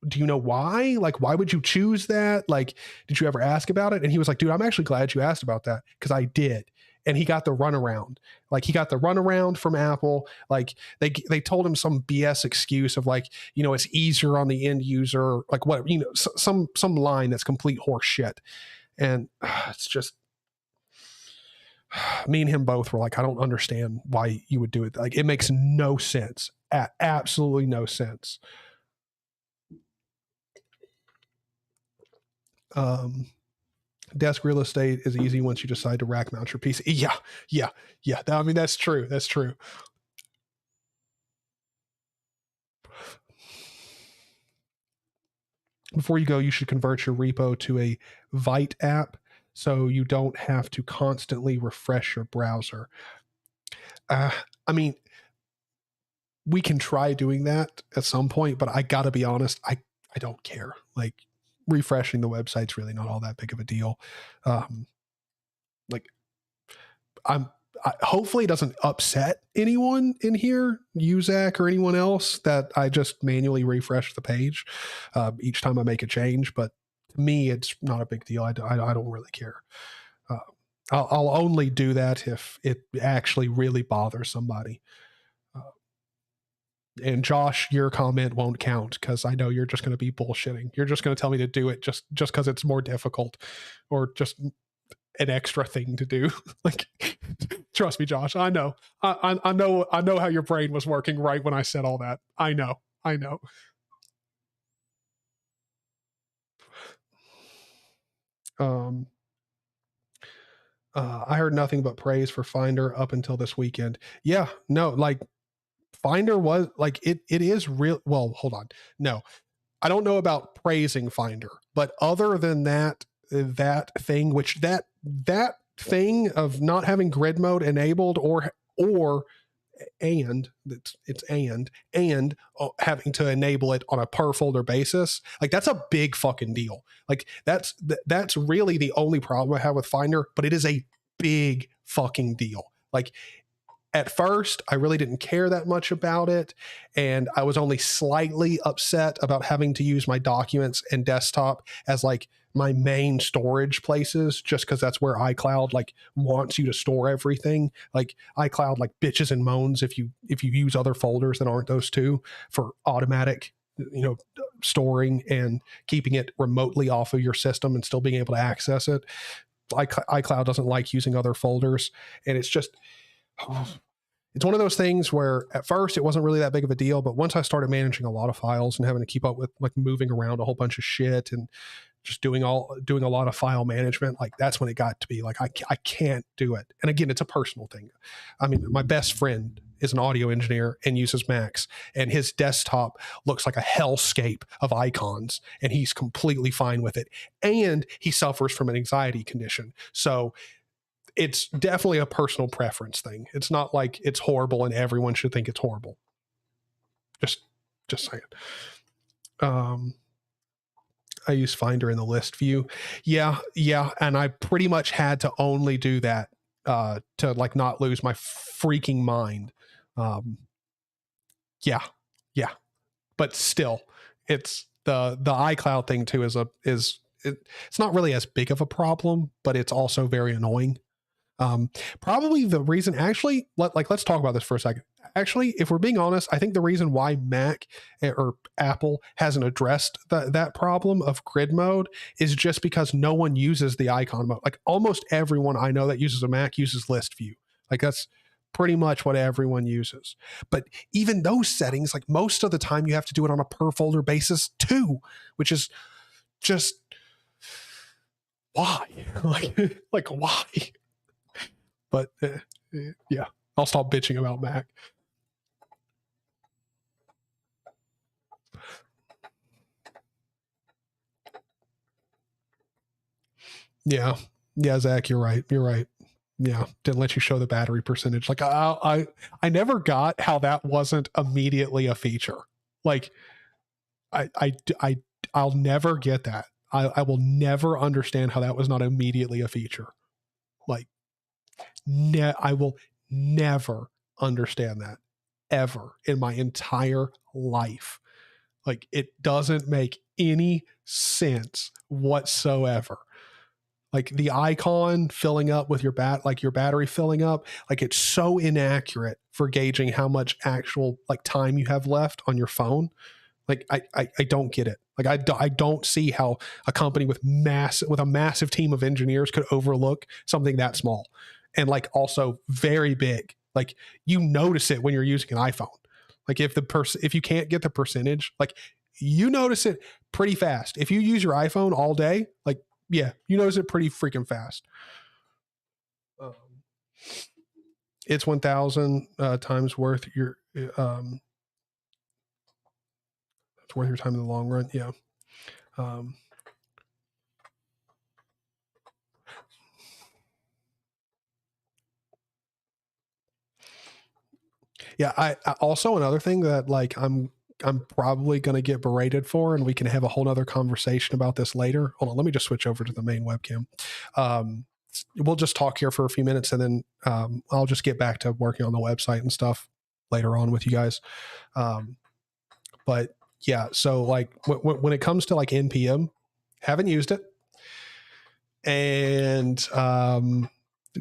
do you know why? Like, why would you choose that? Like, did you ever ask about it? And he was like, dude, I'm actually glad you asked about that, because I did. And he got the runaround. Like, he got the runaround from Apple. Like, they told him some BS excuse of like, you know, it's easier on the end user, like what, you know, some line that's complete horse shit. And it's just, me and him both were like, I don't understand why you would do it. Like, it makes no sense. Absolutely no sense. Desk real estate is easy once you decide to rack mount your PC. Yeah. I mean, that's true. That's true. Before you go, you should convert your repo to a Vite app so you don't have to constantly refresh your browser. I mean, we can try doing that at some point, but I gotta be honest, I don't care. Like, refreshing the website's really not all that big of a deal. Like, hopefully it doesn't upset anyone in here, Uzak or anyone else, that I just manually refresh the page each time I make a change. But to me, it's not a big deal. I don't really care. I'll only do that if it actually really bothers somebody. And Josh, your comment won't count because I know you're just going to be bullshitting. You're just going to tell me to do it just because it's more difficult or just an extra thing to do. Like, trust me, Josh, I know. I know how your brain was working right when I said all that. I know. I heard nothing but praise for Finder up until this weekend. Yeah, no, like, Finder was like, it is real. Well, hold on. No, I don't know about praising Finder, but other than that thing, which that thing of not having grid mode enabled or having to enable it on a per folder basis, like, that's a big fucking deal. Like, that's really the only problem I have with Finder, but it is a big fucking deal. Like, at first, I really didn't care that much about it, and I was only slightly upset about having to use my documents and desktop as like my main storage places, just because that's where iCloud like wants you to store everything. Like, iCloud like bitches and moans if you use other folders that aren't those two for automatic, storing and keeping it remotely off of your system and still being able to access it. iCloud doesn't like using other folders, and it's just. It's one of those things where at first it wasn't really that big of a deal, but once I started managing a lot of files and having to keep up with like moving around a whole bunch of shit and just doing a lot of file management, like, that's when it got to be like, I can't do it. And again, it's a personal thing. I mean, my best friend is an audio engineer and uses Macs, and his desktop looks like a hellscape of icons, and he's completely fine with it. And he suffers from an anxiety condition. So it's definitely a personal preference thing. It's not like it's horrible and everyone should think it's horrible. Just saying. I use Finder in the list view. Yeah. And I pretty much had to only do that to like not lose my freaking mind. Yeah. But still, it's the iCloud thing too it's not really as big of a problem, but it's also very annoying. Probably the reason, actually, let's talk about this for a second. Actually, if we're being honest, I think the reason why Mac or Apple hasn't addressed that problem of grid mode is just because no one uses the icon mode. Like, almost everyone I know that uses a Mac uses list view. Like, that's pretty much what everyone uses. But even those settings, like, most of the time you have to do it on a per folder basis too, which is just why? like why? But yeah, I'll stop bitching about Mac. Yeah, Zach, you're right. Yeah, didn't let you show the battery percentage. Like, I never got how that wasn't immediately a feature. Like, I'll never get that. I will never understand how that was not immediately a feature. Like, I will never understand that ever in my entire life. Like, it doesn't make any sense whatsoever. Like, the icon filling up with your your battery filling up, like, it's so inaccurate for gauging how much actual like time you have left on your phone. Like, I don't get it. Like, I don't see how a company with a massive team of engineers could overlook something that small. and like also very big. Like you notice it when you're using an iPhone. Like if you can't get the percentage, like you notice it pretty fast. If you use your iPhone all day, like yeah, you notice it pretty freaking fast. It's 1,000 times worth your it's worth your time in the long run. Yeah. Yeah, I also another thing that like I'm probably going to get berated for, and we can have a whole nother conversation about this later. Hold on, let me just switch over to the main webcam. We'll just talk here for a few minutes, and then I'll just get back to working on the website and stuff later on with you guys. But yeah, so like when it comes to like NPM, haven't used it, and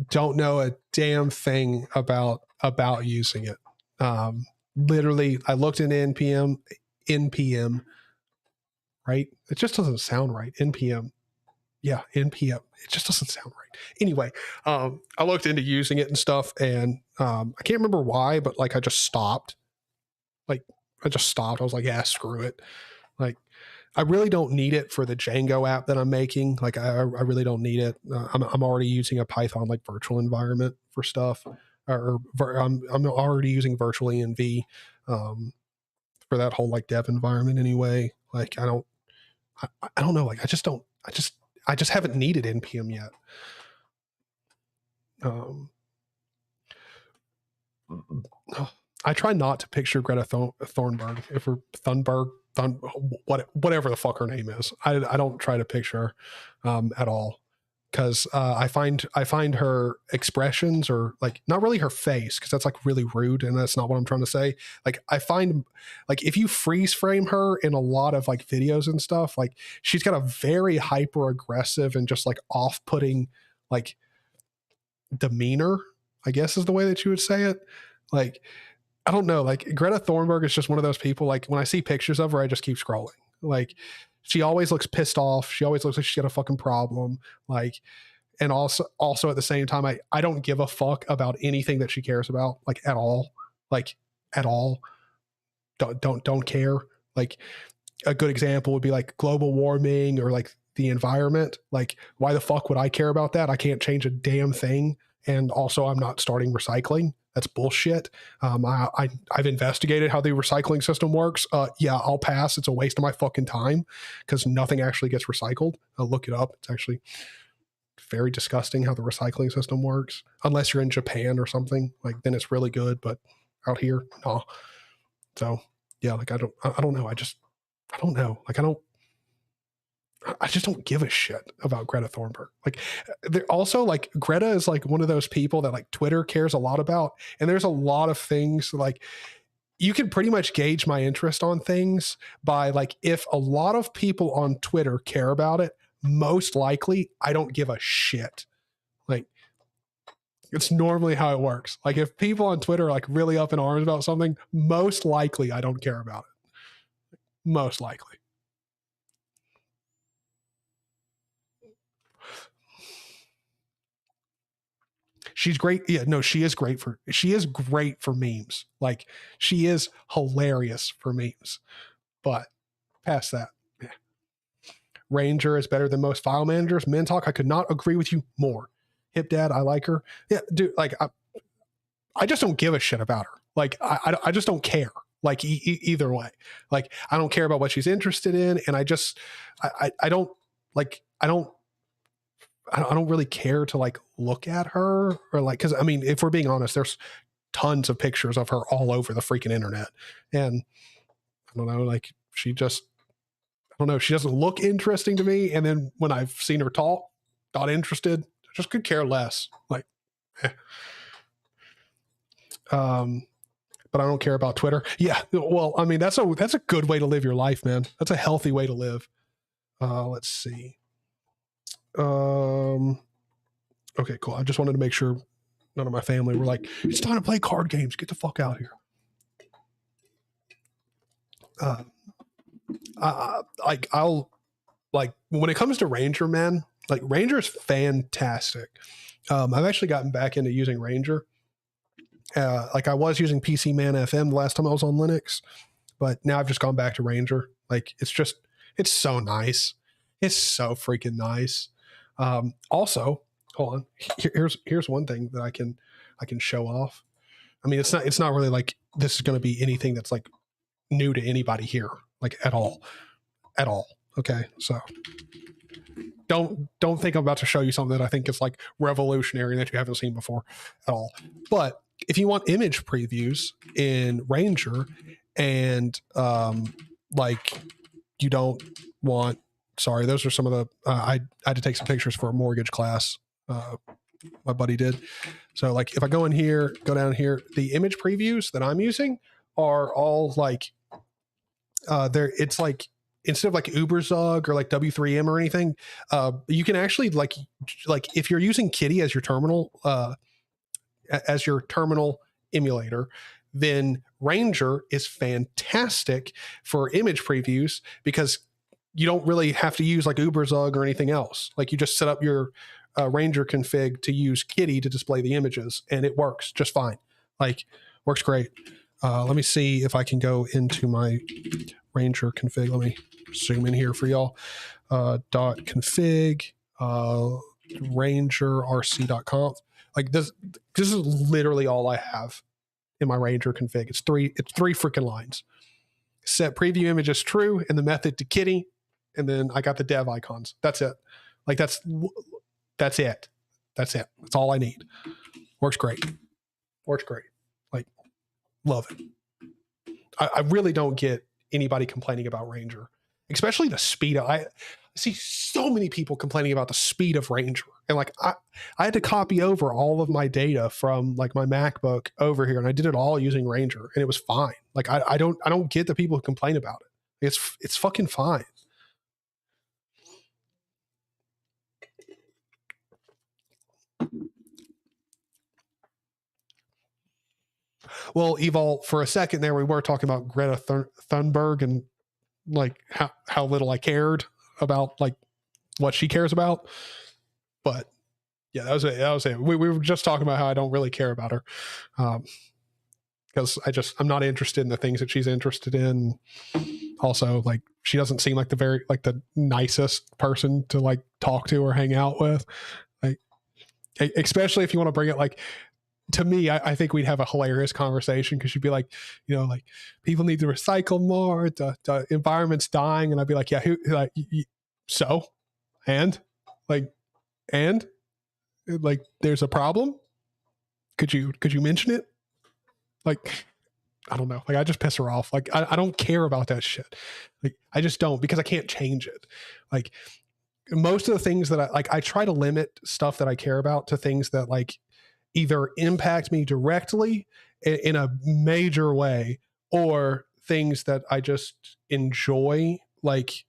don't know a damn thing about using it. Literally, I looked into NPM, right? It just doesn't sound right. NPM. Yeah, NPM. It just doesn't sound right. Anyway, I looked into using it and stuff, and I can't remember why, but like I just stopped. Like I just stopped. I was like, yeah, screw it. Like I really don't need it for the Django app that I'm making. Like I really don't need it. I'm already using a Python like virtual environment for stuff. I'm already using virtual env for that whole like dev environment anyway. Like I don't know. Like I just haven't needed NPM yet. I try not to picture Greta Thunberg, whatever the fuck her name is. I don't try to picture her at all, because I find her expressions, or like not really her face, because that's like really rude, and that's not what I'm trying to say. Like I find like if you freeze frame her in a lot of like videos and stuff, like she's got a very hyper aggressive and just like off-putting like demeanor, I guess is the way that you would say it. Like I don't know, like Greta Thunberg is just one of those people, like when I see pictures of her, I just keep scrolling. Like she always looks pissed off. She always looks like she's got a fucking problem. Like, and also at the same time, I don't give a fuck about anything that she cares about, like at all. Like at all. Don't care. Like a good example would be like global warming or like the environment. Like why the fuck would I care about that? I can't change a damn thing. And also I'm not starting recycling. That's bullshit. I've investigated how the recycling system works. Yeah, I'll pass. It's a waste of my fucking time because nothing actually gets recycled. I'll look it up. It's actually very disgusting how the recycling system works. Unless you're in Japan or something, like then it's really good. But out here, no. So yeah, like I don't know. I don't know. Like I just don't give a shit about Greta Thunberg. Like they're also like Greta is like one of those people that like Twitter cares a lot about. And there's a lot of things like you can pretty much gauge my interest on things by like, if a lot of people on Twitter care about it, most likely I don't give a shit. Like it's normally how it works. Like if people on Twitter are like really up in arms about something, most likely I don't care about it. Most likely. She's great. Yeah, no, she is great for memes. Like she is hilarious for memes. But past that, yeah. Ranger is better than most file managers. Mintalk, I could not agree with you more. Hip Dad, I like her. Yeah, dude, like I just don't give a shit about her. Like I just don't care. Like either way. Like I don't care about what she's interested in, and I don't like I don't really care to like look at her or like, cause I mean, if we're being honest, there's tons of pictures of her all over the freaking internet. And I don't know, like she just, I don't know, she doesn't look interesting to me. And then when I've seen her talk, not interested, just could care less. Like, eh. But I don't care about Twitter. Yeah. Well, I mean, that's a good way to live your life, man. That's a healthy way to live. Let's see. Okay, cool. I just wanted to make sure none of my family were like, it's time to play card games. Get the fuck out here. I'll like when it comes to Ranger, man, like Ranger is fantastic. I've actually gotten back into using Ranger. Like I was using PC Man FM the last time I was on Linux, but now I've just gone back to Ranger. Like it's so nice. It's so freaking nice. Also, hold on. Here's one thing that I can show off. I mean, it's not really like this is going to be anything that's like new to anybody here, like at all. Okay, so don't think I'm about to show you something that I think is like revolutionary that you haven't seen before at all. But if you want image previews in Ranger and like you don't want, sorry, those are some of the I had to take some pictures for a mortgage class. My buddy did. So like if I go in here, go down here, the image previews that I'm using are all like it's like instead of like Uberzug or like W3M or anything, you can actually like if you're using Kitty as your terminal emulator, then Ranger is fantastic for image previews because you don't really have to use like Uberzug or anything else. Like you just set up your Ranger config to use Kitty to display the images, and it works just fine. Like works great. Let me see if I can go into my Ranger config. Let me zoom in here for y'all. .config rangerrc.conf. Like this is literally all I have in my Ranger config. It's three freaking lines. Set preview image as true and the method to Kitty, and then I got the dev icons. That's it. Like that's it. That's all I need. Works great. Like love it. I really don't get anybody complaining about Ranger, especially the speed. I see so many people complaining about the speed of Ranger, and like I had to copy over all of my data from like my MacBook over here, and I did it all using Ranger, and it was fine. Like I don't get the people who complain about it. It's fucking fine. Well, Evol, for a second there, we were talking about Greta Thunberg and like how little I cared about like what she cares about. But yeah, that was it. We were just talking about how I don't really care about her. Because I'm not interested in the things that she's interested in. Also, like she doesn't seem like the nicest person to like talk to or hang out with. Like, especially if you want to bring it like, to me, I think we'd have a hilarious conversation because she'd be like, you know, like people need to recycle more, the environment's dying. And I'd be like, yeah, so, and like, there's a problem. Could you mention it? Like, I don't know. Like, I just piss her off. Like, I don't care about that shit. Like, I just don't because I can't change it. Like, most of the things that I try to limit stuff that I care about to things that like either impact me directly in a major way or things that I just enjoy. Like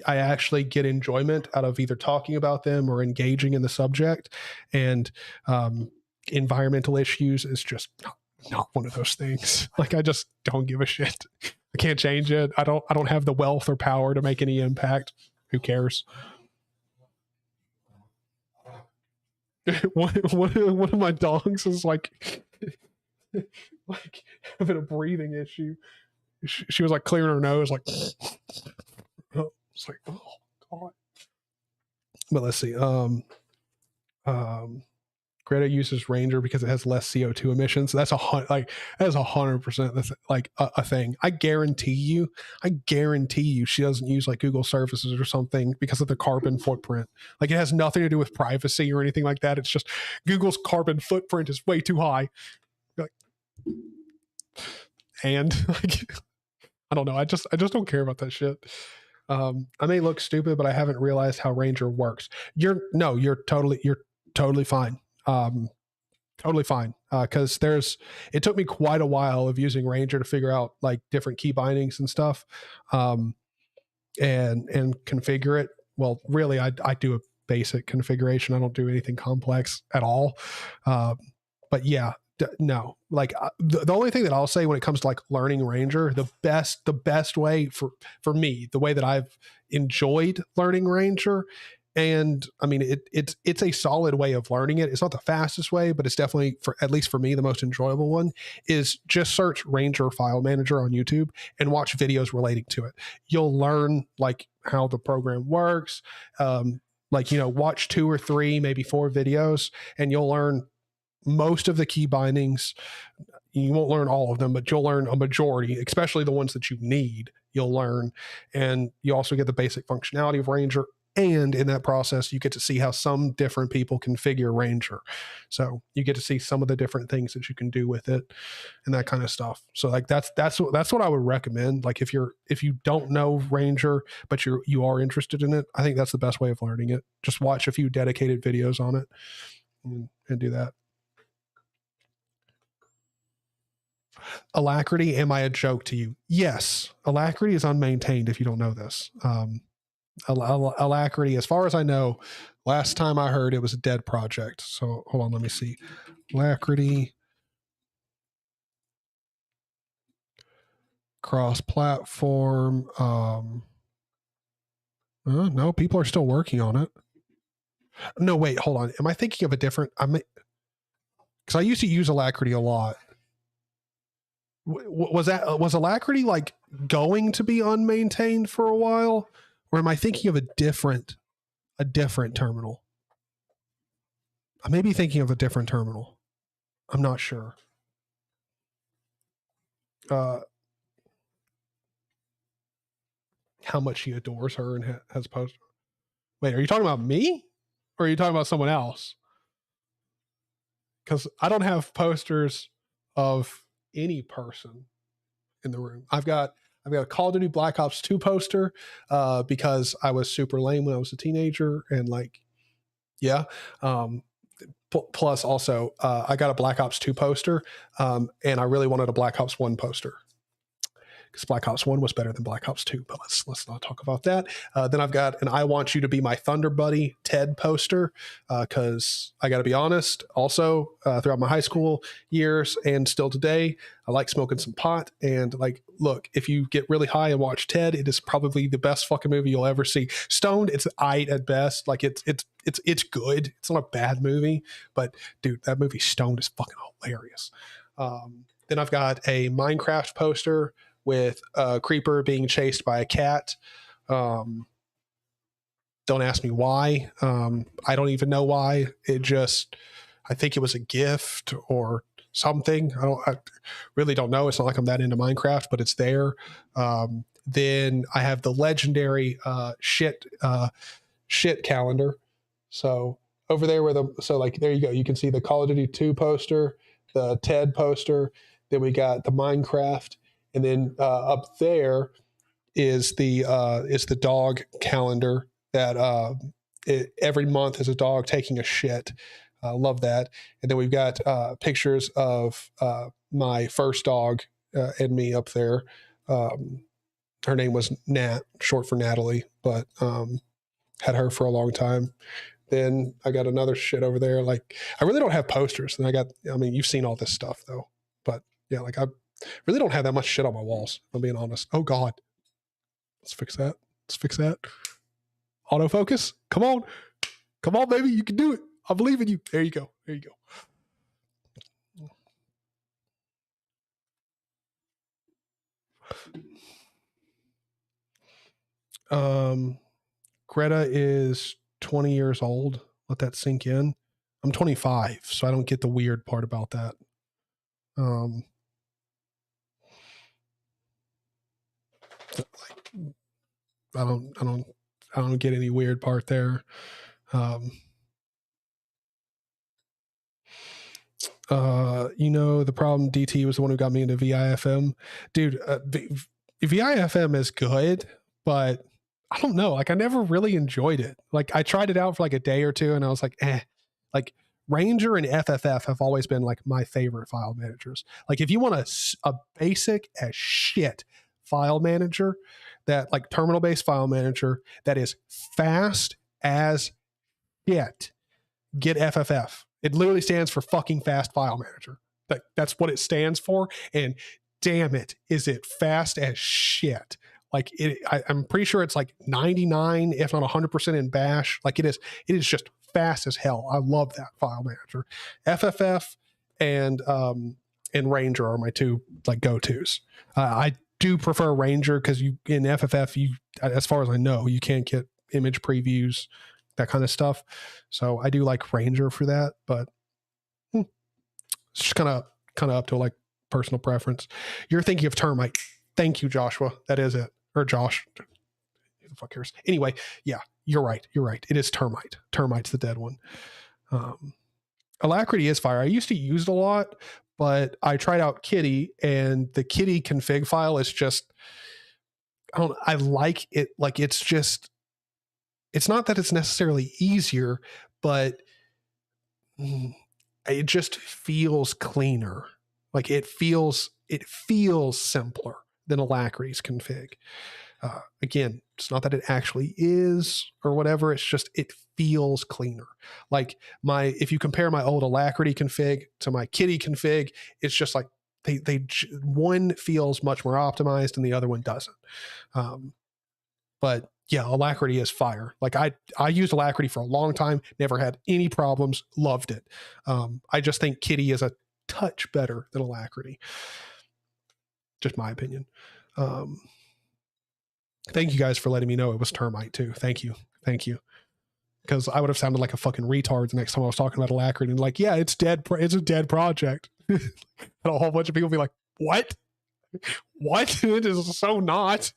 I actually get enjoyment out of either talking about them or engaging in the subject. And environmental issues is just not one of those things. Like I just don't give a shit. I can't change it. I don't have the wealth or power to make any impact. Who cares? one of my dogs is like having a breathing issue. She was like clearing her nose, like it's like, oh god. But let's see. Greta uses Ranger because it has less CO2 emissions. That's 100% like a thing. I guarantee you she doesn't use like Google services or something because of the carbon footprint. Like it has nothing to do with privacy or anything like that. It's just Google's carbon footprint is way too high. Like, and like, I don't know. I just don't care about that shit. I may look stupid, but I haven't realized how Ranger works. You're totally fine. Totally fine. Cause it took me quite a while of using Ranger to figure out like different key bindings and stuff. And configure it. Well, really I do a basic configuration. I don't do anything complex at all. But yeah, no, like the only thing that I'll say when it comes to like learning Ranger, the best way for me, the way that I've enjoyed learning Ranger And I mean, it's a solid way of learning it. It's not the fastest way, but it's definitely, for at least for me, the most enjoyable one. Is just search Ranger File Manager on YouTube and watch videos relating to it. You'll learn like how the program works. Like, you know, watch 2 or 3, maybe 4 videos, and you'll learn most of the key bindings. You won't learn all of them, but you'll learn a majority, especially the ones that you need. You'll learn, and you also get the basic functionality of Ranger. And in that process, you get to see how some different people configure Ranger. So you get to see some of the different things that you can do with it and that kind of stuff. So like that's what I would recommend. Like if you don't know Ranger, but you are interested in it, I think that's the best way of learning it. Just watch a few dedicated videos on it and do that. Alacrity, am I a joke to you? Yes. Alacrity is unmaintained if you don't know this. Alacrity, as far as I know, last time I heard it was a dead project. So hold on, let me see. Alacrity, cross-platform. No, people are still working on it. No, wait, hold on. Am I thinking of a different? Because I used to use Alacrity a lot. Was Alacrity like going to be unmaintained for a while? Or am I thinking of a different terminal? I may be thinking of a different terminal. I'm not sure. How much she adores her and has posted. Wait, are you talking about me? Or are you talking about someone else? Because I don't have posters of any person in the room. I've got a Call of Duty Black Ops 2 poster because I was super lame when I was a teenager, and like, yeah. Plus, also, I got a Black Ops 2 poster, and I really wanted a Black Ops 1 poster because Black Ops 1 was better than Black Ops 2. But let's not talk about that. Then I've got an I Want You to Be My Thunder Buddy Ted poster because I got to be honest, also throughout my high school years and still today, I like smoking some pot. And like, look, if you get really high and watch Ted, it is probably the best fucking movie you'll ever see. Stoned, it's aight at best. Like it's good. It's not a bad movie, but dude, that movie Stoned is fucking hilarious. Then I've got a Minecraft poster with a creeper being chased by a cat. Don't ask me why. I don't even know why. I think it was a gift or something. I really don't know. It's not like I'm that into Minecraft, but it's there. Then I have the legendary shit calendar. So over there there you go. You can see the Call of Duty 2 poster, the TED poster. Then we got the Minecraft. And then up there is the dog calendar that every month is a dog taking a shit. I love that. And then we've got pictures of my first dog and me up there. Her name was Nat, short for Natalie, but had her for a long time. Then I got another shit over there. Like, I really don't have posters. And you've seen all this stuff though. But yeah, like I really don't have that much shit on my walls, if I'm being honest. Oh God. Let's fix that. Autofocus. Come on, baby. You can do it. I believe in you. There you go. Greta is 20 years old. Let that sink in. I'm 25, so I don't get the weird part about that. I don't get any weird part there. The problem, DT was the one who got me into VIFM. Dude, VIFM is good, but I don't know. Like, I never really enjoyed it. Like, I tried it out for like a day or two and I was like, eh. Like, Ranger and FFF have always been like my favorite file managers. Like, if you want a basic as shit file manager, that like terminal based file manager that is fast as shit, get FFF. It literally stands for fucking fast file manager. That's what it stands for. And damn it, is it fast as shit. Like I'm pretty sure it's like 99, if not 100% in Bash. Like it is just fast as hell. I love that file manager. FFF and Ranger are my two like go-tos. I do prefer Ranger because you in FFF, as far as I know, you can't get image previews, that kind of stuff. So I do like Ranger for that, but it's just kind of up to like personal preference. You're thinking of Termite. Thank you, Joshua. That is it. Or Josh. Who the fuck cares? Anyway, yeah, you're right. It is Termite. Termite's the dead one. Alacrity is fire. I used to use it a lot, but I tried out Kitty, and the Kitty config file is just, I like it. Like it's not that it's necessarily easier, but it just feels cleaner. Like it feels simpler than Alacrity's config. Again, it's not that it actually is or whatever. It's just, it feels cleaner. Like if you compare my old Alacrity config to my Kitty config, it's just like one feels much more optimized and the other one doesn't. But yeah, Alacrity is fire. Like I used Alacrity for a long time, never had any problems, loved it. I just think Kitty is a touch better than Alacrity. Just my opinion. Thank you guys for letting me know it was Termite too. Thank you. Because I would have sounded like a fucking retard the next time I was talking about Alacrity and like, yeah, it's dead. It's a dead project. And a whole bunch of people be like, what? It is so not.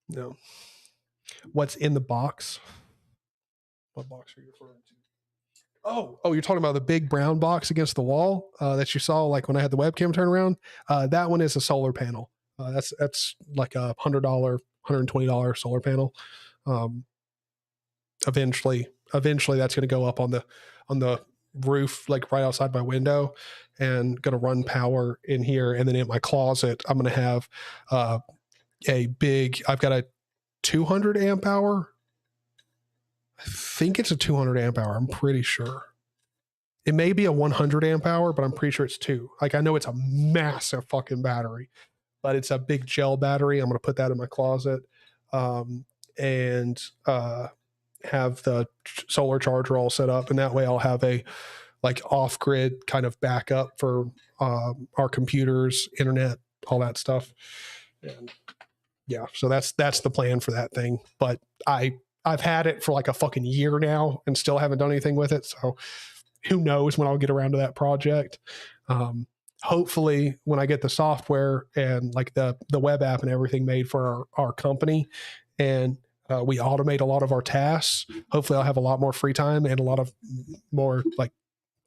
No. What's in the box? What box are you referring to? Oh, you're talking about the big brown box against the wall that you saw like when I had the webcam turn around. That one is a solar panel. That's like a $100, $120 solar panel. Eventually that's going to go up on the roof, like right outside my window, and going to run power in here. And then in my closet, I'm going to have I've got a 200 amp hour. I think it's a 200 amp hour. I'm pretty sure. It may be a 100 amp hour, but I'm pretty sure it's 2. Like I know it's a massive fucking battery, but it's a big gel battery. I'm going to put that in my closet, and have the solar charger all set up. And that way I'll have a like off grid kind of backup for our computers, internet, all that stuff. And yeah, so that's the plan for that thing. But I've had it for like a fucking year now and still haven't done anything with it. So who knows when I'll get around to that project. Hopefully when I get the software and like the web app and everything made for our company, and we automate a lot of our tasks, hopefully I'll have a lot more free time and a lot of more like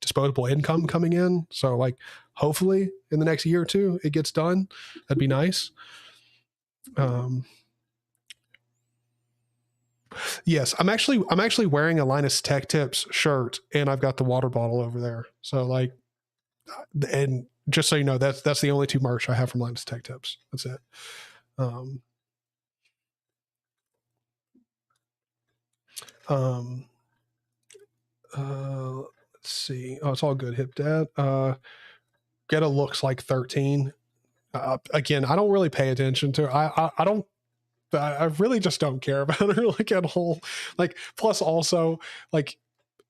disposable income coming in. So like hopefully in the next year or two it gets done. That'd be nice. Yes, I'm actually wearing a Linus Tech Tips shirt, and I've got the water bottle over there. So like, and just so you know, that's the only 2 merch I have from Linus Tech Tips. That's it. Let's see. Oh, it's all good. Hip Dad. Greta looks like 13. Again, I don't really pay attention to her. I really just don't care about her like at all. Like, plus also like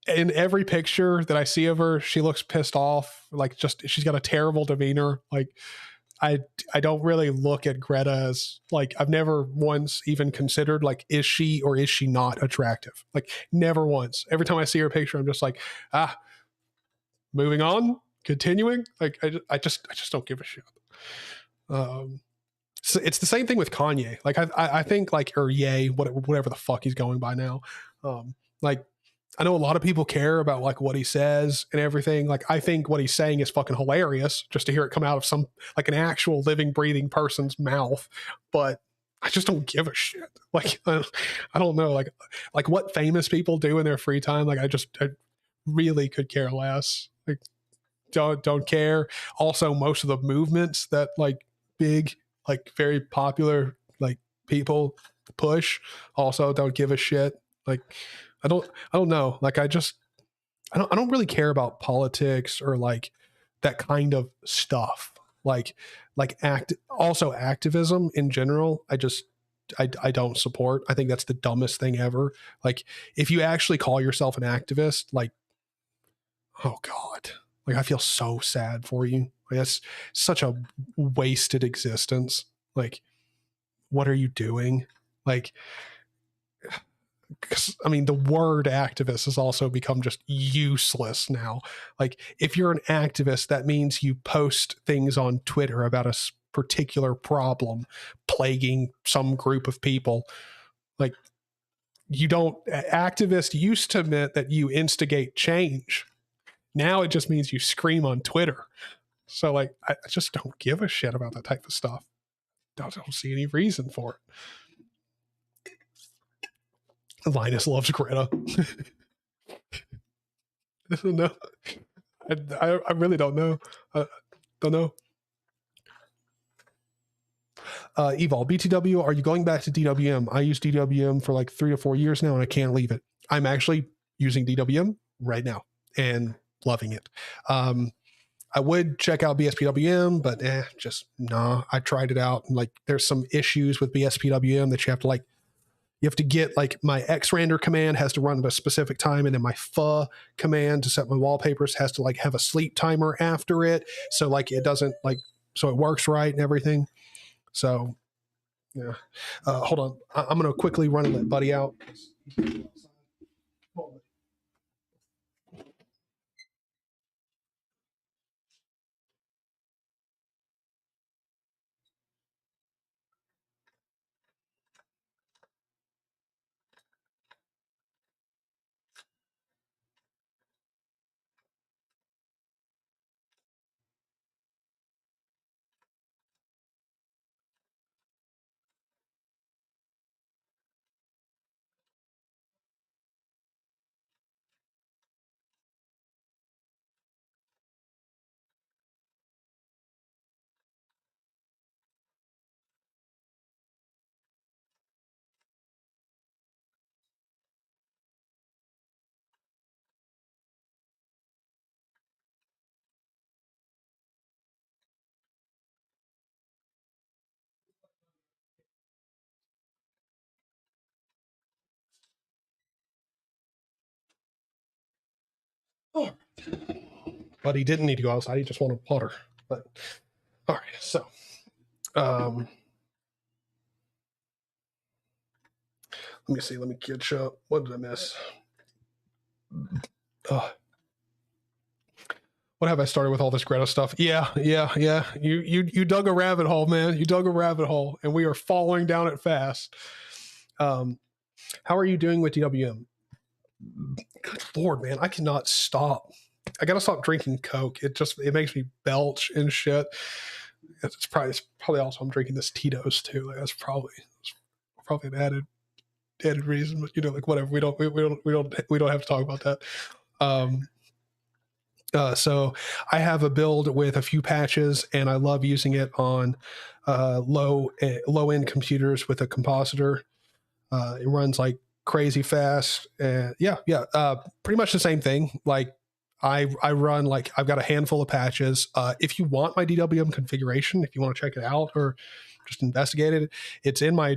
in every picture that I see of her, she looks pissed off. Like just, she's got a terrible demeanor. Like I don't really look at Greta as like, I've never once even considered like, is she or is she not attractive? Like never once. Every time I see her picture, I'm just like, moving on, continuing. Like I just don't give a shit. So it's the same thing with Kanye. Like I think like, or Ye, whatever the fuck he's going by now. Like I know a lot of people care about like what he says and everything. Like I think what he's saying is fucking hilarious just to hear it come out of some like an actual living, breathing person's mouth. But I just don't give a shit. Like I don't know, like what famous people do in their free time. Like I really could care less. Like don't care. Also, most of the movements that like big, like very popular like people push, also don't give a shit. Like I don't know. Like I just I don't really care about politics or like that kind of stuff. Like activism in general. I don't support. I think that's the dumbest thing ever. Like if you actually call yourself an activist, like, oh God, like I feel so sad for you. Like, that's such a wasted existence. Like, what are you doing? Like, I mean, the word activist has also become just useless now. Like, if you're an activist, that means you post things on Twitter about a particular problem plaguing some group of people. Like, you don't, activist used to mean that you instigate change. Now it just means you scream on Twitter. So, like, I just don't give a shit about that type of stuff. I don't see any reason for it. Linus loves Greta. No, I really don't know. Don't know. Evol, BTW, are you going back to DWM? I use DWM for like 3 to 4 years now, and I can't leave it. I'm actually using DWM right now and loving it. I would check out BSPWM, but just nah. I tried it out, and like there's some issues with BSPWM that you have to like. You have to get like my xrender command has to run at a specific time, and then my fu command to set my wallpapers has to like have a sleep timer after it. So like it doesn't like, so it works right and everything. So yeah. Hold on. I'm going to quickly run and let Buddy out. Oh. But he didn't need to go outside. He just wanted water. But all right. So, let me see. Let me catch up. What did I miss? What have I started with all this Greta stuff? Yeah. You dug a rabbit hole, man. You dug a rabbit hole, and we are falling down it fast. How are you doing with DWM? Good Lord, man, I cannot stop. I gotta stop drinking Coke. It makes me belch and shit. It's probably also I'm drinking this Tito's too. Like that's probably an added reason, but like whatever. We don't have to talk about that. So I have a build with a few patches, and I love using it on low end computers with a compositor. It runs like crazy fast. Pretty much the same thing. Like I run like I've got a handful of patches. If you want my DWM configuration, if you want to check it out or just investigate it, it's in my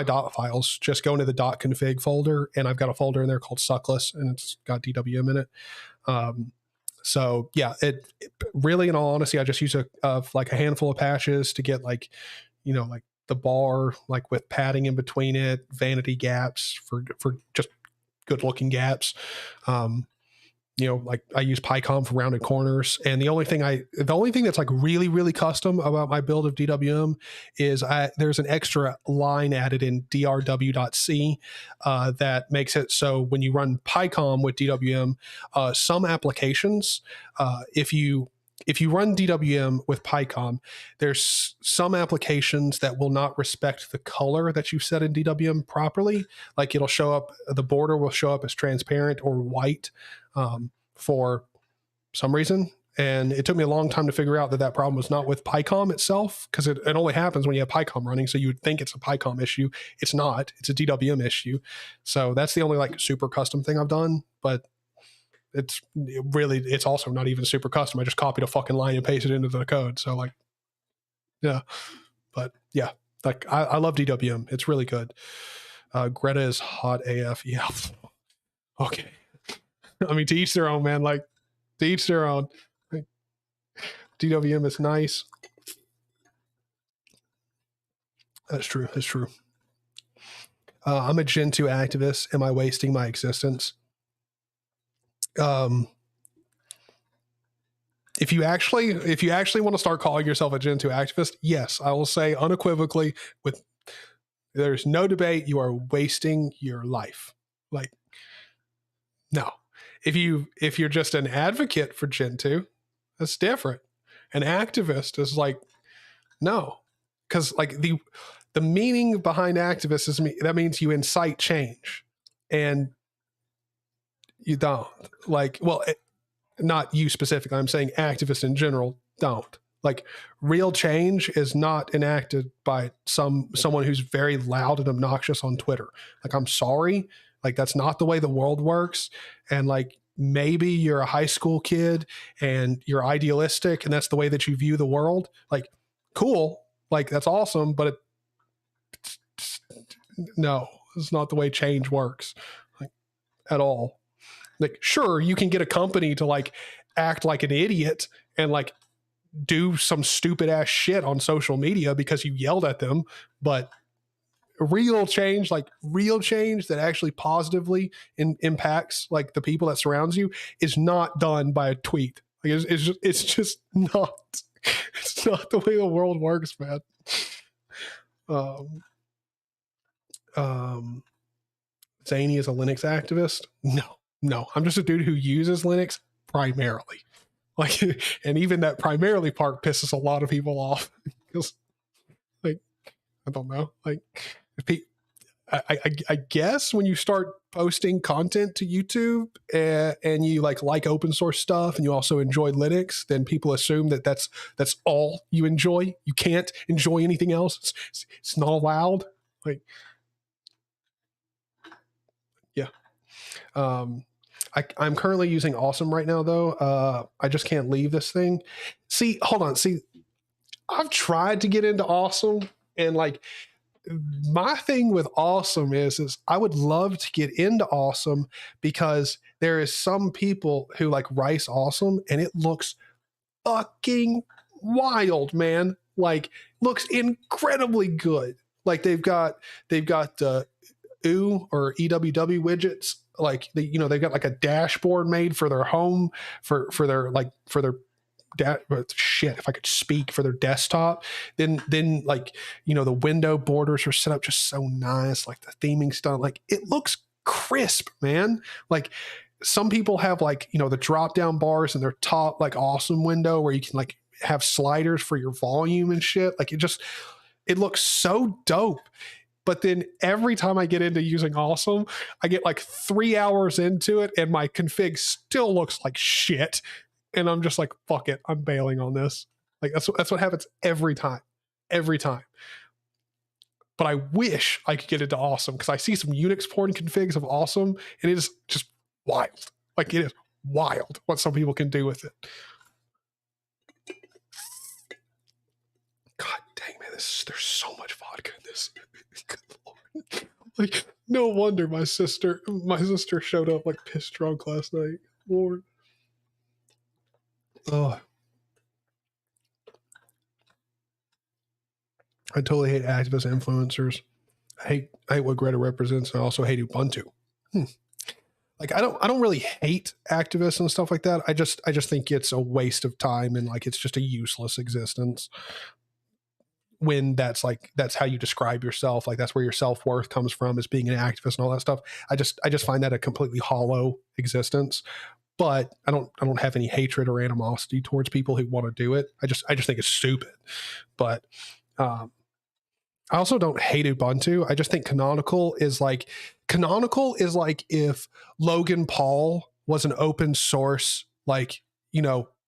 dot files. Just go into the dot config folder, and I've got a folder in there called suckless, and it's got DWM in it. So yeah, it really, in all honesty, I just use like a handful of patches to get like, like the bar, like with padding in between it, vanity gaps for just good looking gaps. Like I use PyCom for rounded corners. And the only thing that's like really, really custom about my build of DWM is there's an extra line added in drw.c that makes it so when you run PyCom with DWM, some applications, if you run DWM with PyCom, there's some applications that will not respect the color that you set in DWM properly. Like it'll show up, the border will show up as transparent or white for some reason. And it took me a long time to figure out that problem was not with PyCom itself, because it only happens when you have PyCom running. So you would think it's a PyCom issue. It's not. It's a DWM issue. So that's the only like super custom thing I've done. But it's also not even super custom. I just copied a fucking line and pasted it into the code. So like, yeah, but yeah, like I love DWM. It's really good. Greta is hot AF. Yeah. Okay. I mean, to each their own, man. Like, to each their own. Like, DWM is nice. That's true. That's true. I'm a Gen 2 activist. Am I wasting my existence? If you actually want to start calling yourself a Gen 2 activist, yes, I will say unequivocally, there's no debate, you are wasting your life. Like, no. If you're just an advocate for Gen 2, that's different. An activist is like, no. Because like the meaning behind activist is that means you incite change. And you don't. Like, well, not you specifically, I'm saying activists in general don't. Like, real change is not enacted by someone who's very loud and obnoxious on Twitter. Like, I'm sorry, like that's not the way the world works. And like, maybe you're a high school kid and you're idealistic and that's the way that you view the world. Like, cool, like that's awesome, but no, it's not the way change works, like, at all. Like, sure, you can get a company to like act like an idiot and like do some stupid ass shit on social media because you yelled at them, but real change that actually positively impacts like the people that surrounds you is not done by a tweet. Like, it's just not. It's not the way the world works, man. Zaney is a Linux activist. No, I'm just a dude who uses Linux primarily. Like, and even that primarily part pisses a lot of people off because, like, I don't know. Like, I guess when you start posting content to YouTube and you like open source stuff and you also enjoy Linux, then people assume that that's all you enjoy. You can't enjoy anything else. It's not allowed. Like, yeah. I'm currently using Awesome right now, though. I just can't leave this thing. See, hold on. See, I've tried to get into Awesome, and like, my thing with Awesome is I would love to get into Awesome because there is some people who like Rice Awesome, and it looks fucking wild, man. Like, looks incredibly good. Like, they've got OO or EWW widgets. Like, they've got like a dashboard made for their home for their shit, if I could speak, for their desktop. Then like, the window borders are set up just so nice. Like, the theming's done. Like, it looks crisp, man. Like, some people have like, the drop down bars in their top like Awesome window where you can like have sliders for your volume and shit. Like, it looks so dope. But then every time I get into using Awesome, I get like 3 hours into it and my config still looks like shit. And I'm just like, fuck it, I'm bailing on this. Like, that's what happens every time. But I wish I could get into Awesome because I see some Unix porn configs of Awesome and it is just wild. Like, it is wild what some people can do with it. God dang, man, there's so much vodka in this. Good Lord. Like, no wonder my sister showed up like pissed drunk last night. Lord. Oh, I totally hate activist influencers. I hate what Greta represents, and I also hate Ubuntu. Like, I don't really hate activists and stuff like that. I just think it's a waste of time and like it's just a useless existence. When that's how you describe yourself, like that's where your self-worth comes from, is being an activist and all that stuff. I just find that a completely hollow existence. But I don't have any hatred or animosity towards people who want to do it. I just think it's stupid. But I also don't hate Ubuntu. I just think Canonical is like if Logan Paul was an open source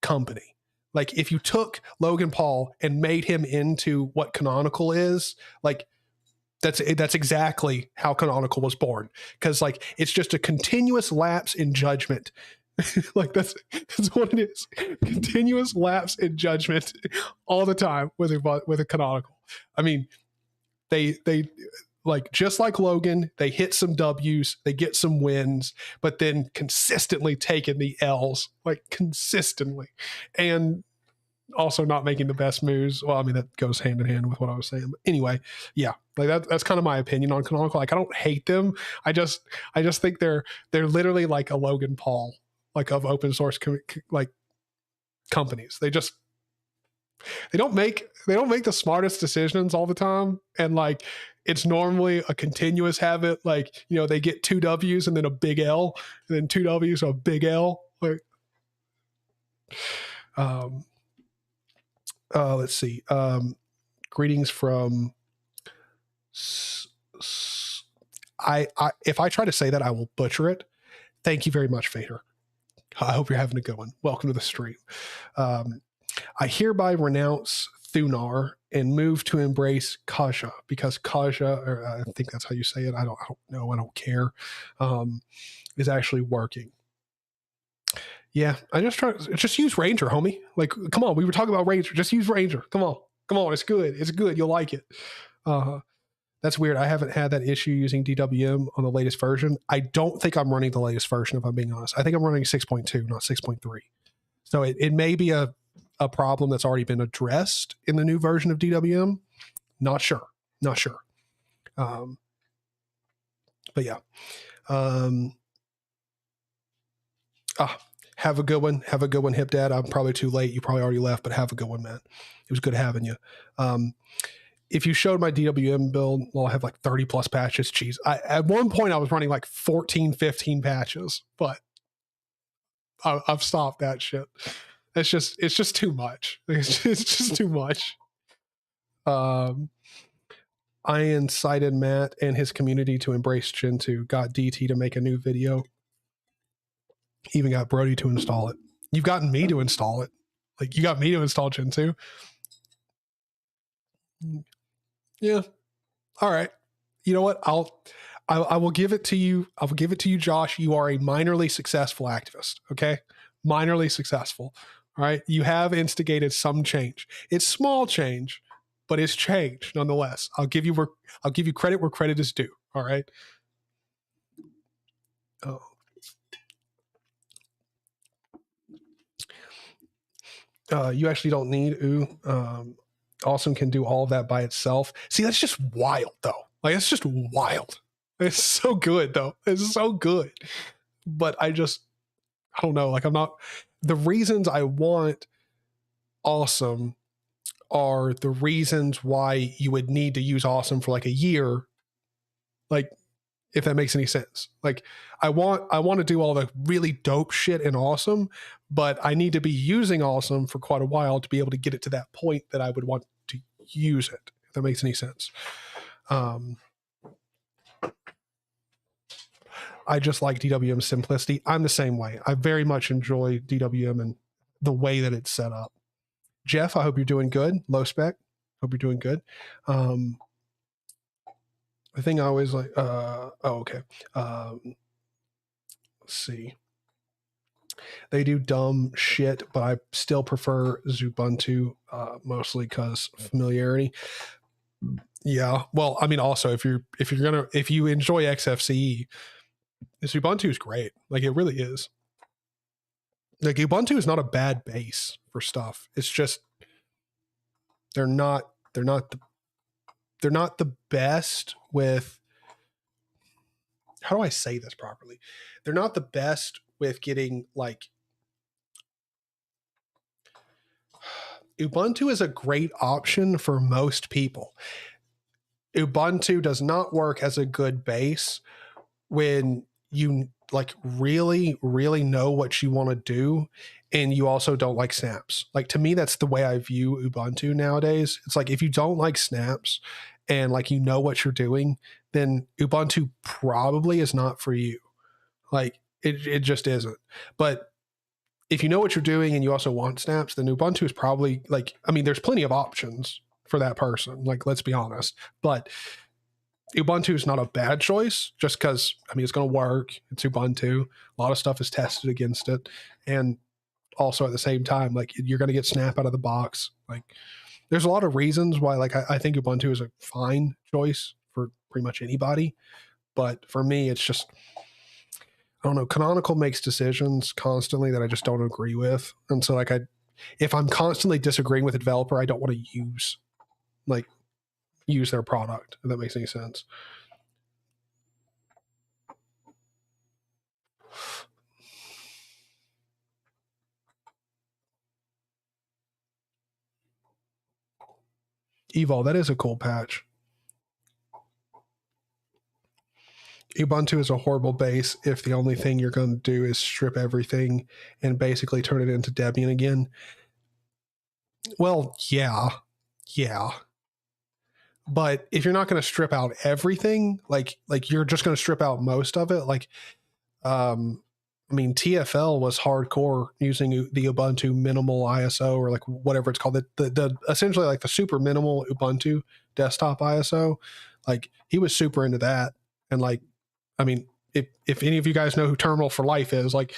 company. Like, if you took Logan Paul and made him into what Canonical is, like, that's exactly how Canonical was born. Because like, it's just a continuous lapse in judgment Like that's what it is. Continuous lapse in judgment all the time with a canonical. I mean, they like, just like Logan, they hit some W's, they get some wins, but then consistently taking the L's, like consistently, and also not making the best moves. Well, I mean, that goes hand in hand with what I was saying. But anyway, yeah, like that's kind of my opinion on canonical. Like, I don't hate them. I just think they're literally like a Logan Paul, like of open source like companies. They don't make the smartest decisions all the time, and like it's normally a continuous habit. Like, you know, they get 2 W's and then a big L, and then 2 W's, a big L. Like, let's see. Greetings from. If I try to say that, I will butcher it. Thank you very much, Fader. I hope you're having a good one. Welcome to the stream. I hereby renounce Thunar and move to embrace Kaja, because Kaja, or I think that's how you say it. I don't know. I don't care. Is actually working. Yeah, I just use Ranger, homie. Like, come on, we were talking about Ranger. Just use Ranger. Come on. It's good. It's good. You'll like it. That's weird. I haven't had that issue using DWM on the latest version. I don't think I'm running the latest version, if I'm being honest. I think I'm running 6.2, not 6.3. So it may be a problem that's already been addressed in the new version of DWM. Not sure. But yeah. Have a good one. Have a good one, Hip Dad. I'm probably too late. You probably already left, but have a good one, man. It was good having you. If you showed my DWM build, well, I have like 30 plus patches. Jeez. At one point I was running like 14, 15 patches, but I've stopped that shit. It's just too much. It's just too much. I incited Matt and his community to embrace Gen 2. Got DT to make a new video. Even got Brody to install it. You've gotten me to install it. Like, you got me to install Gen 2. Yeah. All right. You know what? I will give it to you. I will give it to you, Josh. You are a minorly successful activist. Okay. Minorly successful. All right. You have instigated some change. It's small change, but it's change nonetheless. I'll give you credit where credit is due. All right. Oh. You actually don't need Awesome can do all of that by itself. See, that's just wild, though. Like, it's just wild. It's so good, though. It's so good. But I don't know. Like, the reasons I want Awesome are the reasons why you would need to use Awesome for like a year. Like, if that makes any sense. Like, I want to do all the really dope shit in Awesome, but I need to be using Awesome for quite a while to be able to get it to that point that I would want to use it, if that makes any sense. I just like DWM simplicity. I'm the same way. I very much enjoy DWM and the way that it's set up. Jeff, I hope you're doing good. Low spec, hope you're doing good. The thing I always like, okay. Let's see. They do dumb shit, but I still prefer Ubuntu, mostly because familiarity. Yeah. Well, I mean, also if you enjoy XFCE, Ubuntu is great. Like, it really is. Like, Ubuntu is not a bad base for stuff. It's just they're not the best with, how do I say this properly? They're not the best with getting, like, Ubuntu is a great option for most people. Ubuntu does not work as a good base when you like really, really know what you want to do, and you also don't like snaps. Like, to me, that's the way I view Ubuntu nowadays. It's like, if you don't like snaps and like you know what you're doing, then Ubuntu probably is not for you. Like, it just isn't. But if you know what you're doing and you also want snaps, then Ubuntu is probably, like, I mean, there's plenty of options for that person. Like, let's be honest. But Ubuntu is not a bad choice just because, I mean, it's going to work. It's Ubuntu. A lot of stuff is tested against it. And also at the same time, like, you're going to get Snap out of the box. Like, there's a lot of reasons why, like, I think Ubuntu is a fine choice for pretty much anybody. But for me, it's just, I don't know, Canonical makes decisions constantly that I just don't agree with. And so, like, if I'm constantly disagreeing with a developer, I don't want to use their product, if that makes any sense. Evol, that is a cool patch. Ubuntu is a horrible base if the only thing you're going to do is strip everything and basically turn it into Debian again. Well, yeah. But if you're not going to strip out everything, like you're just going to strip out most of it, like, I mean, TFL was hardcore using the Ubuntu minimal ISO, or like whatever it's called, the essentially like the super minimal Ubuntu desktop ISO. Like, he was super into that. And like, I mean, if any of you guys know who Terminal for Life is, like,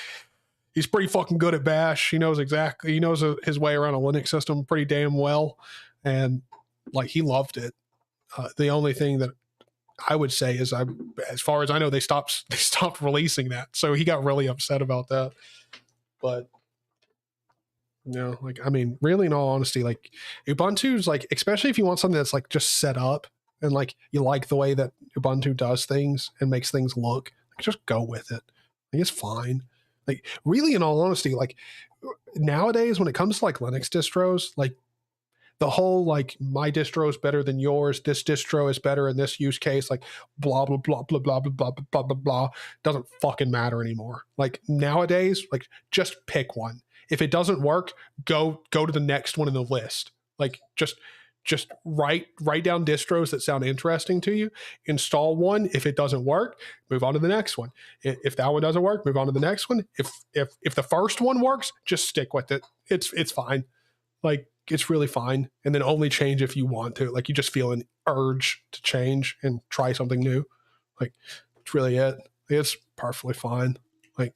he's pretty fucking good at Bash. He knows his way around a Linux system pretty damn well. And like, he loved it. The only thing that I would say is, as far as I know, they stopped releasing that. So he got really upset about that. But, you know, like, I mean, really, in all honesty, like, Ubuntu's, like, especially if you want something that's like just set up and like you like the way that Ubuntu does things and makes things look, like, just go with it. Like, it's fine. Like, really, in all honesty, like, nowadays when it comes to like Linux distros, like, the whole like, my distro is better than yours, this distro is better in this use case, like, blah blah blah blah blah blah blah blah blah blah, doesn't fucking matter anymore. Like, nowadays, like, just pick one. If it doesn't work, go to the next one in the list. Like, just write down distros that sound interesting to you, install one. If it doesn't work, move on to the next one. If that one doesn't work, move on to the next one. If the first one works, just stick with it. It's fine. Like, it's really fine. And then only change if you want to. Like, you just feel an urge to change and try something new. Like, it's really it. It's perfectly fine. Like,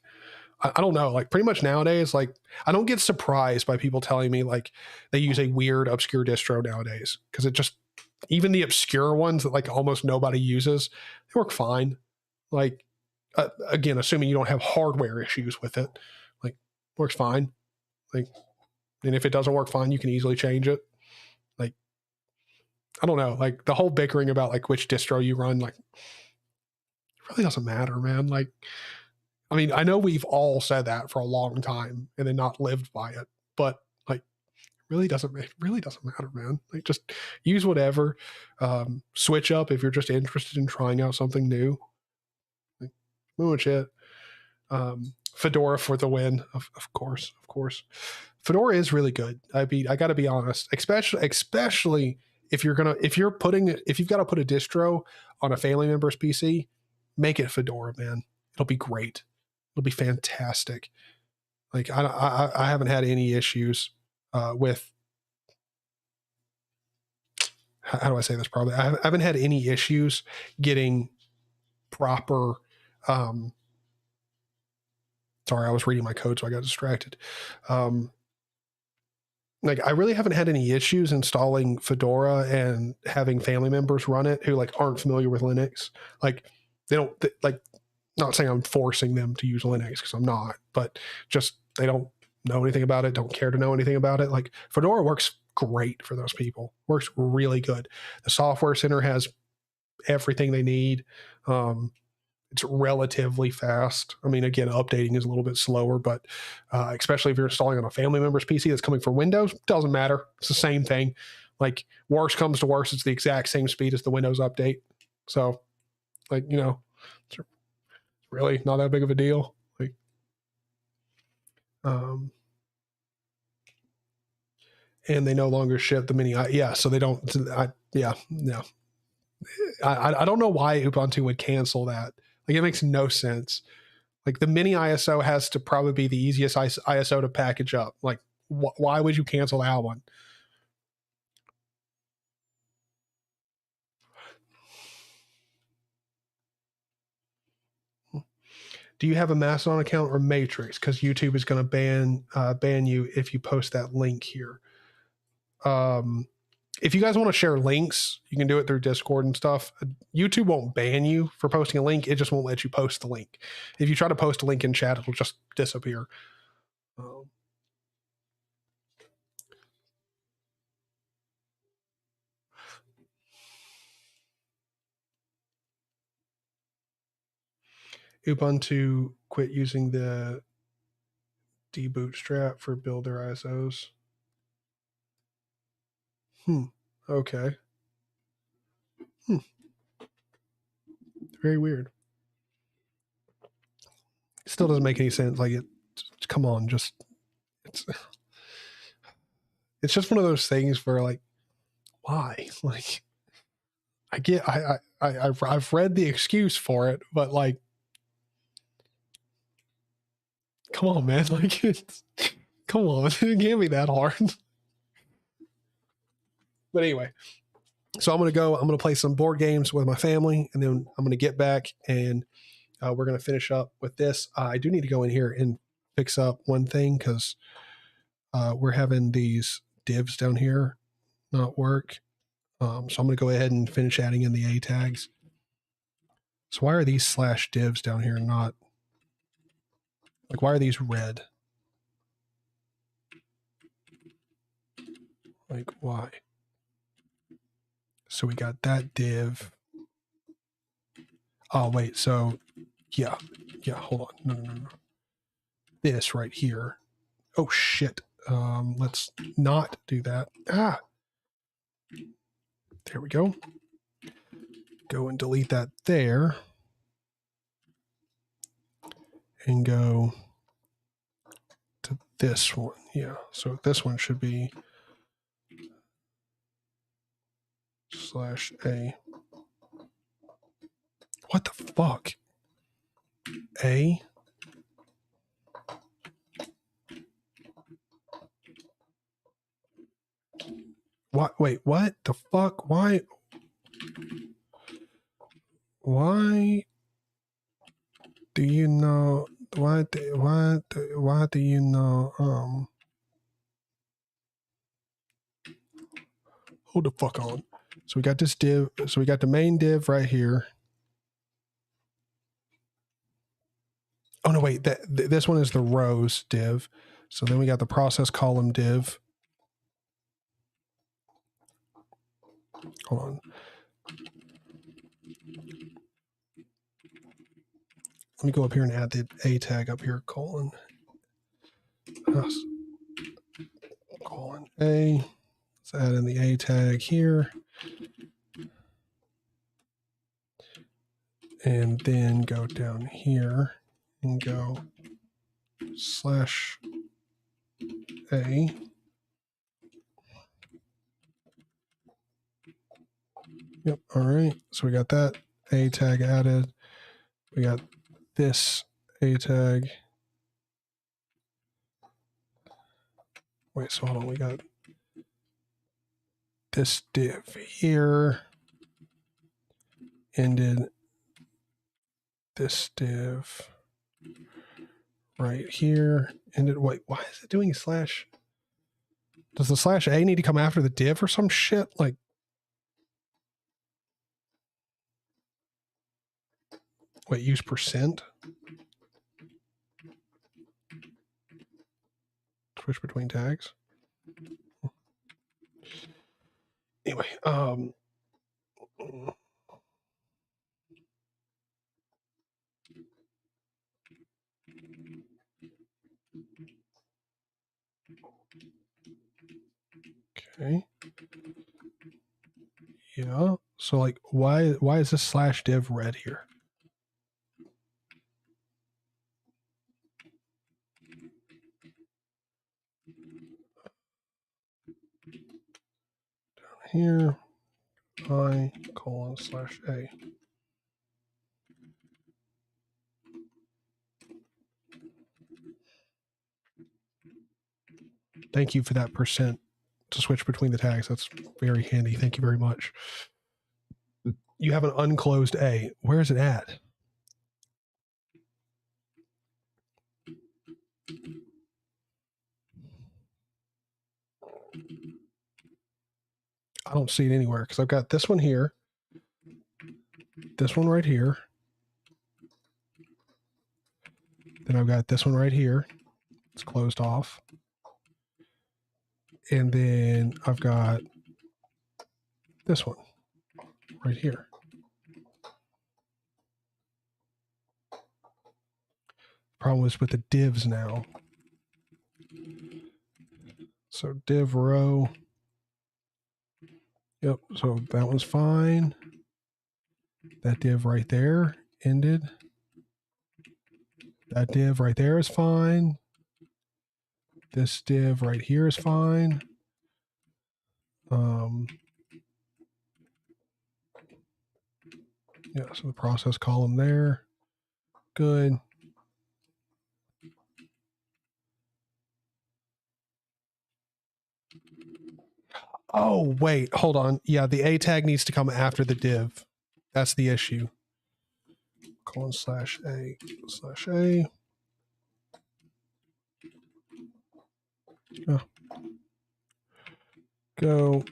I don't know. Like, pretty much nowadays, like, I don't get surprised by people telling me like they use a weird, obscure distro nowadays. Because it just, even the obscure ones that like almost nobody uses, they work fine. Like, again, assuming you don't have hardware issues with it, like, works fine. Like, and if it doesn't work fine, you can easily change it. Like, I don't know, like, the whole bickering about like which distro you run, like, it really doesn't matter, man. Like, I mean, I know we've all said that for a long time and then not lived by it, but like, it really doesn't matter, man. Like, just use whatever. Switch up if you're just interested in trying out something new. Like, pretty much it. Fedora for the win, of course. Fedora is really good. I mean, I got to be honest, especially if you've got to put a distro on a family member's PC, make it Fedora, man. It'll be great. It'll be fantastic. Like, I haven't had any issues with, how do I say this? Probably, I haven't had any issues getting proper. Sorry, I was reading my code, so I got distracted. Like, I really haven't had any issues installing Fedora and having family members run it who like aren't familiar with Linux. Like, like, not saying I'm forcing them to use Linux, because I'm not, but just they don't know anything about it, don't care to know anything about it. Like, Fedora works great for those people. Works really good. The Software Center has everything they need. It's relatively fast. I mean, again, updating is a little bit slower, but especially if you're installing on a family member's PC that's coming from Windows, doesn't matter. It's the same thing. Like, worst comes to worst, it's the exact same speed as the Windows update. So, like, you know, it's really not that big of a deal. Like, and they no longer ship the mini. So they don't. No. I don't know why Ubuntu would cancel that. Like, it makes no sense. Like, the mini ISO has to probably be the easiest ISO to package up. Like, why would you cancel that one? Do you have a Mastodon account or Matrix? Because YouTube is going to ban you if you post that link here. If you guys want to share links, you can do it through Discord and stuff. YouTube won't ban you for posting a link. It just won't let you post the link. If you try to post a link in chat, it'll just disappear. Ubuntu quit using the dbootstrap for build their ISOs. Okay. Very weird. Still doesn't make any sense. Like, come on, it's just one of those things where, like, why? Like, I've read the excuse for it, but, like, come on, man. Like, come on. It can't be that hard. But anyway, so I'm going to play some board games with my family, and then I'm going to get back and we're going to finish up with this. I do need to go in here and fix up one thing because we're having these divs down here not work. So I'm going to go ahead and finish adding in the A tags. So why are these /divs down here not, like, why are these red? Like, why? So we got that div. Oh, wait. So, yeah, hold on. No. This right here. Oh, shit. Let's not do that. There we go. Go and delete that there. And go to this one. Yeah, so this one should be /A. What the fuck? A? What? Wait, what the fuck? Why do you know? Why do you know? Hold the fuck on. So we got this div. So we got the main div right here. Oh no, wait. This one is the rows div. So then we got the process column div. Hold on. Let me go up here and add the A tag up here, colon A. Let's add in the A tag here. And then go down here and go /A. Yep, all right. So we got that A tag added. We got this A tag. Wait, so hold on. We got this div here. Ended this div right here. Ended, wait, why is it doing /? Does the /A need to come after the div or some shit? Like, wait, use %? Switch between tags. Anyway, okay. Yeah. So, like, why is this /div red here? Down here, I : /A. Thank you for that % to switch between the tags. That's very handy. Thank you very much. You have an unclosed A. Where is it at? I don't see it anywhere because I've got this one here, this one right here, then I've got this one right here. It's closed off. And then I've got this one right here. Problem is with the divs now. So div row. Yep, so that one's fine. That div right there ended. That div right there is fine. This div right here is fine. Yeah, so the process column there. Good. Oh, wait, hold on. Yeah, the A tag needs to come after the div. That's the issue. :/A/A. Oh. Go.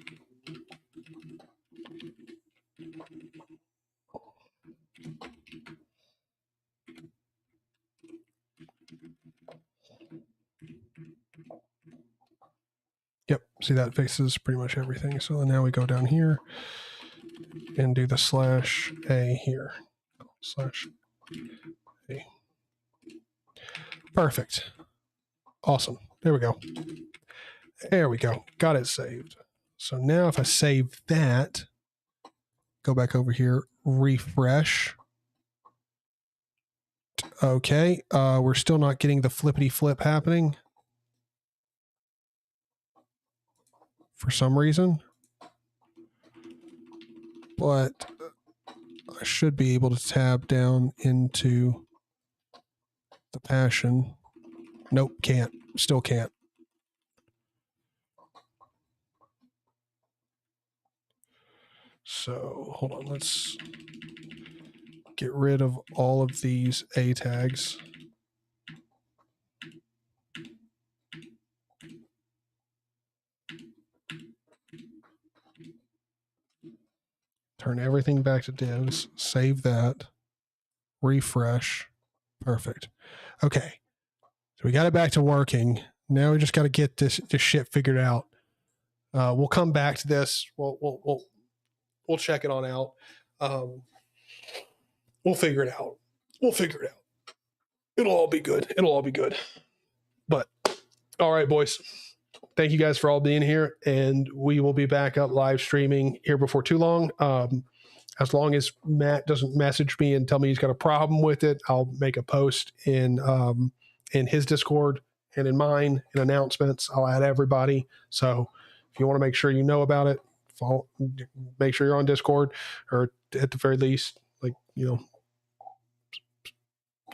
Yep, see, that fixes pretty much everything. So now we go down here and do the /A here. /A. Perfect. Awesome. There we go. There we go. Got it saved. So now if I save that, go back over here, refresh. Okay, we're still not getting the flippity flip happening for some reason, but I should be able to tab down into the passion. Nope, can't. Still can't. So hold on, let's get rid of all of these A tags. Turn everything back to divs, save that, refresh. Perfect. Okay. So we got it back to working. Now we just got to get this shit figured out. We'll come back to this. We'll check it on out. We'll figure it out. It'll all be good. But all right, boys. Thank you guys for all being here, and we will be back up live streaming here before too long. As long as Matt doesn't message me and tell me he's got a problem with it, I'll make a post in his Discord and in mine in announcements. I'll add everybody. So if you want to make sure you know about it, make sure you're on Discord, or at the very least,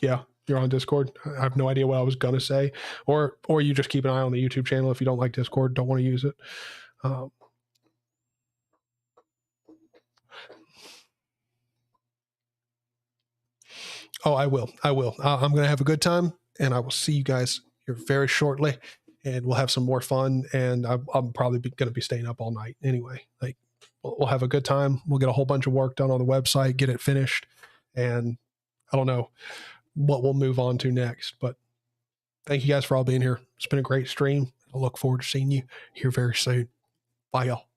yeah, you're on Discord. I have no idea what I was going to say, or you just keep an eye on the YouTube channel if you don't like Discord, don't want to use it. Oh, I will. I'm going to have a good time, and I will see you guys here very shortly, and we'll have some more fun. And I'm probably going to be staying up all night anyway. Like, we'll have a good time. We'll get a whole bunch of work done on the website, get it finished, and I don't know what we'll move on to next. But thank you guys for all being here. It's been a great stream. I look forward to seeing you here very soon. Bye, y'all.